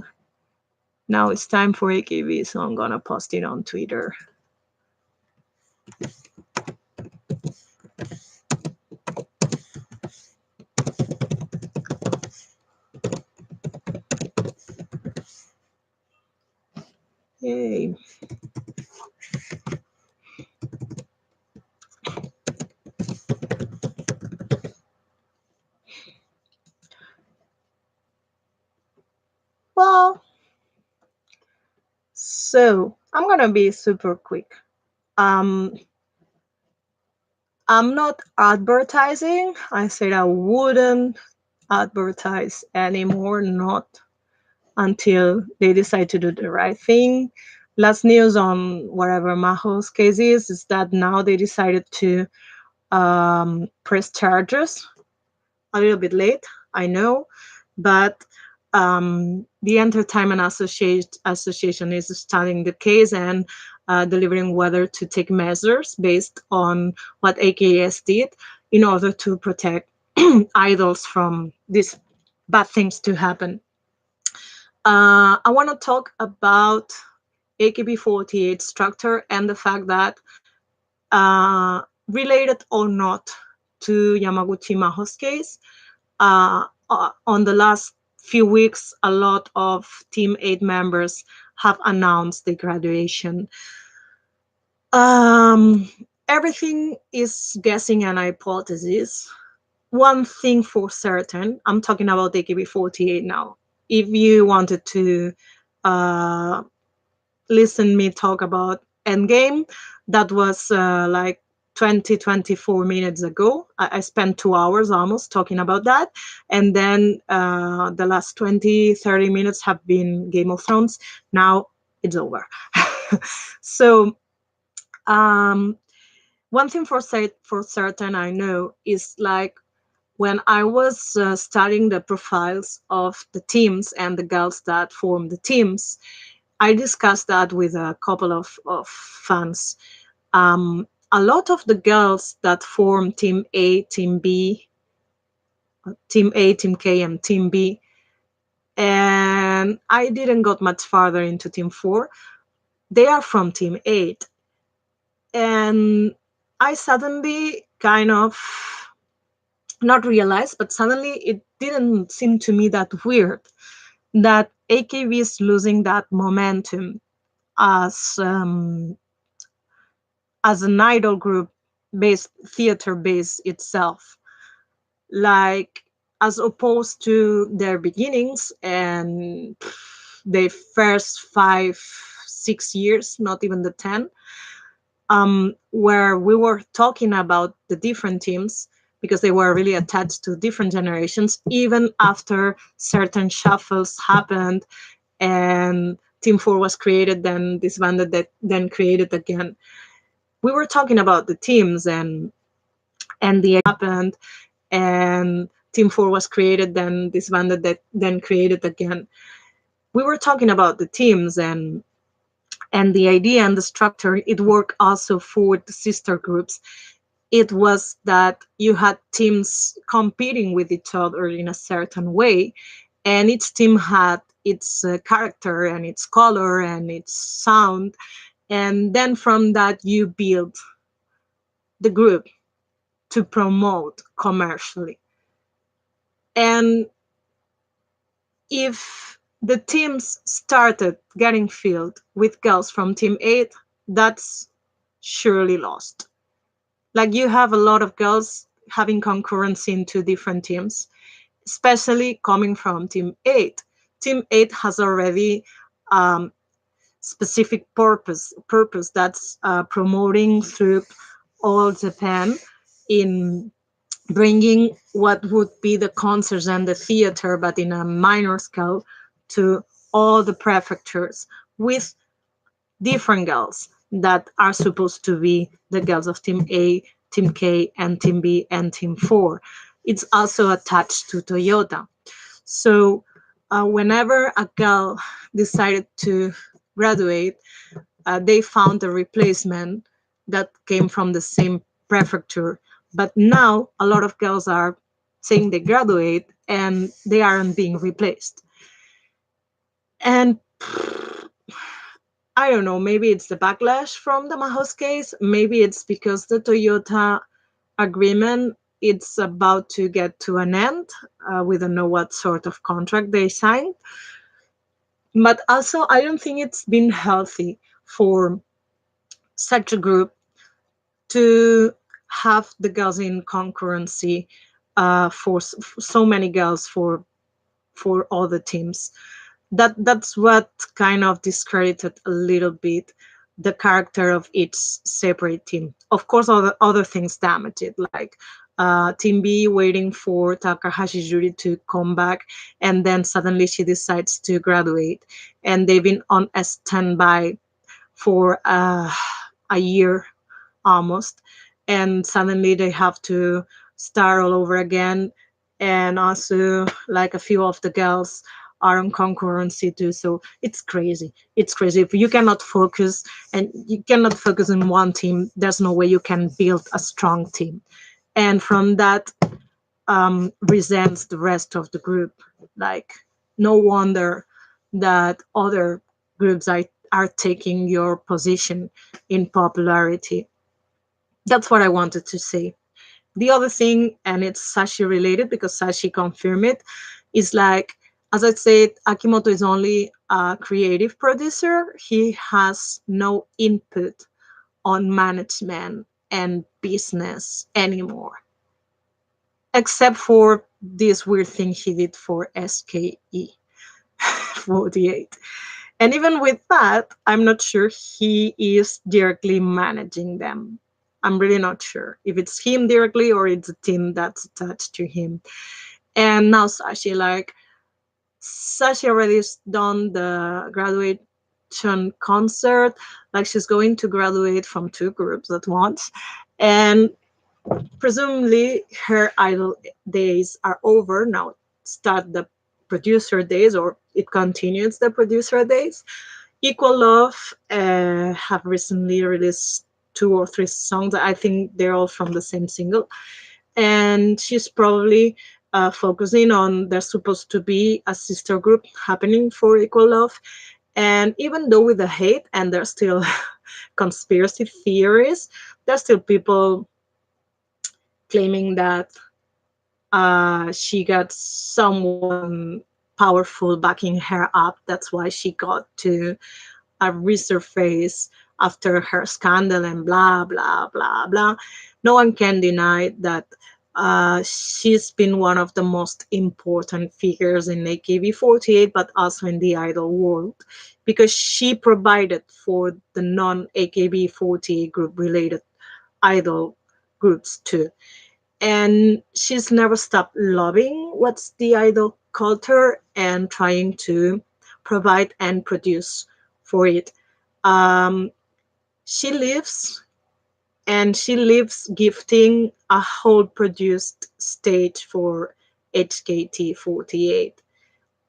now it's time for AKB, so I'm gonna post it on Twitter. Yay. Well, so I'm gonna be super quick. Um, I'm not advertising. I said I wouldn't advertise anymore, not until they decide to do the right thing. Last news on whatever Maho's case is that now they decided to press charges. A little bit late, I know, but the Entertainment Association is studying the case and delivering whether to take measures based on what AKS did in order to protect idols from these bad things to happen. I want to talk about AKB48 structure and the fact that, related or not to Yamaguchi Maho's case, on the last few weeks, a lot of Team 8 members have announced the graduation. Um, Everything is guessing and hypothesis. One thing for certain, I'm talking about AKB48 now. If you wanted to uh, listen me talk about Endgame, that was like 20, 24 minutes ago. I spent 2 hours almost talking about that. And then the last 20, 30 minutes have been Game of Thrones. Now it's over. So, um, one thing for certain I know is, like, when I was studying the profiles of the teams and the girls that form the teams, I discussed that with a couple of fans. A lot of the girls that form Team A, Team B, Team A, Team K, and Team B, and I didn't got much farther into Team 4, they are from Team 8. And I suddenly kind of not realized, but suddenly it didn't seem to me that weird that AKB is losing that momentum as an idol group based theater base itself, like, as opposed to their beginnings and the first 5 6 years, not even the 10, where we were talking about the different teams because they were really attached to different generations, even after certain shuffles happened and Team 4 was created, then disbanded, that then created again. We were talking about the teams, and the happened, and Team 4 was created, then disbanded, that then created again. We were talking about the teams, and the idea and the structure. It worked also for the sister groups. It was that you had teams competing with each other in a certain way, and each team had its character and its color and its sound, and then from that you build the group to promote commercially. And if the teams started getting filled with girls from Team 8, that's surely lost. Like, you have a lot of girls having concurrency in two different teams, especially coming from Team 8. Team 8 has already specific purpose that's promoting through all Japan in bringing what would be the concerts and the theater, but in a minor scale, to all the prefectures with different girls that are supposed to be the girls of Team A, Team K, and Team B, and Team 4. It's also attached to Toyota. So whenever a girl decided to graduate, they found a replacement that came from the same prefecture. But now a lot of girls are saying they graduate and they aren't being replaced. And I don't know, maybe it's the backlash from the Mahos case. Maybe it's because the Toyota agreement it's about to get to an end. We don't know what sort of contract they signed. But also, I don't think it's been healthy for such a group to have the girls in concurrency for so many girls for all the teams. That's what kind of discredited a little bit the character of each separate team. Of course, other things damage it, like Team B waiting for Takahashi Yuri to come back, and then suddenly she decides to graduate, and they've been on a standby for a year almost, and suddenly they have to start all over again. And also, like, a few of the girls are on concurrency too, so it's crazy if you cannot focus, and you cannot focus on one team. There's no way you can build a strong team. And from that, resents the rest of the group. Like, no wonder that other groups are taking your position in popularity. That's what I wanted to say. The other thing, and it's Sashi related because Sashi confirmed it, is like, as I said, Akimoto is only a creative producer. He has no input on management and business anymore, except for this weird thing he did for SKE 48. And even with that, I'm not sure he is directly managing them. I'm really not sure if it's him directly or it's a team that's attached to him. And now Sashi, like, Sashi already done the graduation concert. Like, she's going to graduate from two groups at once. And presumably her idol days are over now. Start the producer days, or it continues the producer days. Equal Love have recently released two or three songs. I think they're all from the same single, and she's probably focusing on there's supposed to be a sister group happening for Equal Love. And even though with the hate and there's still conspiracy theories, there's still people claiming that she got someone powerful backing her up. That's why she got to resurface after her scandal and blah, blah, blah, blah. No one can deny that she's been one of the most important figures in AKB48, but also in the idol world, because she provided for the non AKB48 group related idol groups too. And she's never stopped loving what's the idol culture and trying to provide and produce for it. Um, she lives she lives gifting a whole produced stage for HKT48.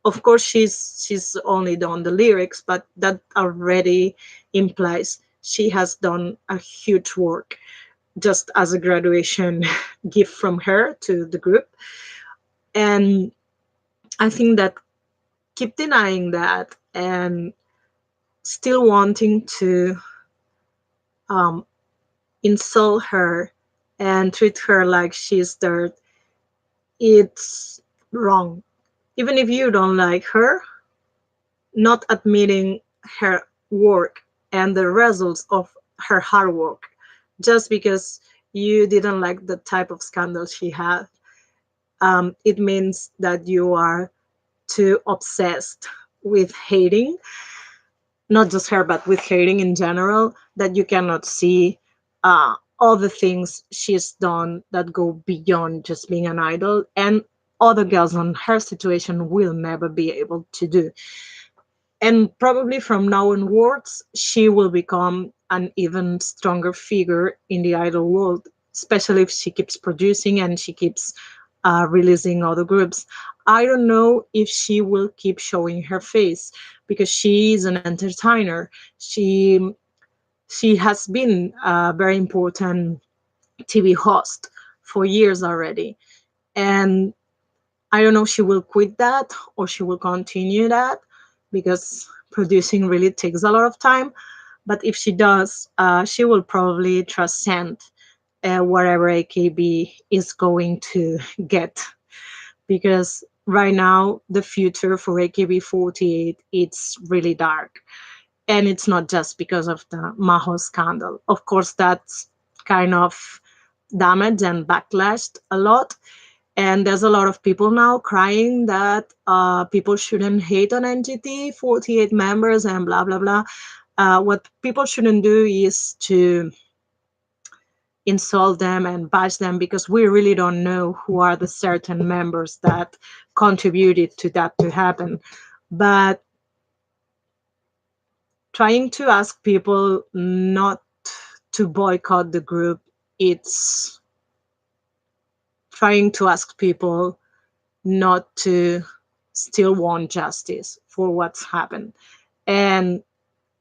Of course, she's only done the lyrics, but that already implies she has done a huge work just as a graduation gift from her to the group. And I think that keep denying that and still wanting to um, insult her and treat her like she's dirt, it's wrong. Even if you don't like her, not admitting her work and the results of her hard work just because you didn't like the type of scandal she had, it means that you are too obsessed with hating, not just her, but with hating in general, that you cannot see all the things she's done that go beyond just being an idol, and other girls in her situation will never be able to do. And probably from now onwards, she will become an even stronger figure in the idol world, especially if she keeps producing and she keeps releasing other groups. I don't know if she will keep showing her face because she is an entertainer. She has been a very important TV host for years already, and I don't know if she will quit that or she will continue that because producing really takes a lot of time. But if she does, she will probably transcend whatever AKB is going to get, because right now the future for AKB48 it's really dark, and it's not just because of the Maho scandal. Of course, that's kind of damaged and backlashed a lot, and there's a lot of people now crying that people shouldn't hate on NGT 48 members and blah blah blah. What people shouldn't do is to insult them and bash them, because we really don't know who are the certain members that contributed to that to happen. But trying to ask people not to boycott the group, it's trying to ask people not to still want justice for what's happened. And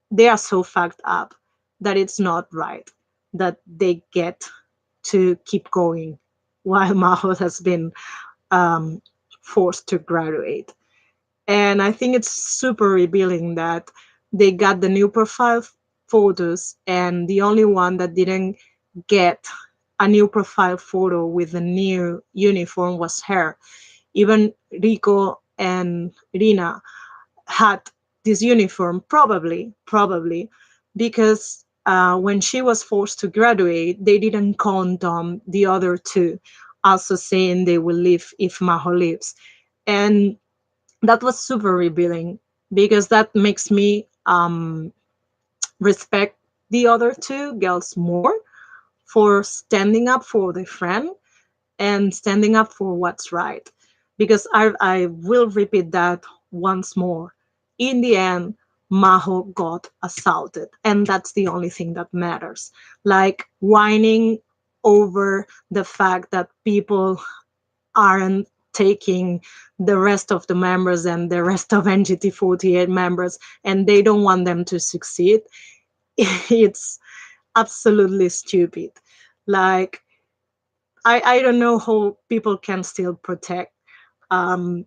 they are so fucked up that it's not right that they get to keep going while Maho has been um, forced to graduate. And I think it's super revealing that they got the new profile photos, and the only one that didn't get a new profile photo with a new uniform was her. Even Rico and Rina had this uniform, probably because when she was forced to graduate, they didn't condom the other two, also saying they will leave if Maho leaves. And that was super revealing because that makes me respect the other two girls more for standing up for their friend and standing up for what's right. Because I will repeat that once more. In the end, Maho got assaulted, and that's the only thing that matters. Like whining over the fact that people aren't taking the rest of the members and the rest of NGT48 members, and they don't want them to succeed. It's absolutely stupid. Like, I don't know how people can um,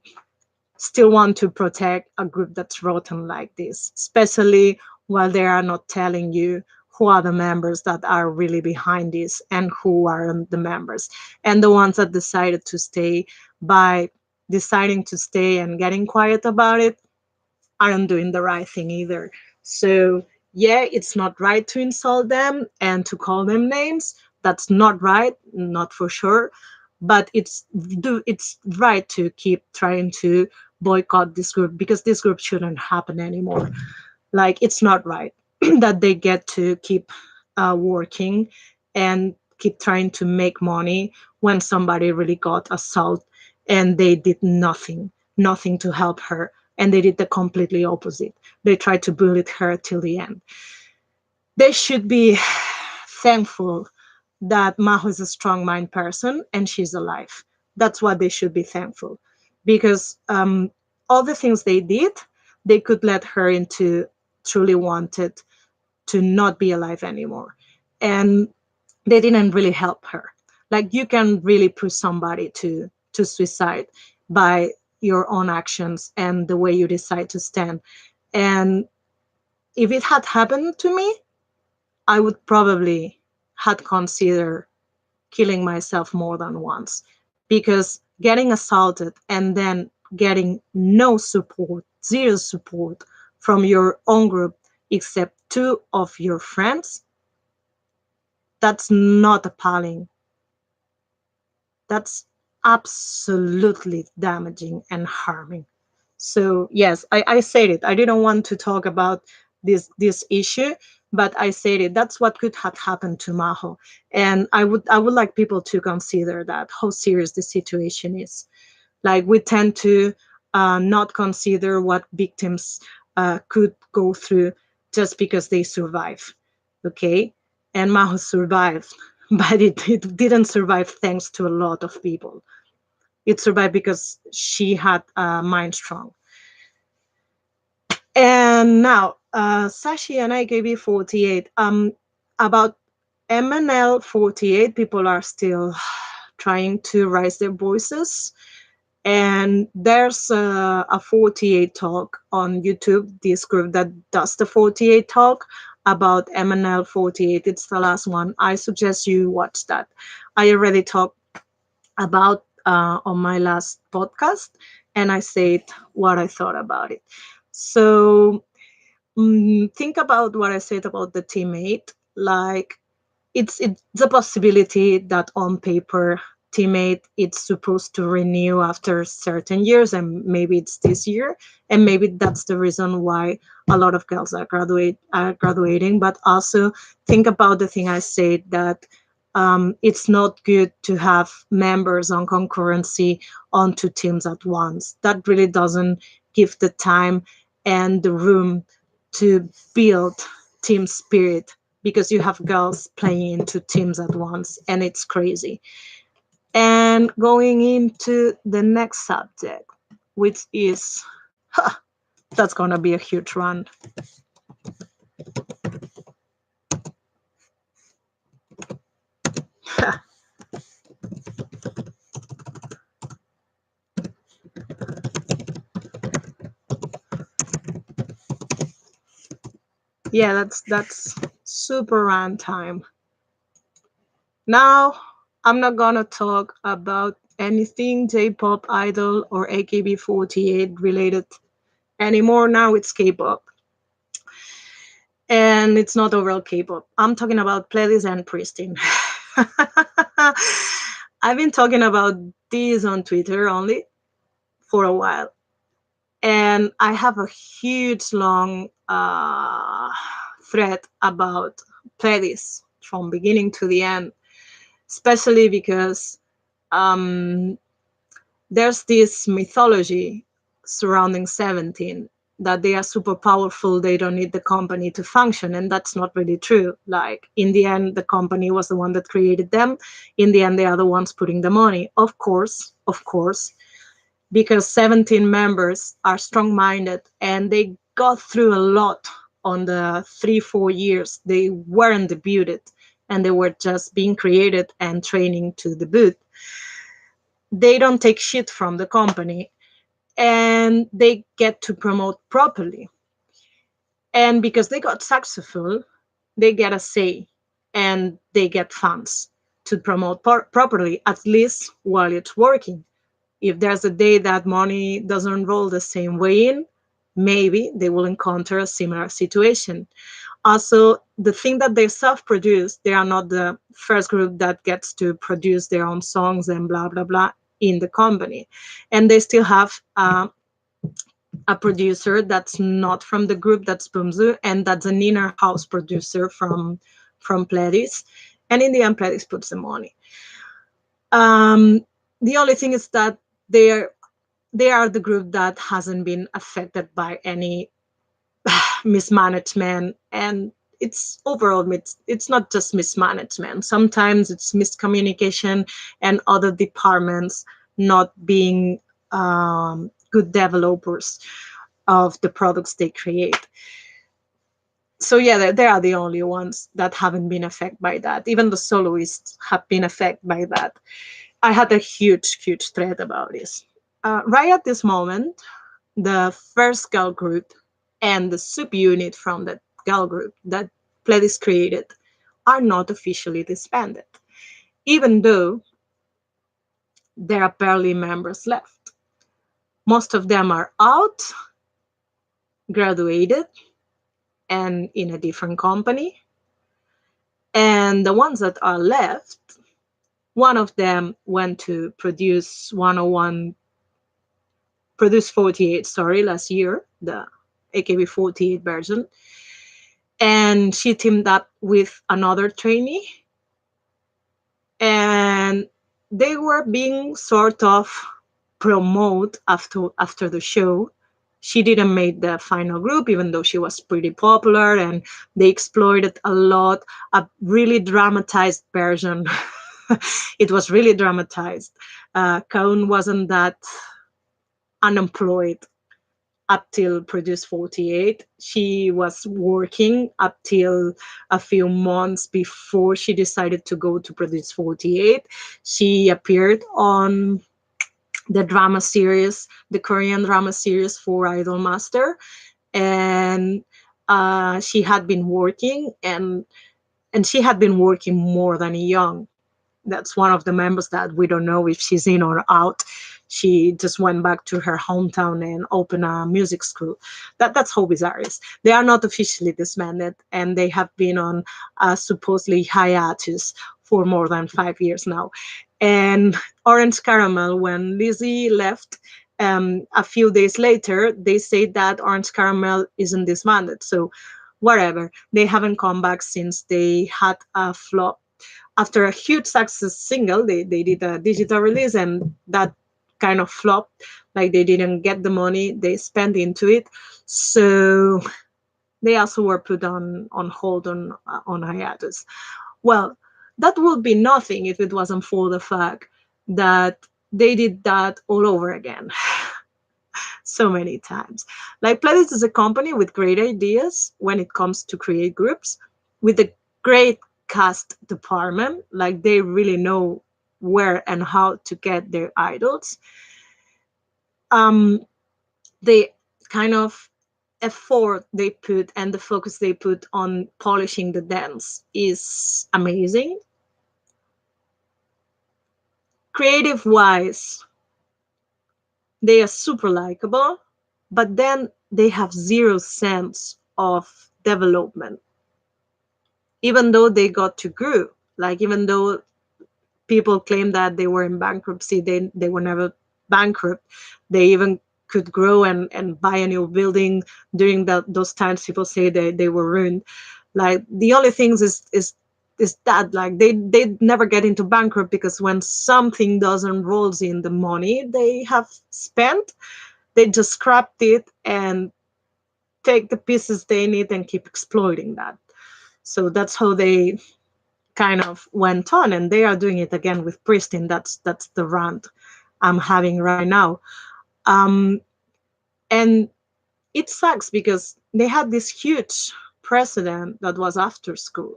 still want to protect a group that's rotten like this, especially while they are not telling you who are the members that are really behind this and who aren't the members. And the ones that decided to stay by deciding to stay and getting quiet about it aren't doing the right thing either. So, yeah, it's not right to insult them and to call them names. That's not right, not for sure. But it's right to keep trying to boycott this group because this group shouldn't happen anymore. Like, it's not right that they get to keep working and keep trying to make money when somebody really got assault and they did nothing to help her, and they did the completely opposite. They tried to bully her till the end. They should be thankful that Maho is a strong mind person and she's alive. That's what they should be thankful, because all the things they did, they could let her into truly wanted to not be alive anymore, and they didn't really help her. Like, you can really push somebody to suicide by your own actions and the way you decide to stand. And if it had happened to me, I would probably had considered killing myself more than once, because getting assaulted and then getting no support, zero support from your own group except two of your friends, that's not appalling. That's absolutely damaging and harming. So yes, I said it. I didn't want to talk about this issue, but I said it. That's what could have happened to Maho, and I would like people to consider that how serious the situation is. Like, we tend to not consider what victims could go through just because they survive. Okay, and Maho survived, but it didn't survive thanks to a lot of people. It survived because she had a mind strong. And now, Sashi and IKB48. About MNL48, people are still trying to raise their voices. And there's a 48 talk on YouTube, this group that does the 48 talk about MNL48. It's the last one. I suggest you watch that. I already talked about on my last podcast, and I said what I thought about it. So think about what I said about the teammate. Like, it's a possibility that on paper teammate it's supposed to renew after certain years, and maybe it's this year, and maybe that's the reason why a lot of girls are graduating. But also think about the thing I said, that it's not good to have members on concurrency on two teams at once. That really doesn't give the time and the room to build team spirit, because you have girls playing into teams at once, and it's crazy. And going into the next subject, which is that's gonna be a huge run. Yeah, that's super run time. Now, I'm not gonna talk about anything J-pop idol or AKB48 related anymore. Now it's K-pop, and it's not overall K-pop. I'm talking about Pledis and Pristine. I've been talking about these on Twitter only for a while, and I have a huge long thread about Pledis from beginning to the end, especially because um, there's this mythology surrounding 17 that they are super powerful, they don't need the company to function, and that's not really true. Like, in the end, the company was the one that created them. In the end, they are the ones putting the money, of course, because 17 members are strong-minded and they got through a lot on the 3 4 years they weren't debuted, and they were just being created and training to debut. They don't take shit from the company, and they get to promote properly. And because they got successful, they get a say, and they get funds to promote properly, at least while it's working. If there's a day that money doesn't roll the same way in, maybe they will encounter a similar situation. Also, the thing that they self-produce, they are not the first group that gets to produce their own songs and blah blah blah in the company, and they still have a producer that's not from the group, that's Bumzu, and that's an inner house producer from Pledis. And in the end, Pledis puts the money. Um, the only thing is that they're they are the group that hasn't been affected by any mismanagement, and it's not just mismanagement. Sometimes it's miscommunication and other departments not being good developers of the products they create. So yeah, they are the only ones that haven't been affected by that. Even the soloists have been affected by that. I had a huge thread about this. Right at this moment, the first girl group and the subunit from that girl group that Pledis created are not officially disbanded, even though there are barely members left. Most of them are out, graduated, and in a different company. And the ones that are left, one of them went to produce 101, produce 48, sorry, last year, the AKB48 version. And she teamed up with another trainee, and they were being sort of promoted after the show. She didn't make the final group, even though she was pretty popular, and they exploited a lot a really dramatized version. It was really dramatized. Kaun wasn't that unemployed up till Produce 48. She was working up till a few months before she decided to go to Produce 48. She appeared on the drama series, the Korean drama series for Idolmaster, and she had been working, and she had been working more than young. That's one of the members that we don't know if she's in or out. She just went back to her hometown and opened a music school. That's how bizarre it is. They are not officially disbanded, and they have been on a supposedly hiatus for more than 5 years now. And Orange Caramel, when Lizzie left, a few days later, they say that Orange Caramel isn't disbanded. So whatever, they haven't come back since they had a flop after a huge success single. They did a digital release, and that kind of flopped. Like, they didn't get the money they spent into it, so they also were put on hold, on hiatus. Well, that would be nothing if it wasn't for the fact that they did that all over again. So many times. Like, Pledis is a company with great ideas when it comes to create groups, with a great cast department. Like, they really know where and how to get their idols. Um, they kind of effort they put and the focus they put on polishing the dance is amazing. Creative wise, they are super likable, but then they have zero sense of development. Even though they got to grow, like even though people claim that they were in bankruptcy, they were never bankrupt. They even could grow and buy a new building. During those times, people say they were ruined. Like the only things is that like they never get into bankrupt, because when something doesn't rolls in the money they have spent, they just scrapped it and take the pieces they need and keep exploiting that. So that's how they kind of went on, and they are doing it again with Pristin. That's the rant I'm having right now. um and it sucks because they had this huge precedent that was After School.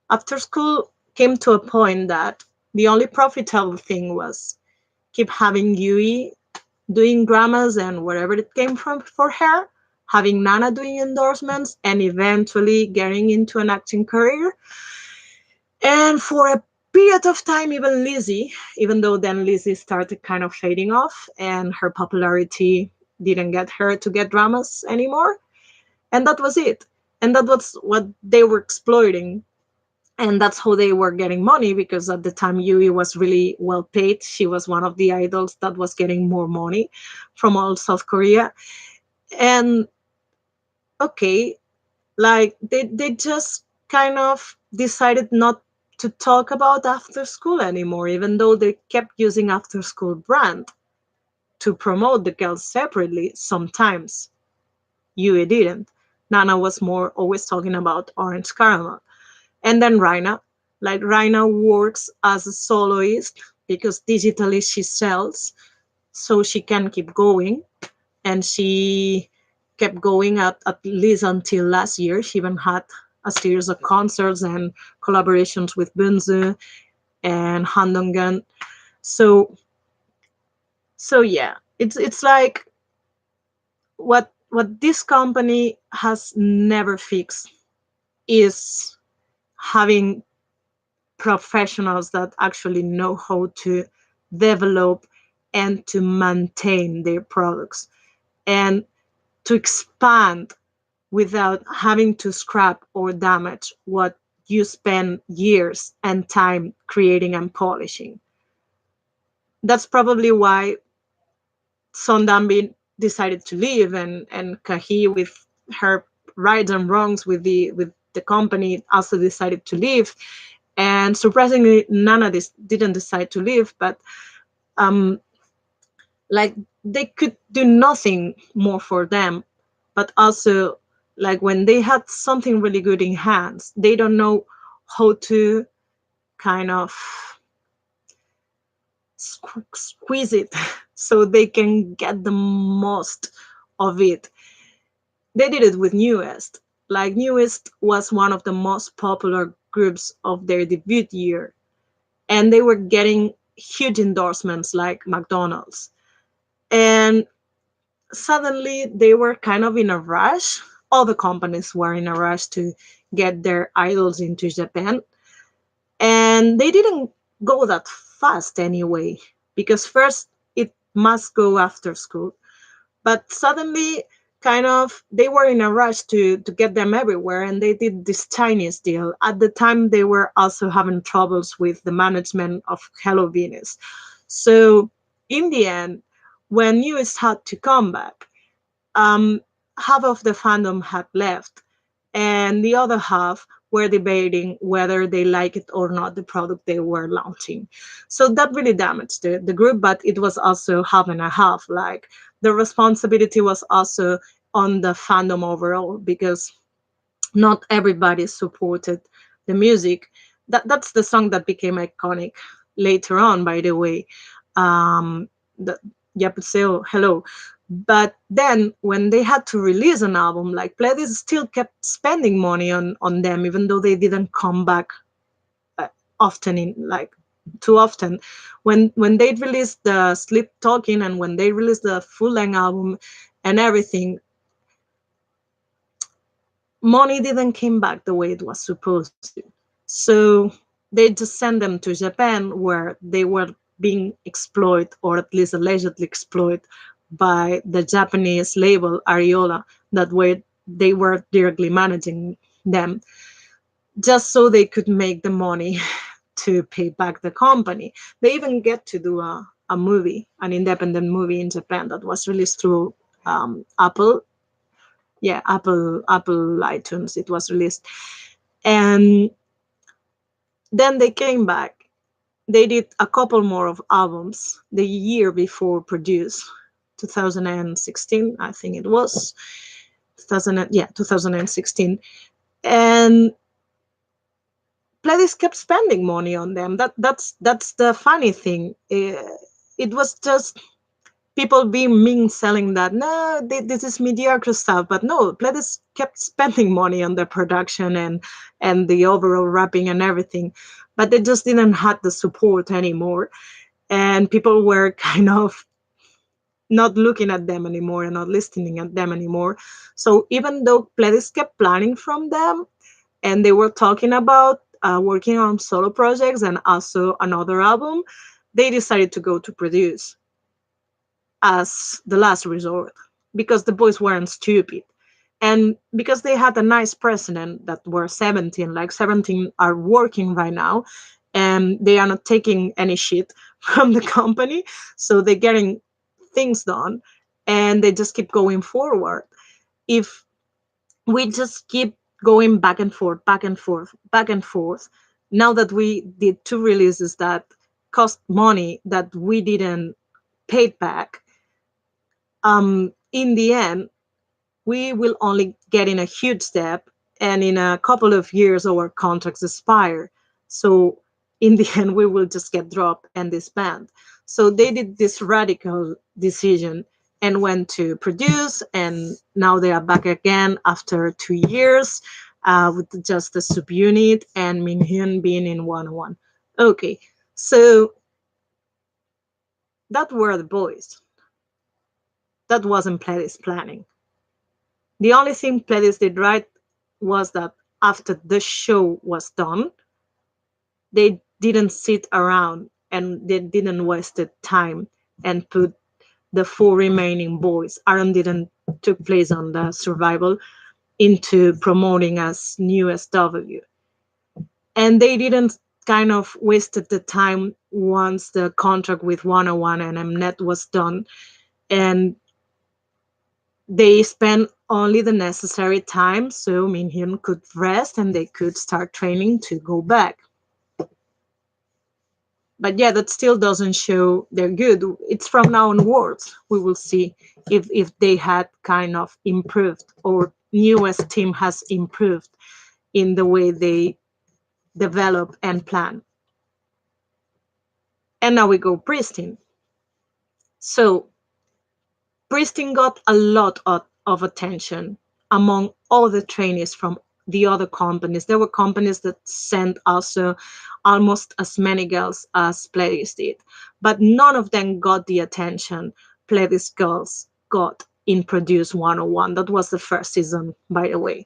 After School came to a point that the only profitable thing was keep having Yui doing dramas and wherever it came from for her, having Nana doing endorsements, and eventually getting into an acting career. And for a period of time, even Lizzie, even though then Lizzie started kind of fading off and her popularity didn't get her to get dramas anymore. And that was it. And that was what they were exploiting. And that's how they were getting money, because at the time Yui was really well paid. She was one of the idols that was getting more money from all South Korea. And okay, like they just kind of decided not to talk about After School anymore, even though they kept using After School brand to promote the girls separately. Sometimes Yui didn't. Nana was more always talking about Orange Caramel. And then Raina, like Raina works as a soloist because digitally she sells, so she can keep going. And she kept going at least until last year. She even had a series of concerts and collaborations with Bunzu and Handongan. So yeah, it's like what this company has never fixed is having professionals that actually know how to develop and to maintain their products and to expand without having to scrap or damage what you spend years and time creating and polishing. That's probably why Sondambi decided to leave, and Kahi, with her rights and wrongs with the company, also decided to leave. And surprisingly, Nana didn't decide to leave, but um, like they could do nothing more for them. But also, like when they had something really good in hands, they don't know how to kind of squeeze it so they can get the most of it. They did it with Newest. Like Newest was one of the most popular groups of their debut year, and they were getting huge endorsements like McDonald's. And suddenly they were kind of in a rush. All the companies were in a rush to get their idols into Japan. And they didn't go that fast anyway, because first it must go After School. But suddenly, kind of, they were in a rush to get them everywhere, and they did this Chinese deal. At the time, they were also having troubles with the management of Hello Venus. So, in the end, when News had to come back, um, half of the fandom had left, and the other half were debating whether they like it or not, the product they were launching. So that really damaged the group, but it was also half and a half. Like the responsibility was also on the fandom overall, because not everybody supported the music. That's the song that became iconic later on, by the way. The Yapuseo Hello. But then when they had to release an album, like Pledis still kept spending money on them, even though they didn't come back uh, often, in like too often. When they released the Sleep Talking and when they released the full length album and everything, money didn't came back the way it was supposed to. So they just sent them to Japan, where they were being exploited, or at least allegedly exploited, by the Japanese label Ariola, that way they were directly managing them, just so they could make the money to pay back the company. They even get to do a movie, an independent movie in Japan that was released through Apple. Yeah, Apple iTunes. It was released, and then they came back. They did a couple more of albums the year before Produce, 2016, I think it was. 2016. And Pledis kept spending money on them. That's the funny thing. It was just people being mean, selling that no, this is mediocre stuff. But no, Pledis kept spending money on the production and the overall wrapping and everything, but they just didn't have the support anymore, and people were kind of not looking at them anymore and not listening at them anymore. So even though Pledis kept planning from them, and they were talking about working on solo projects and also another album, they decided to go to Produce as the last resort, because the boys weren't stupid, and because they had a nice president that were 17, like 17 are working right now, and they are not taking any shit from the company, so they're getting things done, and they just keep going forward. If we just keep going back and forth, back and forth, back and forth, now that we did two releases that cost money that we didn't pay back, in the end, we will only get in a huge step, and in a couple of years, our contracts expire. So in the end, we will just get dropped and disband. So they did this radical decision and went to Produce, and now they are back again after 2 years, with just the subunit and Minhyun being in 101. Okay, so that were the boys. That wasn't Pledis planning. The only thing Pledis did right was that after the show was done, they didn't sit around and they didn't waste the time and put the four remaining boys. Aaron didn't took place on the survival into promoting as new SW. And they didn't kind of wasted the time once the contract with 101 and Mnet was done, and they spent only the necessary time so Minhyun could rest and they could start training to go back. But yeah, that still doesn't show they're good. It's from now onwards we will see if they had kind of improved, or newest team has improved in the way they develop and plan. And now we go Pristin. So Pristin got a lot of attention among all the trainees from the other companies. There were companies that sent also almost as many girls as Pledis did, but none of them got the attention Pledis girls got in Produce 101. That was the first season, by the way.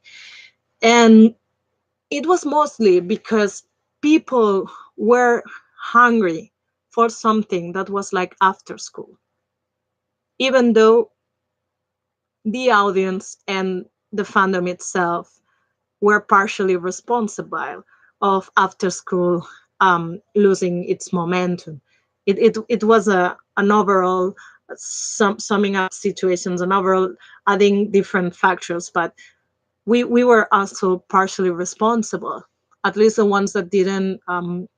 And it was mostly because people were hungry for something that was like after school, even though the audience and the fandom itself were partially responsible of after school losing its momentum. It was an overall summing up situations, an overall adding different factors, but we were also partially responsible, at least the ones that didn't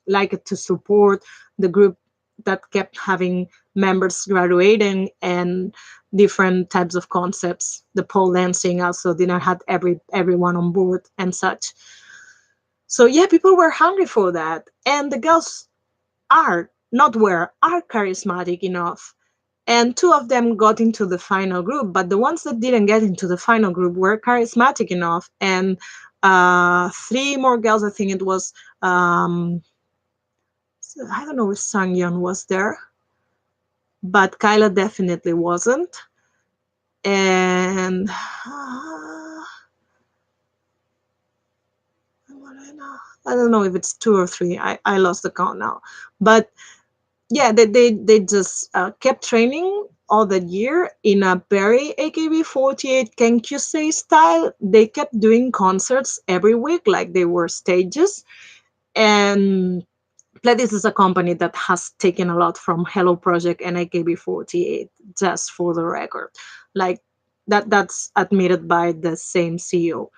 like it to support the group that kept having members graduating and different types of concepts. The pole dancing also didn't have everyone on board and such. So yeah, people were hungry for that, and the girls are charismatic enough, and two of them got into the final group, but the ones that didn't get into the final group were charismatic enough, and three more girls, I think it was, I don't know if Sangyeon was there, but Kyla definitely wasn't. And I don't know if it's two or three. I lost the count now. But yeah, they just kept training all the year in a very AKB48 Kenkyusei style. They kept doing concerts every week, like they were stages. And Pledis is a company that has taken a lot from Hello Project and AKB48, just for the record. Like that's admitted by the same CEO.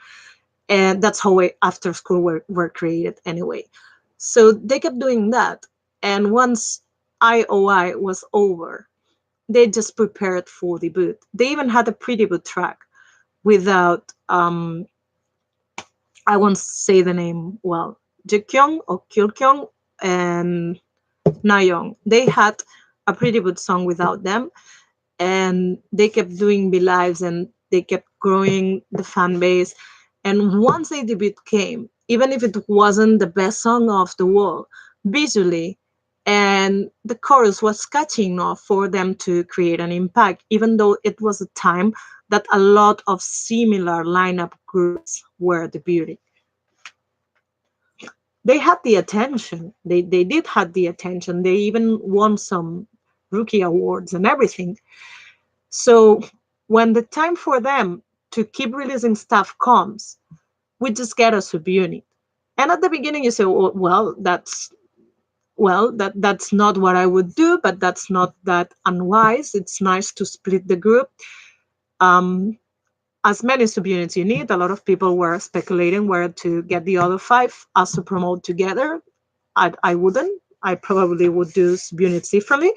And that's how after school were created anyway. So they kept doing that. And once IOI was over, they just prepared for debut. They even had a pre-debut track without I won't say the name well, Jikyung or Kyulkyung and Nayoung. They had a pretty good song without them, and they kept doing be lives and they kept growing the fan base. And once their debut came, even if it wasn't the best song of the world, visually and the chorus was catchy enough for them to create an impact, even though it was a time that a lot of similar lineup groups were debuting. They had the attention. They did have the attention. They even won some rookie awards and everything. So when the time for them to keep releasing stuff comes, we just get a subunit. And at the beginning you say, "Oh, that's not what I would do, but that's not that unwise. It's nice to split the group." Um, as many subunits you need, a lot of people were speculating where to get the other five as to promote together. I wouldn't. I probably would do subunits differently.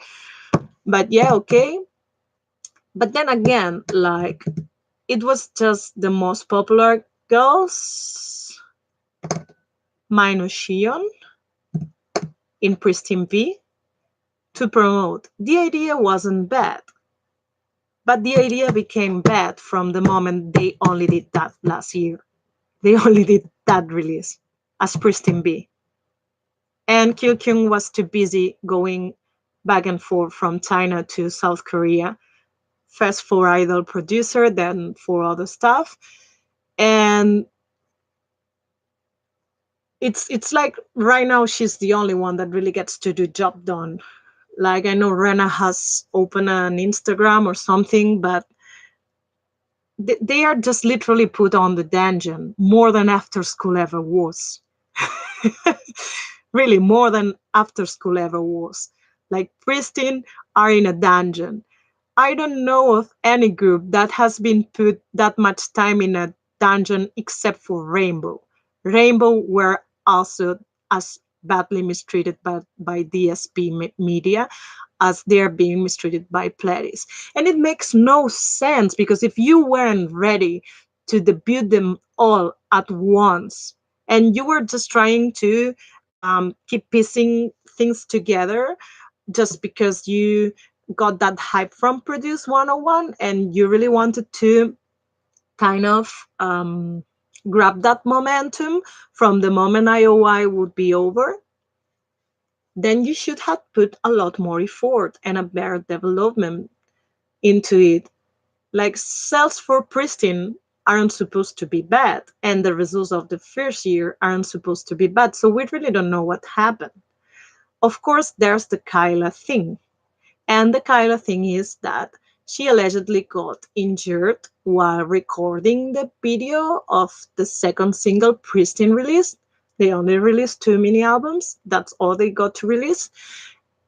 But yeah, okay. But then again, like it was just the most popular girls minus Shion in Pristine V to promote. The idea wasn't bad, but the idea became bad from the moment they only did that last year. They only did that release as Pristine B. And Kyo Kyung was too busy going back and forth from China to South Korea, first for idol producer, then for other stuff. And it's like right now she's the only one that really gets to do job done. Like I know Rena has opened an Instagram or something, but they are just literally put on the dungeon more than after school ever was. Really, more than after school ever was. Like Pristine are in a dungeon. I don't know of any group that has been put that much time in a dungeon except for Rainbow. Rainbow were also as badly mistreated by DSP media as they're being mistreated by Pledis. And it makes no sense because if you weren't ready to debut them all at once and you were just trying to keep piecing things together just because you got that hype from Produce 101 and you really wanted to kind of grab that momentum from the moment IOI would be over, then you should have put a lot more effort and a better development into it. Like sales for Pristine aren't supposed to be bad, and the results of the first year aren't supposed to be bad. So we really don't know what happened. Of course, there's the Kyla thing. And the Kyla thing is that she allegedly got injured while recording the video of the second single Pristine released. They only released two mini albums. That's all they got to release.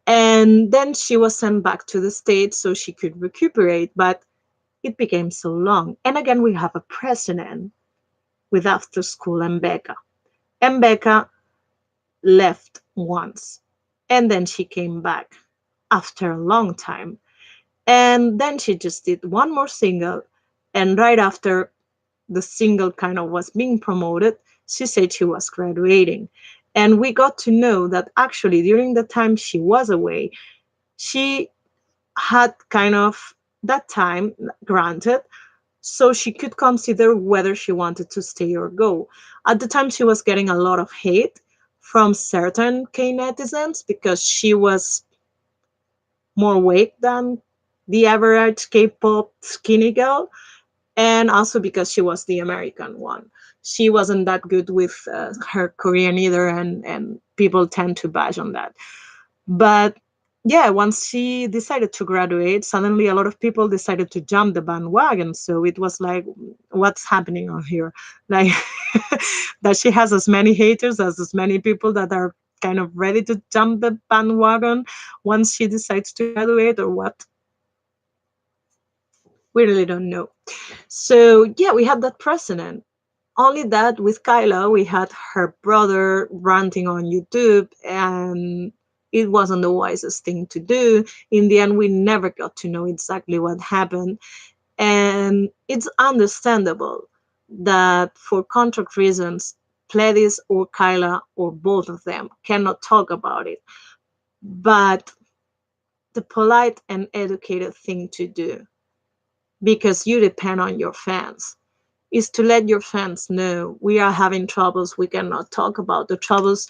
And then she was sent back to the States so she could recuperate, but it became so long. And again, we have a precedent with After School and Becca. And Becca left once, and then she came back after a long time. And then she just did one more single. And right after the single kind of was being promoted, she said she was graduating. And we got to know that actually during the time she was away, she had kind of that time granted so she could consider whether she wanted to stay or go. At the time, she was getting a lot of hate from certain K netizens because she was more weight than the average K-pop skinny girl, and also because she was the American one. she wasn't that good with her Korean either, and people tend to bash on that. But yeah, once she decided to graduate, suddenly a lot of people decided to jump the bandwagon. So it was like, what's happening on here? Like, that she has as many haters as many people that are kind of ready to jump the bandwagon once she decides to graduate, or what? We really don't know. So yeah, we had that precedent. Only that with Kyla, we had her brother ranting on YouTube, and it wasn't the wisest thing to do. In the end, we never got to know exactly what happened. And it's understandable that for contract reasons, Pledis or Kyla or both of them cannot talk about it. But the polite and educated thing to do, because you depend on your fans, is to let your fans know we are having troubles. We cannot talk about the troubles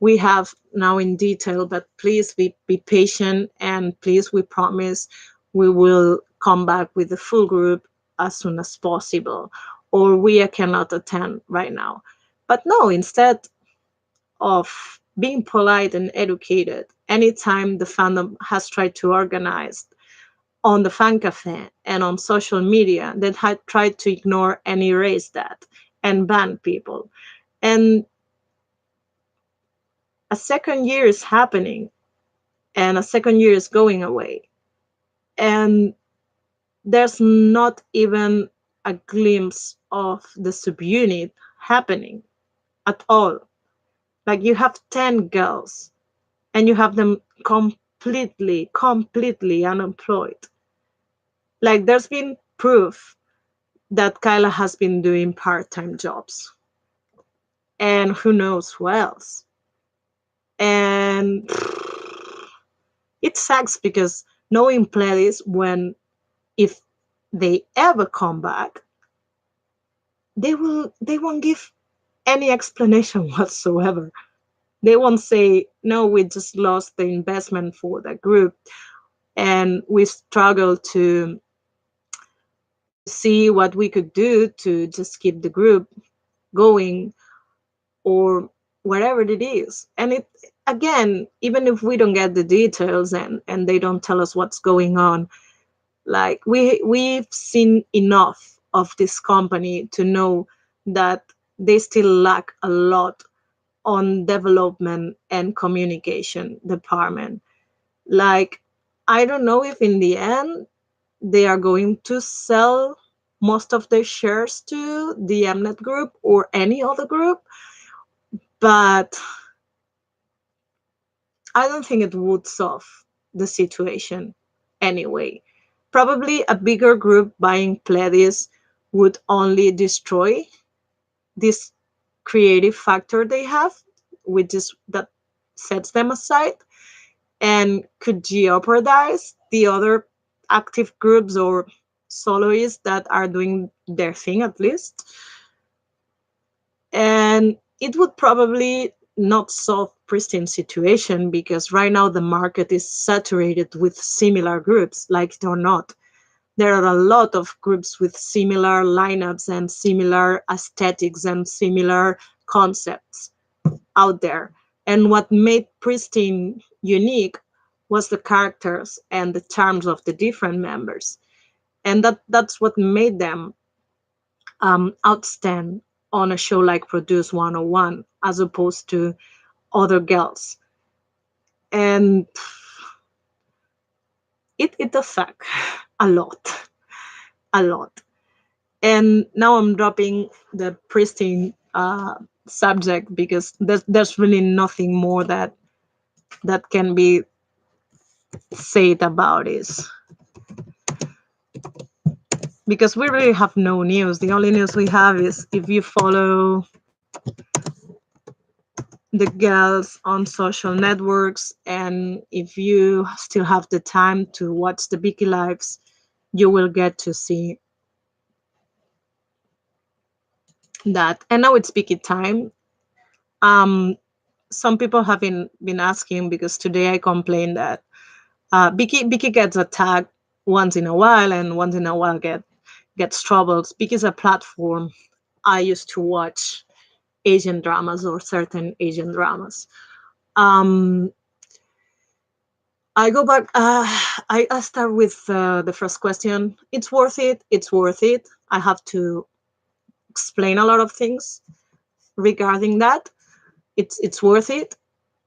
we have now in detail, but please be patient, and please, we promise we will come back with the full group as soon as possible, or we cannot attend right now. But no, instead of being polite and educated, anytime the fandom has tried to organize on the fan cafe and on social media, that had tried to ignore and erase that and ban people. And a second year is happening, and a second year is going away. And there's not even a glimpse of the subunit happening at all. Like, you have 10 girls and you have them completely unemployed. Like, there's been proof that Kyla has been doing part-time jobs, and who knows who else. And it sucks because knowing Pledis, when, if they ever come back, they won't give any explanation whatsoever. They won't say, no, we just lost the investment for the group and we struggle to see what we could do to just keep the group going, or whatever it is. And it, again, even if we don't get the details and they don't tell us what's going on, like, we've seen enough of this company to know that they still lack a lot on development and communication department. Like, I don't know if in the end they are going to sell most of their shares to the Mnet group or any other group, but I don't think it would solve the situation anyway. Probably a bigger group buying Pledis would only destroy this creative factor they have, which is that sets them aside, and could jeopardize the other active groups or soloists that are doing their thing at least. And it would probably not solve Pristine's situation, because right now the market is saturated with similar groups, like it or not. There are a lot of groups with similar lineups and similar aesthetics and similar concepts out there. And what made Pristine unique was the characters and the charms of the different members. And that's what made them outstand on a show like Produce 101 as opposed to other girls. And it does suck a lot, a lot. And now I'm dropping the Pristine subject, because there's really nothing more that can be said about this, because we really have no news. The only news we have is if you follow the girls on social networks, and if you still have the time to watch the Biki lives, you will get to see that. And now it's Biki time. Some people have been asking, because today I complained that Biki gets attacked once in a while, and once in a while gets troubles. Biki is a platform I used to watch Asian dramas or certain Asian dramas. Um, I go back. I start with the first question. It's worth it. It's worth it. I have to explain a lot of things regarding that. It's worth it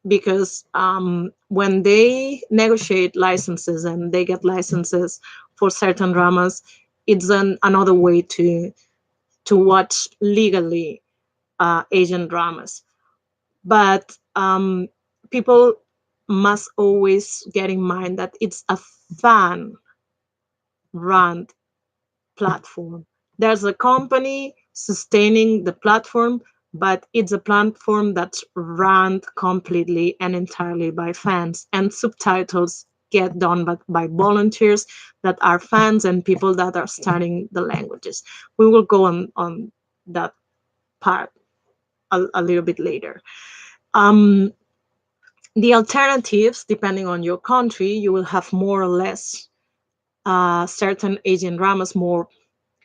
because when they negotiate licenses and they get licenses for certain dramas, it's another way to watch legally Asian dramas. But people must always get in mind that it's a fan run platform. There's a company sustaining the platform, but it's a platform that's run completely and entirely by fans, and subtitles get done by volunteers that are fans and people that are studying the languages. We will go on that part a little bit later. Um, the alternatives, depending on your country, you will have more or less certain Asian dramas, more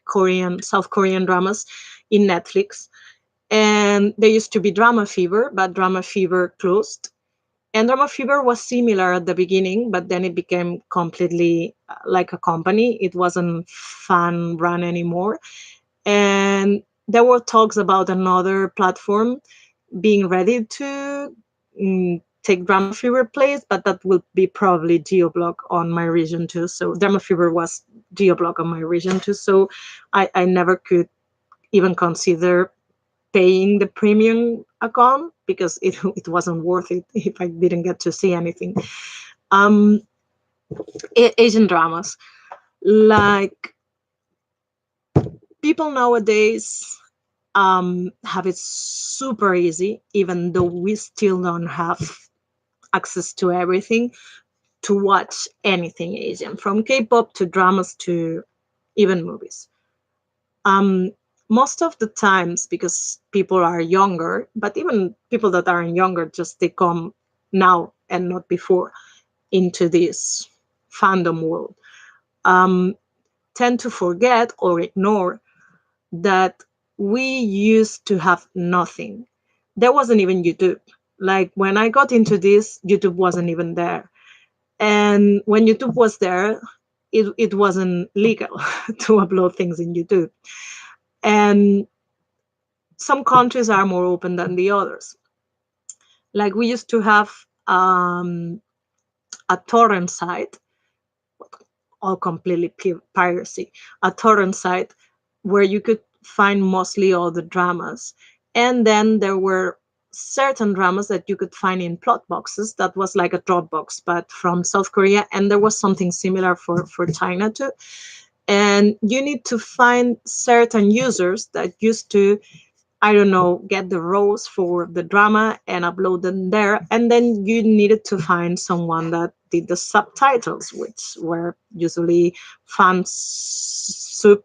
Korean, South Korean dramas in Netflix. And there used to be Drama Fever, but Drama Fever closed. And Drama Fever was similar at the beginning, but then it became completely like a company. It wasn't fan run anymore. And there were talks about another platform being ready to take Drama Fever place, but that would be probably GeoBlock on my region too. So Drama Fever was GeoBlock on my region too. So I never could even consider paying the premium account because it wasn't worth it if I didn't get to see anything. Um, Asian dramas, like people nowadays have it super easy, even though we still don't have access to everything to watch anything Asian, from K-pop to dramas to even movies. Um, Most of the times, because people are younger, but even people that aren't younger, just they come now and not before into this fandom world, um, tend to forget or ignore that we used to have nothing. There wasn't even YouTube. Like when I got into this, YouTube wasn't even there. And when YouTube was there, it wasn't legal to upload things in YouTube. And some countries are more open than the others. Like we used to have a torrent site, all completely piracy, a torrent site where you could find mostly all the dramas. And then there were certain dramas that you could find in plot boxes that was like a Dropbox, but from South Korea. And there was something similar for China too. And you need to find certain users that used to, I don't know, get the roles for the drama and upload them there. And then you needed to find someone that did the subtitles, which were usually fan sub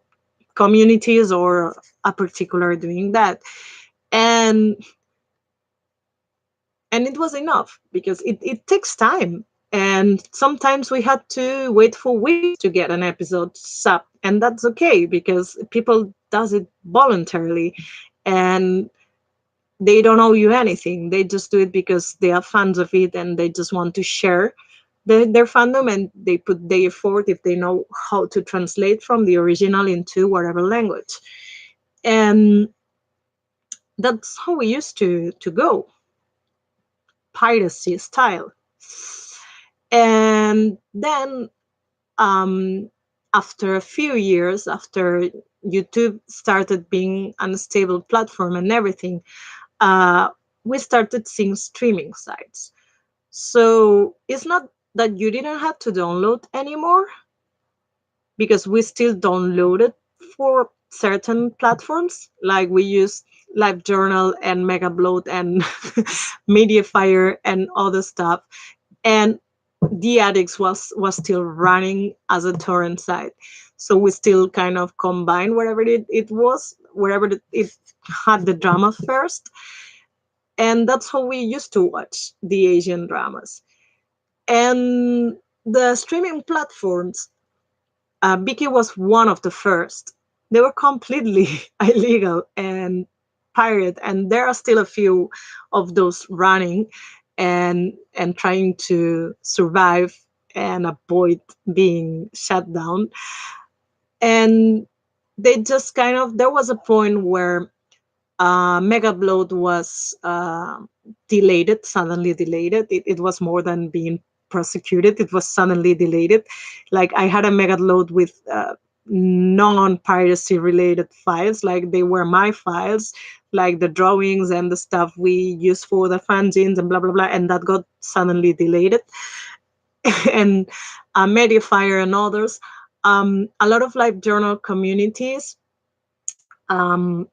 communities or a particular doing that. And it was enough because it takes time. And sometimes we had to wait for weeks to get an episode sub. And that's okay because people does it voluntarily. And they don't owe you anything. They just do it because they are fans of it and they just want to share their fandom, and they put their effort if they know how to translate from the original into whatever language. And that's how we used to go, piracy style. And then um, after a few years, after YouTube started being an unstable platform and everything, uh, we started seeing streaming sites. So it's not that you didn't have to download anymore, because we still download it for certain platforms. Like we use LiveJournal and Megabloat and Mediafire and other stuff. And the Addicts was still running as a torrent site. So we still kind of combine wherever it was, wherever it had the drama first. And that's how we used to watch the Asian dramas. And the streaming platforms, Viki was one of the first. they were completely illegal and pirate, and there are still a few of those running and trying to survive and avoid being shut down. And they just kind of, there was a point where Mega Bloat was delayed, suddenly delayed. It was more than being prosecuted, it was suddenly delayed. Like I had a Mega Load with non-piracy related files, like they were my files, like the drawings and the stuff we use for the fanzines and blah blah blah, and that got suddenly delayed. And Mediafire and others. A lot of live journal communities um,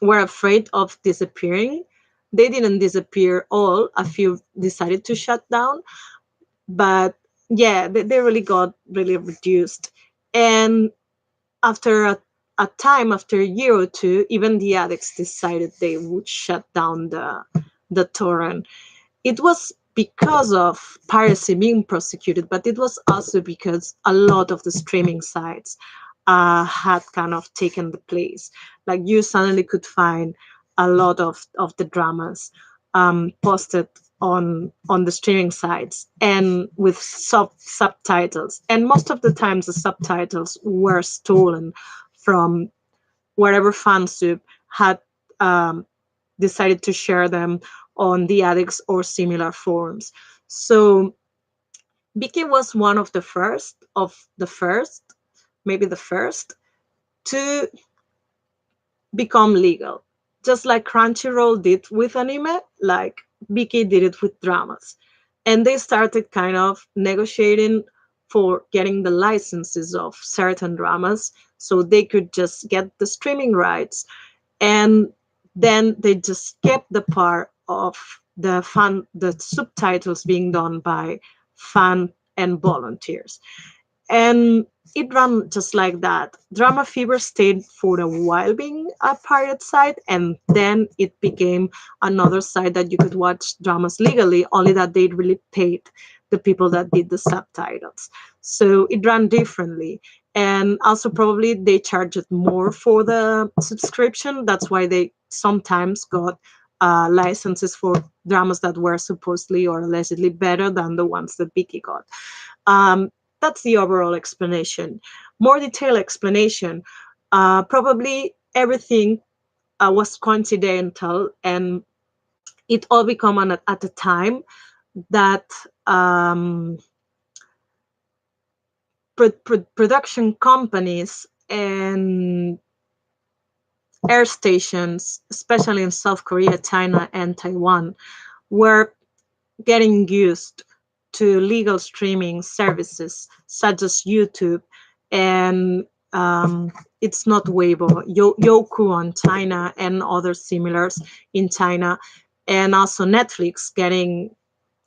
were afraid of disappearing. They didn't disappear all. A few decided to shut down, but yeah, they really got really reduced. And after a time, after a year or two, even the addicts decided they would shut down the torrent. It was because of piracy being prosecuted, but it was also because a lot of the streaming sites had kind of taken the place. Like you suddenly could find a lot of the dramas posted on the streaming sites and with subtitles. And most of the times the subtitles were stolen from wherever fansub had um, decided to share them on the addicts or similar forums. So Viki was one of the first, maybe the first, to become legal. Just like Crunchyroll did with anime, like Viki did it with dramas. And they started kind of negotiating for getting the licenses of certain dramas so they could just get the streaming rights. And then they just kept the part of the subtitles being done by fan and volunteers. And it ran just like that. Drama Fever stayed for a while being a pirate site, and then it became another site that you could watch dramas legally, only that they really paid the people that did the subtitles. So it ran differently. And also, probably they charged more for the subscription. That's why they sometimes got licenses for dramas that were supposedly or allegedly better than the ones that Viki got. Um, that's the overall explanation. More detailed explanation. Probably everything was coincidental, and it all became at a time that production companies and air stations, especially in South Korea, China, and Taiwan, were getting used to legal streaming services such as YouTube and it's not Weibo, Youku on China and other similars in China, and also Netflix getting,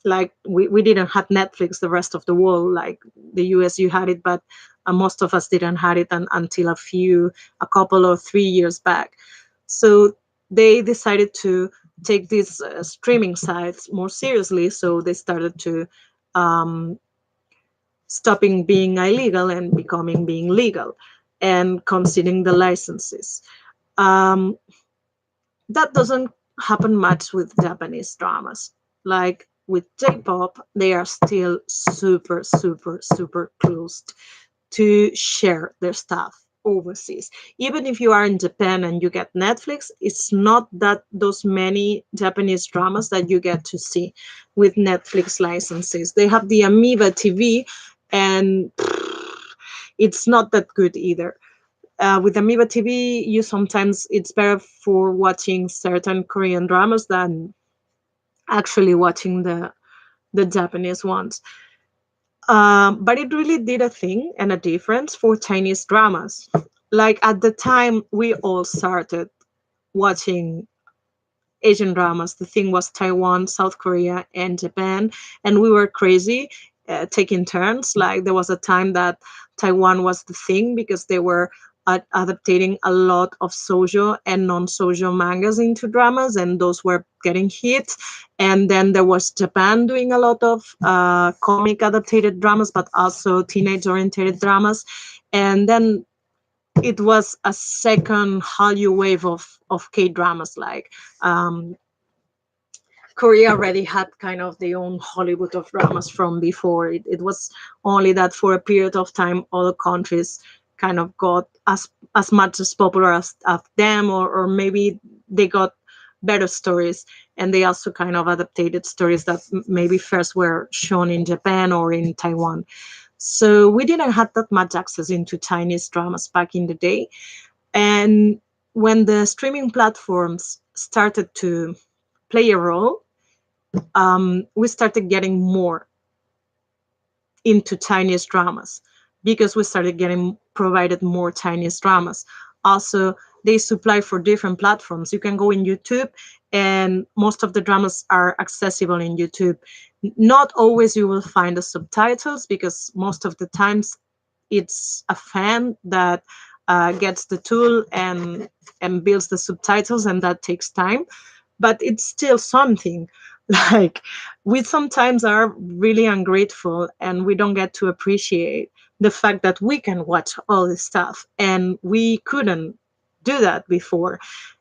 like we didn't have Netflix the rest of the world, like the US you had it, but most of us didn't have it until a couple or 3 years back. So they decided to take these streaming sites more seriously, so they started to um, stopping being illegal and becoming being legal and conceding the licenses. um, that doesn't happen much with Japanese dramas. Like with J-pop, they are still super, super, super closed to share their stuff overseas. Even if you are in Japan and you get Netflix, it's not that those many Japanese dramas that you get to see with Netflix licenses. They have the Amoeba TV, and it's not that good either. With Amoeba TV, you sometimes it's better for watching certain Korean dramas than actually watching the Japanese ones. But it really did a thing and a difference for Chinese dramas. Like at the time we all started watching Asian dramas, the thing was Taiwan, South Korea, and Japan, and we were crazy. Taking turns. Like there was a time that Taiwan was the thing because they were adapting a lot of shoujo and non-shoujo mangas into dramas, and those were getting hit. And then there was Japan doing a lot of comic adapted dramas, but also teenage oriented dramas. And then it was a second Hallyu wave of K dramas. Like um, Korea already had kind of their own Hollywood of dramas from before. It was only that for a period of time, other countries kind of got as much as popular as them, or maybe they got better stories, and they also kind of adapted stories that maybe first were shown in Japan or in Taiwan. So we didn't have that much access into Chinese dramas back in the day. And when the streaming platforms started to play a role, we started getting more into Chinese dramas because we started getting provided more Chinese dramas. Also, they supply for different platforms. You can go in YouTube, and most of the dramas are accessible in YouTube. Not always you will find the subtitles, because most of the times it's a fan that gets the tool and builds the subtitles, and that takes time, but it's still something. Like, we sometimes are really ungrateful and we don't get to appreciate the fact that we can watch all this stuff, and we couldn't do that before,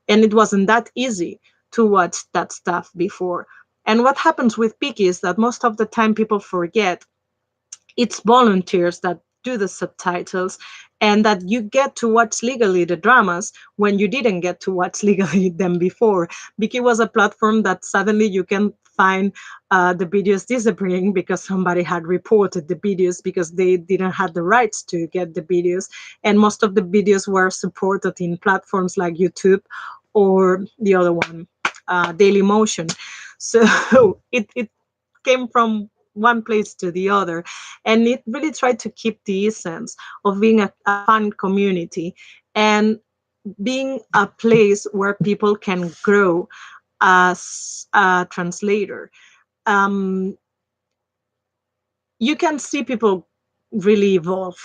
and it wasn't that easy to watch that stuff before. And what happens with Piki is that most of the time people forget it's volunteers that do the subtitles, and that you get to watch legally the dramas when you didn't get to watch legally them before. Viki was a platform that suddenly you can find the videos disappearing because somebody had reported the videos because they didn't have the rights to get the videos, and most of the videos were supported in platforms like YouTube or the other one, Dailymotion. So it came from one place to the other, and it really tried to keep the essence of being a fun community and being a place where people can grow as a translator. um, you can see people really evolve.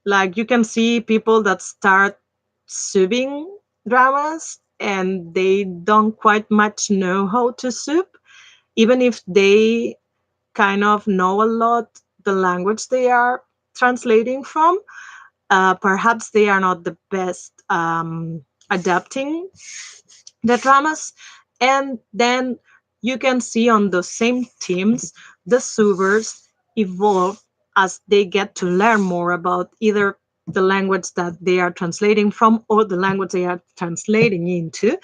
Like, you can see people that start subbing dramas and they don't quite much know how to sub, even if they kind of know a lot the language they are translating from. Perhaps they are not the best adapting the dramas. And then you can see on the same teams the subbers evolve as they get to learn more about either the language that they are translating from or the language they are translating into.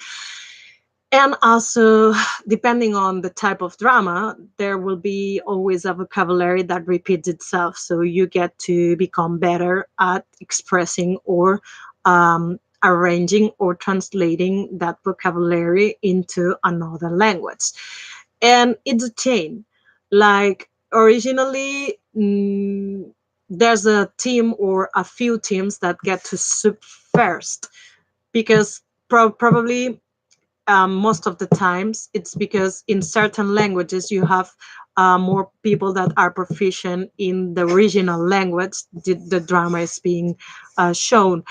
And also, depending on the type of drama, there will be always a vocabulary that repeats itself. So you get to become better at expressing or arranging or translating that vocabulary into another language. And it's a chain. Like, originally, there's a team or a few teams that get to sub first, because probably most of the times it's because in certain languages you have more people that are proficient in the original language the drama is being shown.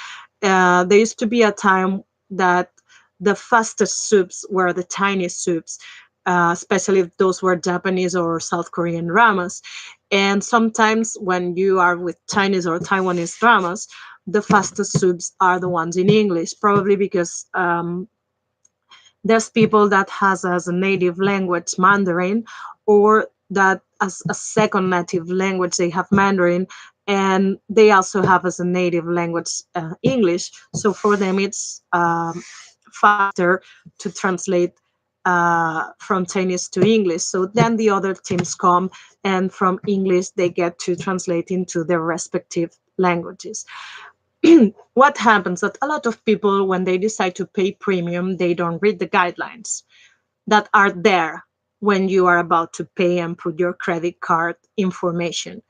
There used to be a time that the fastest soups were the Chinese soups, especially if those were Japanese or South Korean dramas. And sometimes when you are with Chinese or Taiwanese dramas, the fastest soups are the ones in English, probably because there's people that has as a native language Mandarin, or that as a second native language they have Mandarin, and they also have as a native language English. So for them it's faster to translate from Chinese to English. So then the other teams come, and from English they get to translate into their respective languages. What happens that a lot of people, when they decide to pay premium, they don't read the guidelines that are there when you are about to pay and put your credit card information.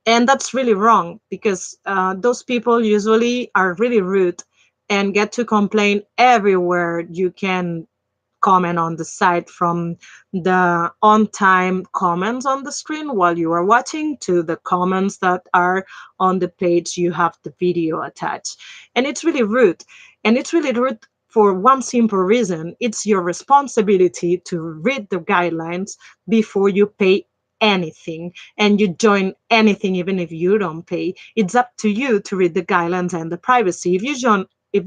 And that's really wrong, because those people usually are really rude and get to complain everywhere you can comment on the site, from the on time comments on the screen while you are watching to the comments that are on the page you have the video attached. And it's really rude. And it's really rude for one simple reason: it's your responsibility to read the guidelines before you pay anything and you join anything even if you don't pay. It's up to you to read the guidelines and the privacy. If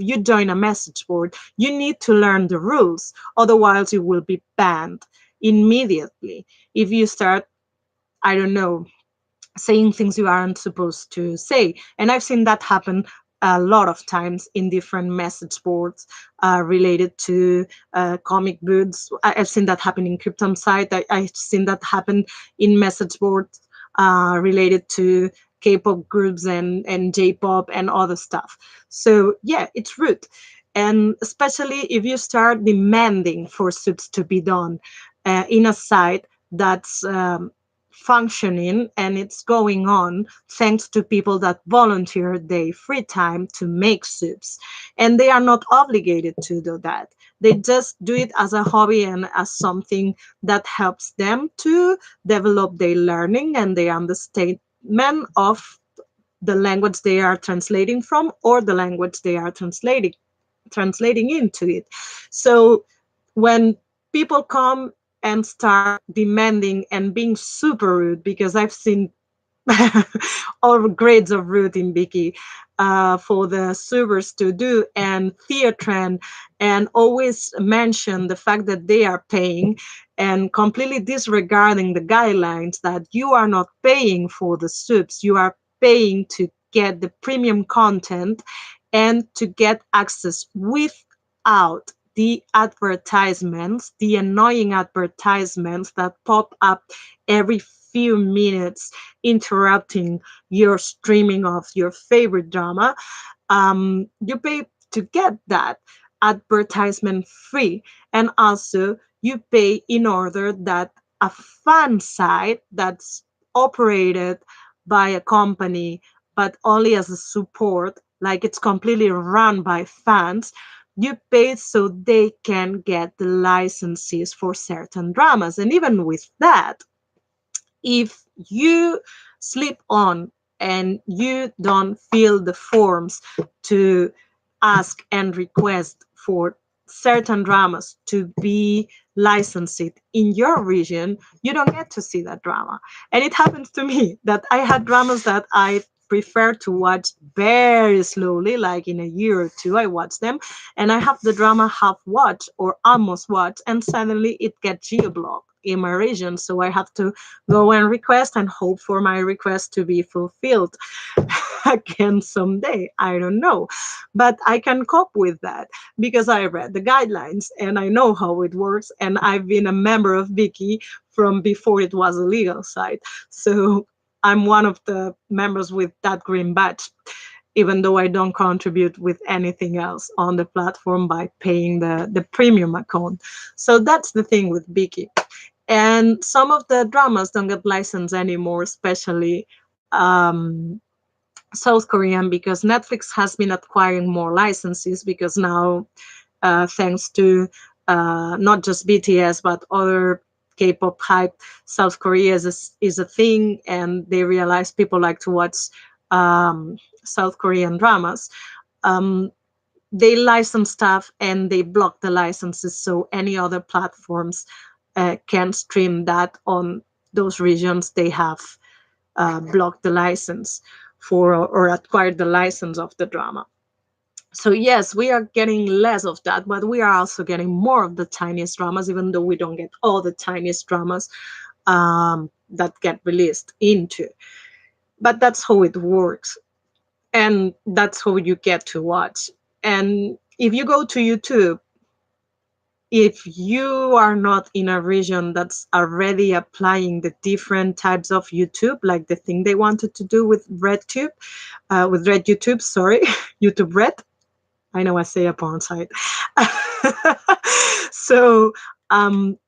you join a message board, you need to learn the rules, otherwise you will be banned immediately. If you start, I don't know, saying things you aren't supposed to say. And I've seen that happen a lot of times in different message boards related to comic books. I've seen that happen in Krypton site. I've seen that happen in message boards related to K-pop groups and J-pop and other stuff. So yeah, it's rude. And especially if you start demanding for suits to be done in a site that's functioning and it's going on thanks to people that volunteer their free time to make soups, and they are not obligated to do that. They just do it as a hobby and as something that helps them to develop their learning and their understanding of the language they are translating from, or the language they are translating into it. So when people come and start demanding and being super rude, because I've seen all grades of rude in Biki for the servers to do, and Theatran, and always mention the fact that they are paying and completely disregarding the guidelines that you are not paying for the subs, you are paying to get the premium content and to get access without the advertisements, the annoying advertisements that pop up every few minutes, interrupting your streaming of your favorite drama. You pay to get that advertisement free, and also you pay in order that a fan site that's operated by a company but only as a support, like it's completely run by fans, you pay so they can get the licenses for certain dramas. And even with that, if you sleep on and you don't fill the forms to ask and request for certain dramas to be licensed in your region, you don't get to see that drama. And it happens to me that I had dramas that I prefer to watch very slowly, like in a year or two I watch them, and I have the drama half watched or almost watched, and suddenly it gets geo-blocked in my region, so I have to go and request and hope for my request to be fulfilled again someday. I don't know. But I can cope with that because I read the guidelines and I know how it works. And I've been a member of Viki from before it was a legal site. So I'm one of the members with that green badge, even though I don't contribute with anything else on the platform by paying the premium account. So that's the thing with Viki. And some of the dramas don't get licensed anymore, especially South Korean, because Netflix has been acquiring more licenses, because now, thanks to not just BTS but other K-pop hype, South Korea is a thing, and they realize people like to watch South Korean dramas. Um, they license stuff and they block the licenses so any other platforms can stream that on those regions they have blocked the license for, or acquired the license of the drama. So yes, we are getting less of that, but we are also getting more of the tiniest dramas, even though we don't get all the tiniest dramas that get released into. But that's how it works, and that's how you get to watch. And if you go to YouTube, if you are not in a region that's already applying the different types of YouTube, like the thing they wanted to do with RedTube, with Red YouTube, sorry, YouTube Red. I know I say a porn site. So um,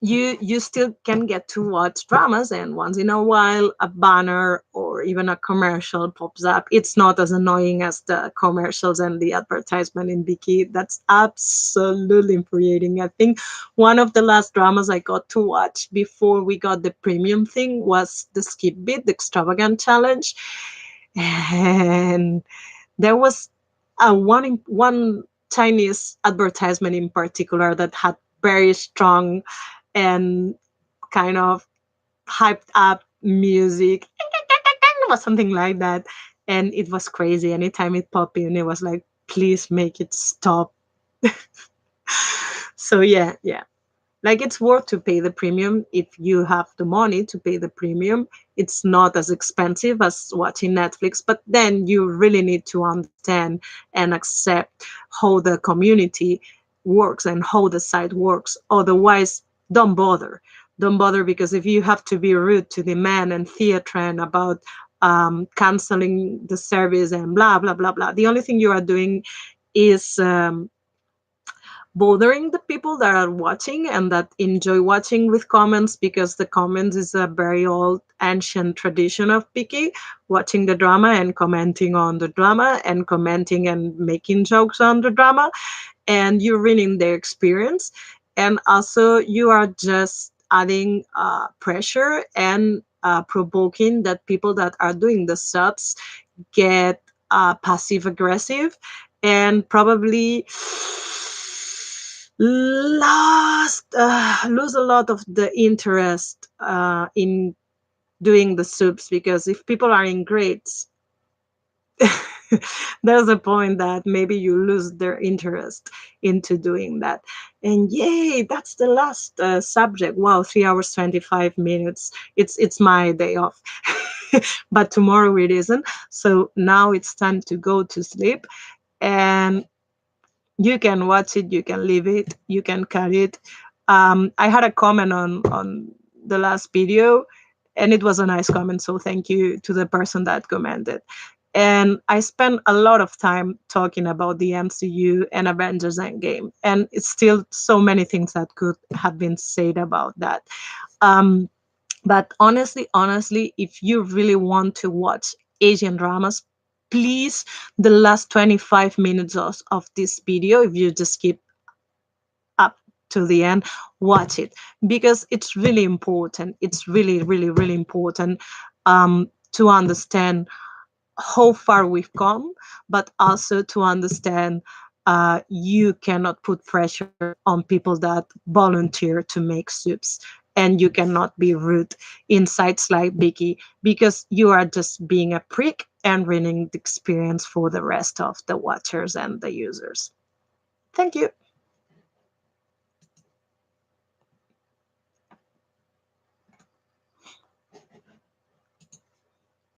you still can get to watch dramas, and once in a while a banner or even a commercial pops up. It's not as annoying as the commercials and the advertisement in Viki. That's absolutely infuriating. I think one of the last dramas I got to watch before we got the premium thing was the Skip Beat, the extravagant challenge, and there was one Chinese advertisement in particular that had very strong and kind of hyped up music or something like that. And it was crazy. Anytime it popped in, it was like, please make it stop. So yeah, yeah. Like it's worth to pay the premium if you have the money to pay the premium. It's not as expensive as watching Netflix, but then you really need to understand and accept how the community works and how the site works. Otherwise, don't bother. Don't bother, because if you have to be rude to the man and theatran about canceling the service and blah blah blah blah, the only thing you are doing is bothering the people that are watching and that enjoy watching with comments, because the comments is a very old ancient tradition of Piki, watching the drama and commenting on the drama and commenting and making jokes on the drama, and you're ruining their experience. And also you are just adding pressure and provoking that people that are doing the subs get passive aggressive and probably lose a lot of the interest in doing the soups, because if people are in grades, there's a point that maybe you lose their interest into doing that. And yay, that's the last subject. Wow, 3 hours 25 minutes. It's my day off. But tomorrow it isn't, so now it's time to go to sleep. And you can watch it, you can leave it, you can cut it. I had a comment on the last video, and it was a nice comment, so thank you to the person that commented. And I spent a lot of time talking about the MCU and Avengers Endgame, and it's still so many things that could have been said about that. um, but honestly, if you really want to watch Asian dramas, please, the last 25 minutes of this video, if you just skip up to the end, watch it, because it's really important. It's really important to understand how far we've come, but also to understand you cannot put pressure on people that volunteer to make soups. And you cannot be rude in sites like Biki, because you are just being a prick and ruining the experience for the rest of the watchers and the users. Thank you.